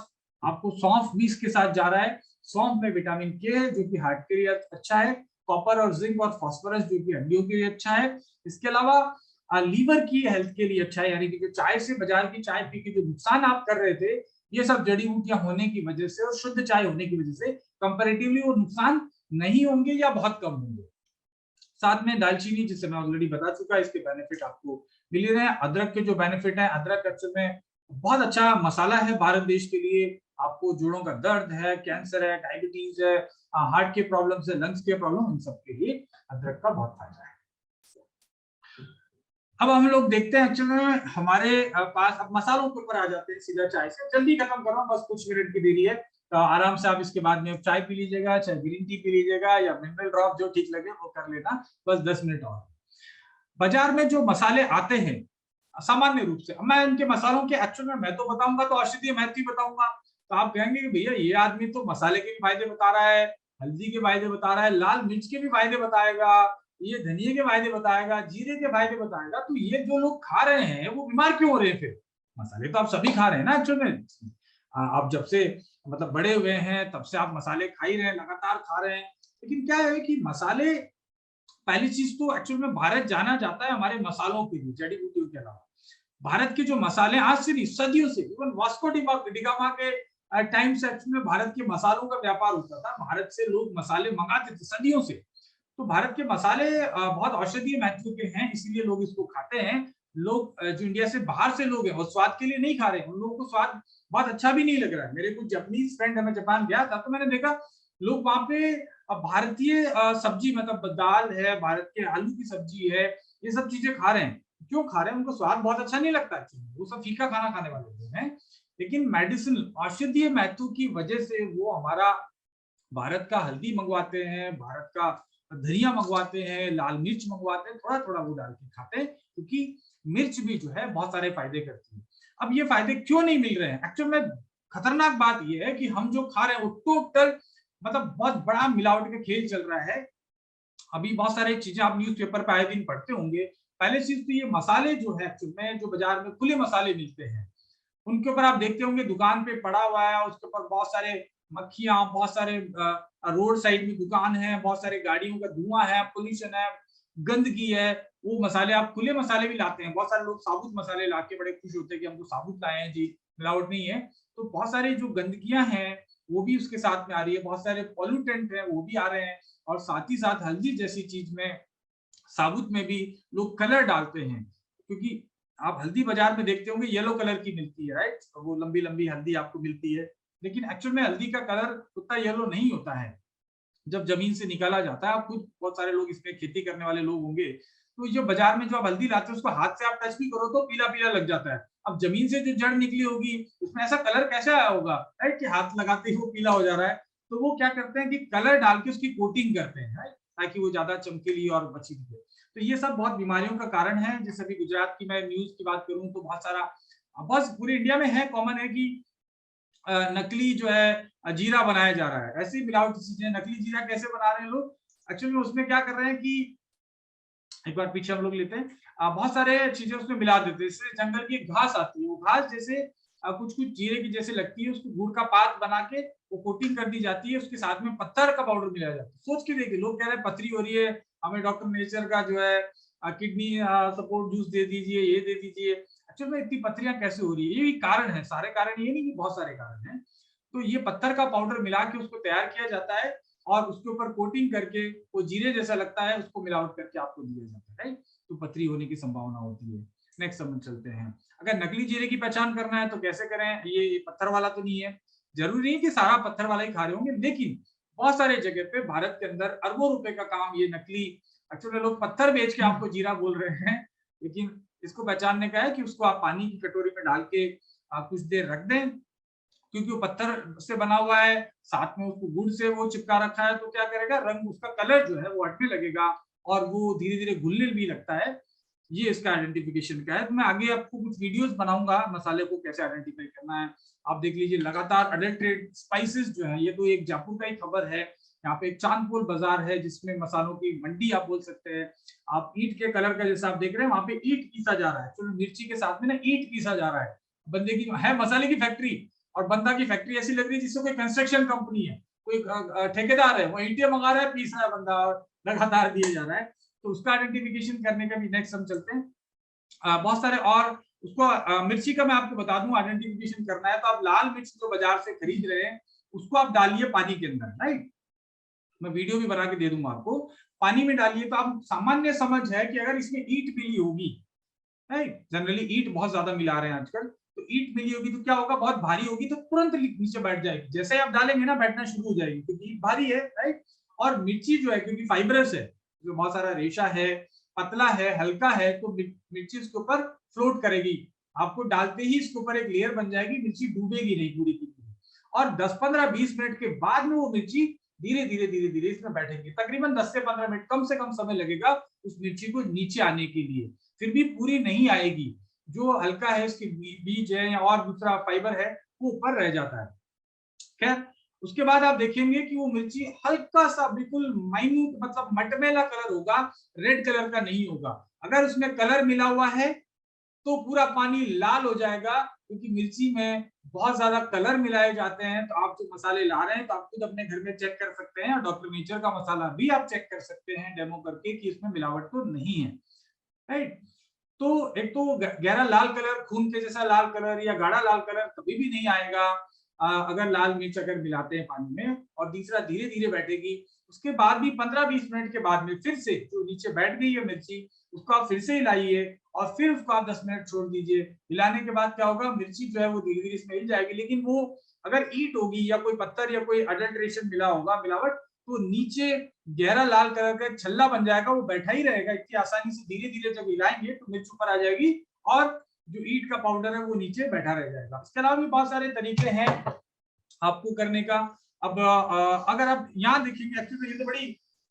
[SPEAKER 1] आपको सौंफ भी इसके साथ जा रहा है। सौंफ में विटामिन के है जो कि हार्ट के लिए अच्छा है, कॉपर और जिंक और फास्फोरस जो कि हड्डियों के लिए अच्छा है। इसके अलावा लीवर की हेल्थ के लिए अच्छा है, यानी कि जो चाय से, बाजार की चाय पी के जो नुकसान आप कर रहे थे, ये सब जड़ी बूटियां होने की वजह से और शुद्ध चाय होने की वजह से कंपैरेटिवली वो नुकसान नहीं होंगे या बहुत कम होंगे। साथ में दालचीनी, जिसे मैं ऑलरेडी बता चुका, इसके बेनिफिट आपको मिल रहे हैं। अदरक के जो बेनिफिट है, अदरक अक्सर में बहुत अच्छा मसाला है भारत देश के लिए। आपको जोड़ों का दर्द है, कैंसर है, डायबिटीज है, हार्ट के प्रॉब्लम है, लंग्स के प्रॉब्लम, इन सब के लिए अदरक का बहुत फायदा है। अब हम लोग देखते हैं एक्चुअली में हमारे पास, अब मसालों के ऊपर आ जाते हैं सीधा चाय से। जल्दी खत्म कर रहा हूँ, बस कुछ मिनट की देरी है, तो आराम से आप इसके बाद में चाय पी लीजिएगा, चाहे ग्रीन टी पी लीजिएगा या मिनरल ड्रॉप, जो ठीक लगे वो कर लेना, बस 10 मिनट और। बाजार में जो मसाले आते हैं सामान्य रूप से। अब मैं इनके मसालों के एक्चुअल में मैं तो बताऊंगा तो औषधीय महत्व ही बताऊंगा, तो आप कहेंगे कि भैया ये आदमी तो मसाले के भी फायदे बता रहा है, हल्दी के फायदे बता रहा है, लाल मिर्च के भी फायदे बताएगा, ये धनिये के फायदे बताएगा, जीरे के फायदे बताएगा, तो ये जो लोग खा रहे हैं वो बीमार क्यों हो रहे हैं फिर? मसाले तो आप सभी खा रहे हैं ना एक्चुअल में। आप जब से मतलब बड़े हुए हैं तब से आप मसाले खा ही रहे हैं, लगातार खा रहे हैं। लेकिन क्या है कि मसाले, पहली चीज तो एक्चुअल में भारत जाना जाता है हमारे मसालों के लिए, जड़ी बूटियों के अलावा। भारत के जो मसाले आज से नहीं, सदियों से, इवन वास्को डिगामा के टाइम से एक्चुअल में भारत के मसालों का व्यापार होता था। भारत से लोग मसाले मंगाते थे सदियों से। तो भारत के मसाले बहुत औषधीय महत्व के हैं, इसीलिए लोग इसको खाते हैं। लोग जो इंडिया से बाहर से लोग हैं वो स्वाद के लिए नहीं खा रहे हैं, उन लोगों को स्वाद बहुत अच्छा भी नहीं लग रहा है। मेरे कुछ जापानीज फ्रेंड है, मैं जापान गया था तो मैंने देखा लोग वहां पे भारतीय सब्जी, मतलब दाल है, भारत के आलू की सब्जी है, ये सब चीजें खा रहे हैं। क्यों खा रहे हैं? उनको स्वाद बहुत अच्छा नहीं लगता है, वो सब फीका खाना खाने वाले लोग हैं। लेकिन मेडिसिन औषधीय महत्व की वजह से वो हमारा भारत का हल्दी मंगवाते हैं, भारत का धनिया मंगवाते हैं, लाल मिर्च मंगवाते हैं, थोड़ा थोड़ा वो डाल के खाते हैं, क्योंकि मिर्च भी जो है बहुत सारे फायदे करती है। अब ये फायदे क्यों नहीं मिल रहे हैं? एक्चुअल में खतरनाक बात ये है कि हम जो खा रहे हैं वो टोटल, मतलब बहुत बड़ा मिलावट का खेल चल रहा है। अभी बहुत सारी चीजें आप न्यूज़पेपर पे आए दिन पढ़ते होंगे। पहले चीज तो ये मसाले जो है एक्चुअल में, जो बाजार में खुले मसाले मिलते हैं, उनके ऊपर आप देखते होंगे दुकान पे पड़ा हुआ है, उसके ऊपर बहुत सारे मक्खियां, बहुत सारे रोड साइड में दुकान है, बहुत सारे गाड़ियों का धुआं है, पोल्यूशन है, गंदगी है। वो मसाले, आप खुले मसाले भी लाते हैं, बहुत सारे लोग साबुत मसाले ला के बड़े खुश होते हैं कि हम तो साबुत लाए हैं जी, मिलावट नहीं है। तो बहुत सारे जो गंदगियां हैं वो भी उसके साथ में आ रही है, बहुत सारे पॉल्यूटेंट है वो भी आ रहे हैं, और साथ ही साथ हल्दी जैसी चीज में, साबुत में भी लोग कलर डालते हैं। क्योंकि आप हल्दी बाजार में देखते होंगे येलो कलर की मिलती है, राइट? वो लंबी लंबी हल्दी आपको मिलती है, लेकिन एक्चुअल में हल्दी का कलर उतना येलो नहीं होता है जब जमीन से निकाला जाता है। आप खुद बहुत सारे लोग इसमें खेती करने वाले लोग होंगे, तो जो बाजार में जो आप हल्दी लाते हैं उसको हाथ से आप टच भी करो तो पीला पीला लग जाता है। अब जमीन से जो जड़ निकली होगी उसमें ऐसा कलर कैसे आया होगा, राइट, कि हाथ लगाते ही वो पीला हो जा रहा है। तो वो क्या करते हैं कि कलर डाल के उसकी कोटिंग करते हैं, राइट, ताकि वो ज्यादा चमकीली और अच्छी दिखे। तो ये सब बहुत बीमारियों का कारण है। जैसे अभी गुजरात की मैं न्यूज की बात करूं तो बहुत सारा, बस पूरे इंडिया में है, कॉमन है कि नकली जो है जीरा बनाया जा रहा है। ऐसी मिलावटी चीजें, नकली जीरा कैसे बना रहे हैं लोग? एक्चुअली उसमें क्या कर रहे हैं कि एक बार पीछे हम लोग लेते हैं, बहुत सारे चीजें उसमें मिला देते हैं। जैसे जंगल की घास आती है, वो घास जैसे कुछ कुछ जीरे की जैसे लगती है, उसको गुड़ का पात बना के वो कोटिंग कर दी जाती है, उसके साथ में पत्थर का पाउडर मिलाया जाता है। सोच के देखिए, लोग कह रहे हैं पथरी हो रही है, हमें डॉक्टर नेचर का जो है किडनी सपोर्ट जूस दे दीजिए, ये दे दीजिए। एक्चुअल में इतनी पथरियां कैसे हो रही है? ये भी कारण है, सारे कारण ये नहीं कि बहुत सारे कारण हैं। तो ये पत्थर का पाउडर मिला के उसको तैयार किया जाता है, और उसके ऊपर कोटिंग करके वो जीरे जैसा लगता है, उसको मिलावट करके आपको दिया जाता है, राइट? तो पथरी होने की संभावना होती है। नेक्स्ट हम चलते हैं। अगर नकली जीरे की पहचान करना है तो कैसे करें? ये पत्थर वाला तो नहीं है, जरूरी नहीं कि सारा पत्थर वाला ही खा रहे होंगे, लेकिन बहुत सारे जगह पे भारत के अंदर अरबों रुपए का काम ये नकली, एक्चुअली लोग पत्थर बेच के आपको जीरा बोल रहे हैं, लेकिन इसको पहचानने का है कि उसको आप पानी की कटोरी में डाल के आप कुछ देर रख दें, क्योंकि वो पत्थर से बना हुआ है, साथ में उसको गुड़ से वो चिपका रखा है, तो क्या करेगा, रंग, उसका कलर जो है वो हटने लगेगा और वो धीरे धीरे घुलने भी लगता है। ये इसका आइडेंटिफिकेशन का है। तो मैं आगे आपको कुछ वीडियोस बनाऊंगा मसाले को कैसे आइडेंटिफाई करना है। आप देख लीजिए, लगातार अडल्ट्रेट स्पाइसेस जो है, ये तो एक जयपुर का ही खबर है। यहाँ पे एक चांदपुर बाजार है जिसमें मसालों की मंडी आप बोल सकते हैं। आप ईंट के कलर का जैसा आप देख रहे हैं, वहां पे ईंट पीसा जा रहा है, तो मिर्ची के साथ में ना ईंट पीसा जा रहा है। बंदे की है मसाले की फैक्ट्री, और बंदा की फैक्ट्री ऐसी लग रही है जिससे कोई कंस्ट्रक्शन कंपनी है, कोई ठेकेदार है, वो ईंटें मंगा रहा है, पीस रहा है बंदा, और लगातार दिया जा रहा है। तो उसका आइडेंटिफिकेशन करने का भी नेक्स्ट हम चलते हैं। बहुत सारे और उसको मिर्ची का मैं आपको बता दूं, आइडेंटिफिकेशन करना है तो आप लाल मिर्च जो बाजार से खरीद रहे हैं उसको आप डालिए पानी के अंदर, राइट? मैं वीडियो भी बना के दे दूंगा आपको। पानी में डालिए तो आप, सामान्य समझ है कि अगर इसमें ईंट मिली होगी, राइट, जनरली ईंट बहुत ज्यादा मिला रहे हैं आजकल, तो ईंट मिली होगी तो क्या होगा, बहुत भारी होगी तो तुरंत नीचे बैठ जाएगी, जैसे ही आप डालेंगे ना बैठना शुरू हो जाएगी, क्योंकि ईंट भारी है, राइट? और मिर्ची जो है, क्योंकि फाइब्रस है, जो बहुत सारा रेशा है, पतला है, हल्का है, तो मिर्ची इसके ऊपर फ्लोट करेगी। आपको डालते ही इसके ऊपर एक लेयर बन जाएगी, मिर्ची डूबेगी नहीं पूरी की पूरी। और 10-15-20 मिनट के बाद में वो मिर्ची धीरे धीरे धीरे धीरे इसमें बैठेगी। तकरीबन 10 से 15 मिनट कम से कम समय लगेगा उस मिर्ची को नीचे आने के लिए, फिर भी पूरी नहीं आएगी। जो हल्का है इसके बीज है या और दूसरा फाइबर है वो ऊपर रह जाता है। खैर उसके बाद आप देखेंगे कि वो मिर्ची हल्का सा बिल्कुल माइन्यूट मतलब मटमैला कलर होगा, रेड कलर का नहीं होगा। अगर उसमें कलर मिला हुआ है तो पूरा पानी लाल हो जाएगा, क्योंकि मिर्ची में बहुत ज्यादा कलर मिलाए जाते हैं। तो आप जो मसाले ला रहे हैं तो आप खुद अपने घर में चेक कर सकते हैं, और डॉक्टर नेचर का मसाला भी आप चेक कर सकते हैं डेमो करके कि इसमें मिलावट तो नहीं है, राइट। तो एक तो गहरा लाल कलर, खून के जैसा लाल कलर या गाढ़ा लाल कलर कभी भी नहीं आएगा अगर लाल मिर्च अगर मिलाते हैं पानी में, और तीसरा धीरे धीरे बैठेगी। उसके बाद भी 15-20 मिनट के बाद में फिर से जो नीचे बैठ गई है मिर्ची उसको आप फिर से हिलाइए, और फिर उसको आप 10 मिनट छोड़ दीजिए। हिलाने के बाद क्या होगा, मिर्ची जो है वो धीरे धीरे इसमें हिल जाएगी। लेकिन वो अगर ईट होगी या कोई पत्थर या कोई अडल्ट्रेशन मिला होगा, मिलावट, तो नीचे गहरा लाल कलर का एक छल्ला बन जाएगा, वो बैठा ही रहेगा। इतनी आसानी से धीरे धीरे जब हिलाएंगे तो मिर्च ऊपर आ जाएगी, और जो ईट का पाउडर है वो नीचे बैठा रह जाएगा। इसके अलावा भी बहुत सारे तरीके हैं आपको करने का। अब अगर आप यहाँ देखेंगे, एक्चुअली ये तो बड़ी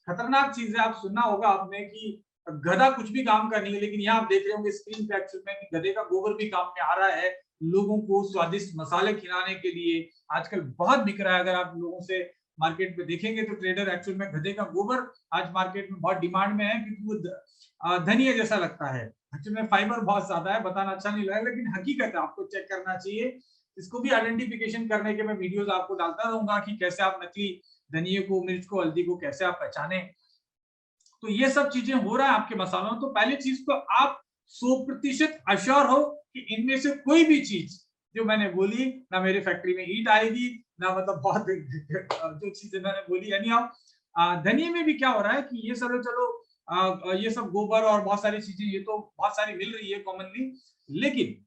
[SPEAKER 1] खतरनाक चीज है, आप सुनना होगा आपने कि गधा कुछ भी काम कर नहीं है, लेकिन यहाँ आप देख रहे होंगे स्क्रीन पे एक्चुअल में कि गधे का गोबर भी काम में आ रहा है लोगों को स्वादिष्ट मसाले खिलाने के लिए। आजकल बहुत बिक रहा है, अगर आप लोगों से मार्केट में देखेंगे तो ट्रेडर एक्चुअल में गधे का गोबर आज मार्केट में बहुत डिमांड में है, क्योंकि वो धनिया जैसा लगता है। एक्चुअल में फाइबर बहुत ज्यादा है, बताना अच्छा नहीं लगा, लेकिन हकीकत है, आपको चेक करना चाहिए। इसको भी आइडेंटिफिकेशन करने के मैं वीडियोस आपको डालता रहूंगा कि कैसे आप नकली धनिये को, मिर्च को, हल्दी को कैसे आप पहचाने। तो ये सब चीजें हो रहा है आपके मसालों में। तो पहली चीज तो आप 100% अश्योर हो कि इनमें से कोई भी चीज जो मैंने बोली, ना मेरे फैक्ट्री में हीट आएगी, ना मतलब बहुत जो चीजें मैंने बोली। यानी आप धनिये में भी क्या हो रहा है कि ये सब चलो ये सब गोबर और बहुत सारी चीजें ये तो बहुत सारी मिल रही है कॉमनली, लेकिन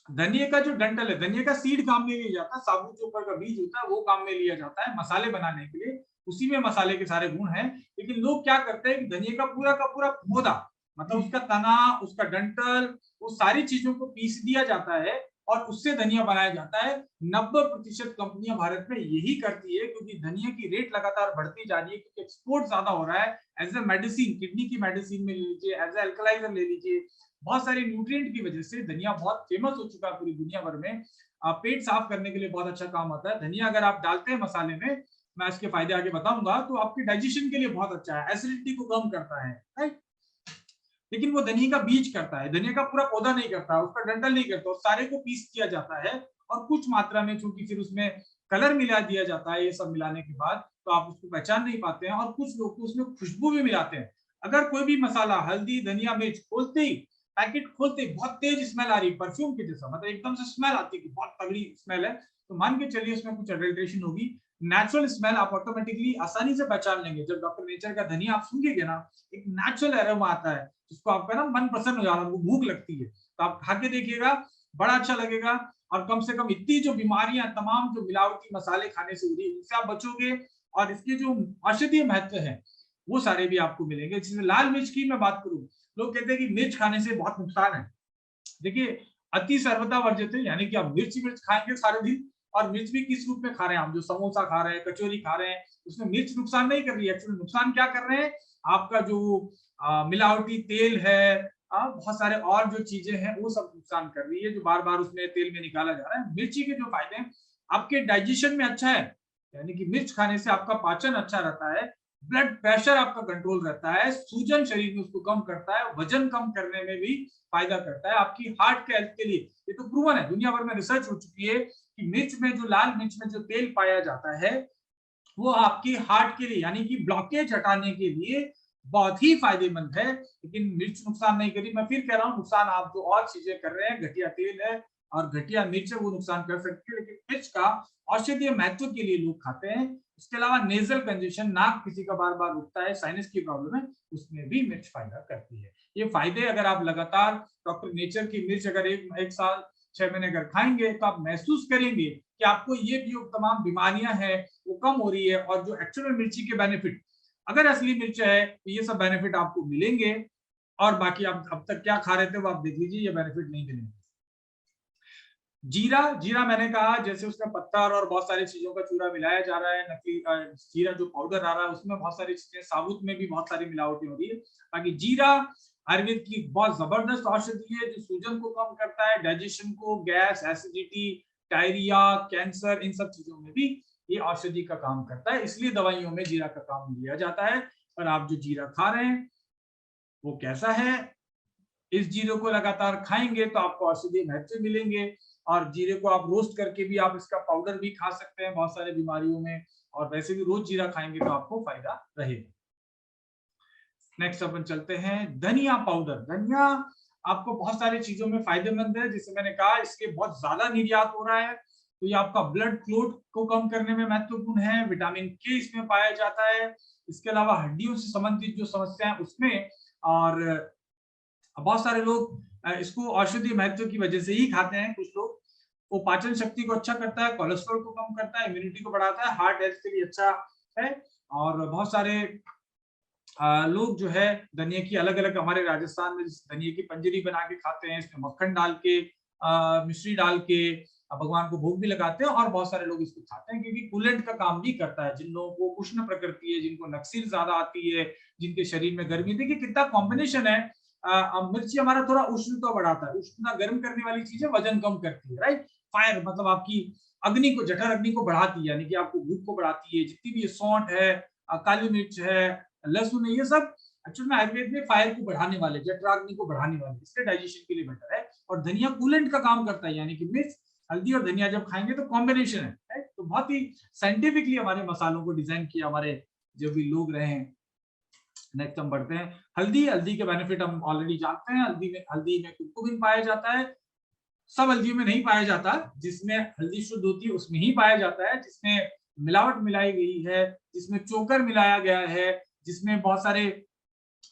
[SPEAKER 1] धनिये का जो डंठल है, धनिये का सीड काम में लिया जाता है, साबुत जो ऊपर का बीज होता है वो काम में लिया जाता है मसाले बनाने के लिए, उसी में मसाले के सारे गुण हैं। लेकिन लोग क्या करते हैं कि धनिये का पूरा पौधा, मतलब उसका तना, उसका डंठल, वो सारी चीजों को पीस दिया जाता है और उससे धनिया बनाया जाता है। 90% कंपनियां भारत में यही करती है, क्योंकि धनिया की रेट लगातार बढ़ती जा रही है, क्योंकि एक्सपोर्ट ज्यादा हो रहा है। एज ए मेडिसिन, किडनी की मेडिसिन में ले लीजिए, एज ए अल्कलाइजर ले लीजिए, बहुत सारे न्यूट्रिएंट की वजह से धनिया बहुत फेमस हो चुका है पूरी दुनिया भर में। पेट साफ करने के लिए बहुत अच्छा काम आता है धनिया। अगर आप डालते हैं मसाले में, मैं इसके फायदे आगे बताऊंगा, तो आपके डाइजेशन के लिए बहुत अच्छा है, एसिडिटी को कम करता है, राइट। लेकिन वो धनिया का बीज करता है, धनिया का पूरा पौधा नहीं करता, उसका डंठल नहीं करता, सारे को पीस किया जाता है। और कुछ मात्रा में चूंकि फिर उसमें कलर मिला दिया जाता है, ये सब मिलाने के बाद तो आप उसको पहचान नहीं पाते हैं। और कुछ लोग तो उसमें खुशबू भी मिलाते हैं। अगर कोई भी मसाला, हल्दी, धनिया, मिर्च, खोलते ही पैकेट खोलते ही बहुत तेज स्मेल आ रही है, परफ्यूम की जैसा, मतलब एकदम से स्मेल आती है कि बहुत तगड़ी स्मेल है, तो मान के चलिए उसमें कुछ एडल्ट्रेशन होगी। नेचुरल स्मेल आप ऑटोमेटिकली आसानी से पहचान लेंगे। जब डॉक्टर नेचर का धनिया आप सूंघेंगे ना, एक नेचुरल एरोमा आता है, जिसको आपका ना मन प्रसन्न हो जाना, वो भूख लगती है, तो आप खा के देखिएगा, बड़ा अच्छा लगेगा। और कम से कम इतनी जो बीमारियां तमाम जो मिलावटी मसाले खाने से हो रही है, उनसे आप बचोगे, और इसके जो औषधीय महत्व है वो सारे भी आपको मिलेंगे। जैसे लाल मिर्च की मैं बात करूं, लोग कहते हैं कि मिर्च खाने से बहुत नुकसान है। देखिए, अति सर्वथा वर्जित है, यानी कि आप मिर्च ही मिर्च खाएंगे सारे दिन, और मिर्च भी किस रूप में खा रहे हैं, आप जो समोसा खा रहे हैं, कचौरी खा रहे हैं, उसमें मिर्च नुकसान नहीं कर रही है। एक्चुअली नुकसान क्या कर रहे हैं, आपका जो मिलावटी तेल है, बहुत सारे और जो चीजें हैं वो सब नुकसान कर रही है, जो बार बार उसमें तेल में निकाला जा रहा है। मिर्ची के जो फायदे हैं, आपके डाइजेशन में अच्छा है, यानी कि मिर्च खाने से आपका पाचन अच्छा रहता है, ब्लड प्रेशर आपका कंट्रोल रहता है, सूजन शरीर में उसको कम करता है, वजन कम करने में भी फायदा करता है, आपकी हार्ट के हेल्थ के लिए ये तो प्रूवन है, दुनिया भर में रिसर्च हो चुकी है कि मिर्च में जो लाल मिर्च में जो तेल पाया जाता है वो आपकी हार्ट के लिए, यानी कि ब्लॉकेज हटाने के लिए बहुत ही फायदेमंद है। लेकिन मिर्च नुकसान नहीं करी, मैं फिर कह रहा हूँ, नुकसान आप जो और चीजें कर रहे हैं, घटिया तेल है और घटिया मिर्च है, वो नुकसान कर सकती है। लेकिन मिर्च का औषधीय महत्व के लिए लोग खाते हैं। इसके अलावा नेजल कंजेशन, नाक किसी का बार बार रुकता है, साइनस की प्रॉब्लम है, उसमें भी मिर्च फायदा करती है। ये फायदे अगर आप लगातार डॉक्टर नेचर की मिर्च अगर एक साल 6 महीने अगर खाएंगे, तो आप महसूस करेंगे कि आपको ये जो तमाम बीमारियां हैं वो कम हो रही है। और जो एक्चुअल मिर्ची के बेनिफिट, अगर असली मिर्च है तो ये सब बेनिफिट आपको मिलेंगे, और बाकी आप अब तक क्या खा रहे थे वो आप देख लीजिए, ये बेनिफिट नहीं मिलेंगे। जीरा, जीरा मैंने कहा जैसे उसमें पत्थर और बहुत सारी चीजों का चूरा मिलाया जा रहा है, नकली जीरा जो पाउडर आ रहा है उसमें बहुत सारी चीजें, साबुत में भी बहुत सारी मिलावटें हो रही है। बाकी जीरा आयुर्वेद की बहुत जबरदस्त औषधि है जो सूजन को कम करता है, डाइजेशन को, गैस, एसिडिटी, डायरिया, कैंसर, इन सब चीजों में भी ये औषधि का काम करता है, इसलिए दवाइयों में जीरा का काम लिया जाता है। और आप जो जीरा खा रहे हैं वो कैसा है, इस जीरे को लगातार खाएंगे तो आपको औषधीय महत्व मिलेंगे, और जीरे को आप रोस्ट करके भी आप इसका पाउडर भी खा सकते हैं बहुत सारे बीमारियों में, और वैसे भी रोज जीरा खाएंगे तो आपको फायदा रहेगा। नेक्स्ट अपन चलते हैं धनिया पाउडर। धनिया आपको बहुत सारी चीजों में फायदेमंद है, जैसे मैंने कहा इसके बहुत ज्यादा निर्यात हो रहा है, तो ये आपका ब्लड क्लोट को कम करने में महत्वपूर्ण है, विटामिन के इसमें पाया जाता है, इसके अलावा हड्डियों से संबंधित जो समस्या है उसमें, और बहुत सारे लोग इसको औषधि महत्व की वजह से ही खाते हैं। कुछ लोग, वो पाचन शक्ति को अच्छा करता है, कोलेस्ट्रॉल को कम करता है, इम्यूनिटी को बढ़ाता है, हार्ट हेल्थ के लिए अच्छा है। और बहुत सारे लोग जो है धनिया की अलग अलग, हमारे राजस्थान में धनिया की पंजरी बना के खाते हैं, इसमें मक्खन डाल के, मिश्री डाल के भगवान को भोग भी लगाते हैं, और बहुत सारे लोग इसको खाते हैं क्योंकि कूलेंट का काम भी करता है। जिन लोगों को उष्ण प्रकृति है, जिनको नक्सीर ज्यादा आती है, जिनके शरीर में गर्मी, देखिए कितना कॉम्बिनेशन है। मिर्ची हमारा थोड़ा उष्ण तो बढ़ाता है, उष्णता गर्म करने वाली चीज है, वजन कम करती है, राइट। फायर मतलब आपकी अग्नि को, जठर अग्नि को बढ़ाती है, यानी कि आपको भूख को बढ़ाती है। जितनी भी सौंठ है, काली मिर्च है, लहसुन है, ये सब एक्चुअल में आयुर्वेद में फायर को बढ़ाने वाले, जठराग्नि को बढ़ाने वाले, इसलिए डाइजेशन के लिए बेटर है। और धनिया कूलेंट का काम करता है, यानी कि मिर्च, हल्दी और धनिया जब खाएंगे तो कॉम्बिनेशन है, राइट। तो बहुत ही साइंटिफिकली हमारे मसालों को डिजाइन किया हमारे जो भी लोग रहे हैं। नेक्स्ट हम बढ़ते हैं हल्दी। हल्दी के बेनिफिट हम ऑलरेडी जानते हैं। हल्दी में कुर्कुमिन पाया जाता है, सब हल्दी में नहीं पाया जाता, जिसमें हल्दी शुद्ध होती है उसमें ही पाया जाता है, जिसमें मिलावट मिलाई गई है, जिसमें चोकर मिलाया गया है, जिसमें बहुत सारे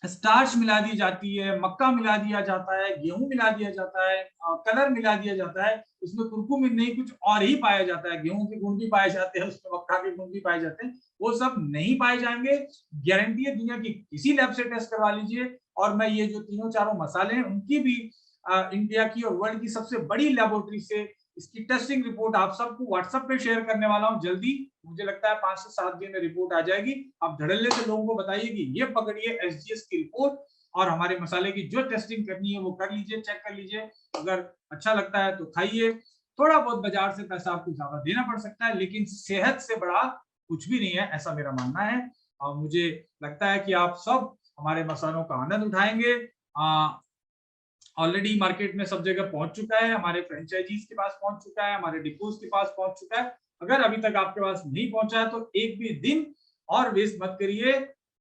[SPEAKER 1] स्टार्च मिला दी जाती है, मक्का मिला दिया जाता है, गेहूं मिला दिया जाता है, कलर मिला दिया जाता है, उसमें कुरकुमिन नहीं कुछ और ही पाया जाता है, गेहूं के गुण भी पाए जाते हैं उसमें, मक्का के गुण भी पाए जाते हैं, वो सब नहीं पाए जाएंगे। गारंटी है, दुनिया की किसी लैब से टेस्ट करवा लीजिए। और मैं ये जो तीनों चारों मसाले हैं उनकी भी इंडिया की और वर्ल्ड की सबसे बड़ी लेबोरेटरी से इसकी टेस्टिंग रिपोर्ट आप सबको व्हाट्सएप पे शेयर करने वाला हूं जल्दी। मुझे लगता है 5 से 7 दिन में रिपोर्ट आ जाएगी। आप धड़ल्ले से लोगों को बताइए कि ये पकड़िए एसजीएस की रिपोर्ट, और हमारे मसाले की जो टेस्टिंग करनी है वो कर लीजिए, चेक कर लीजिए। अगर अच्छा लगता है तो खाइए। थोड़ा बहुत बाजार से पैसा आपको ज्यादा देना पड़ सकता है, लेकिन सेहत से बड़ा कुछ भी नहीं है, ऐसा मेरा मानना है। और मुझे लगता है कि आप सब हमारे मसालों का आनंद उठाएंगे। ऑलरेडी मार्केट में सब जगह पहुंच चुका है, हमारे फ्रेंचाइजीज के पास पहुंच चुका है, हमारे डिपोज के पास पहुंच चुका है। अगर अभी तक आपके पास नहीं पहुंचा है तो एक भी दिन और वेस्ट मत करिए।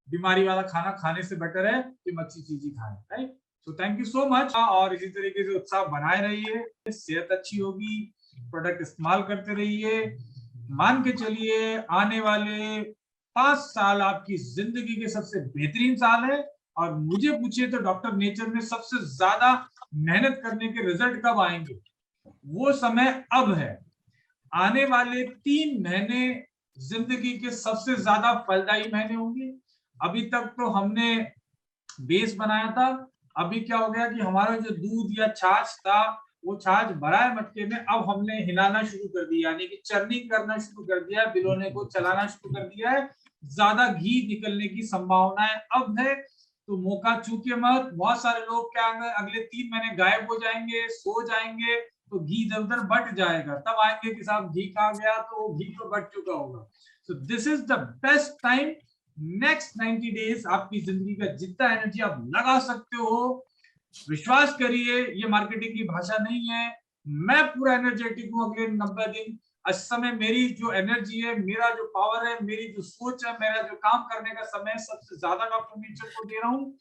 [SPEAKER 1] बीमारी वाला खाना खाने से बेटर है कि अच्छी चीज ही खाएं, right. So thank you so much, और इसी तरीके से उत्साह बनाए रहिए, सेहत अच्छी होगी, प्रोडक्ट इस्तेमाल करते रहिए। मान के चलिए आने वाले 5 साल आपकी जिंदगी के सबसे बेहतरीन साल है। और मुझे पूछिए तो डॉक्टर नेचर में सबसे ज्यादा मेहनत करने के रिजल्ट कब आएंगे, वो समय अब है। आने वाले 3 महीने जिंदगी के सबसे ज्यादा फलदायी महीने होंगे। अभी तक तो हमने बेस बनाया था, अभी क्या हो गया कि हमारा जो दूध या छाछ था वो छाछ भरा है मटके में, अब हमने हिलाना शुरू कर दिया, यानी कि चर्निंग करना शुरू कर दिया, बिलोने को चलाना शुरू कर दिया है। ज्यादा घी निकलने की संभावनाएं अब है, तो मौका चूके मत। बहुत सारे लोग क्या अगले 3 महीने गायब हो जाएंगे, सो जाएंगे, तो घी इधर उधर बट जाएगा, तब आएंगे कि साहब घी खा गया, तो वो घी तो बट चुका होगा। So this is the best time. Next 90 days आपकी जिंदगी का जितना एनर्जी आप लगा सकते हो, विश्वास करिए ये मार्केटिंग की भाषा नहीं है, मैं पूरा एनर्जेटिक हूं अगले 90 दिन। इस समय मेरी जो एनर्जी है, मेरा जो पावर है, मेरी जो सोच है, मेरा जो काम करने का समय सबसे ज्यादा डॉक्टर नेचर को दे रहा हूँ।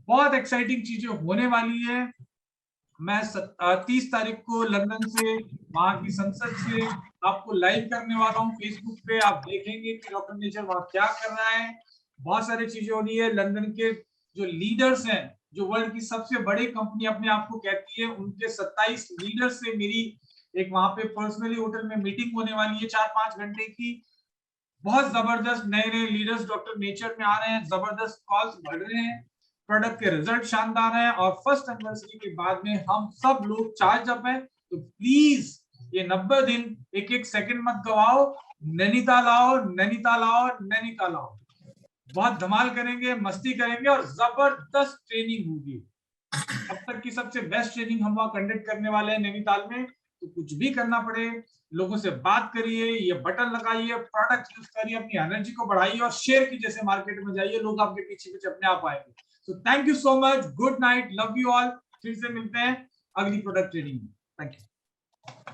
[SPEAKER 1] बहुत एक्साइटिंग चीजें होने वाली है। मैं 30 तारीख को लंदन से, वहां की संसद से आपको लाइव करने वाला हूँ फेसबुक पे। आप देखेंगे कि डॉक्टर नेचर वहां क्या कर रहा है। बहुत सारी चीजें हो रही है। लंदन के जो लीडर्स हैं, जो वर्ल्ड की सबसे बड़ी कंपनी अपने आप को कहती है, उनके 27 लीडर्स से मेरी एक वहां पे पर्सनली होटल में मीटिंग होने वाली है 4-5 घंटे की। बहुत जबरदस्त नए नए लीडर्स डॉक्टर नेचर में आ रहे हैं, जबरदस्त कॉल्स बढ़ रहे हैं, प्रोडक्ट के रिजल्ट शानदार हैं, और फर्स्ट एनिवर्सरी के बाद में हम सब लोग चार्ज अप हैं। तो प्लीज ये 90 दिन एक एक सेकंड मत गवाओ, नैनीताल आओ, नैनीताल आओ, नैनीताल आओ। बहुत धमाल करेंगे, मस्ती करेंगे और जबरदस्त ट्रेनिंग होगी। अब तक की सबसे बेस्ट ट्रेनिंग हम वहां कंडक्ट करने वाले हैं नैनीताल में। तो कुछ भी करना पड़े, लोगों से बात करिए, ये बटन लगाइए, प्रोडक्ट यूज करिए, अपनी एनर्जी को बढ़ाइए और शेयर की जैसे मार्केट में जाइए, लोग आपके पीछे पीछे अपने आप आएंगे। So thank you so much, good night, love you all. फिर से मिलते हैं अगली प्रोडक्ट ट्रेनिंग में। Thank you.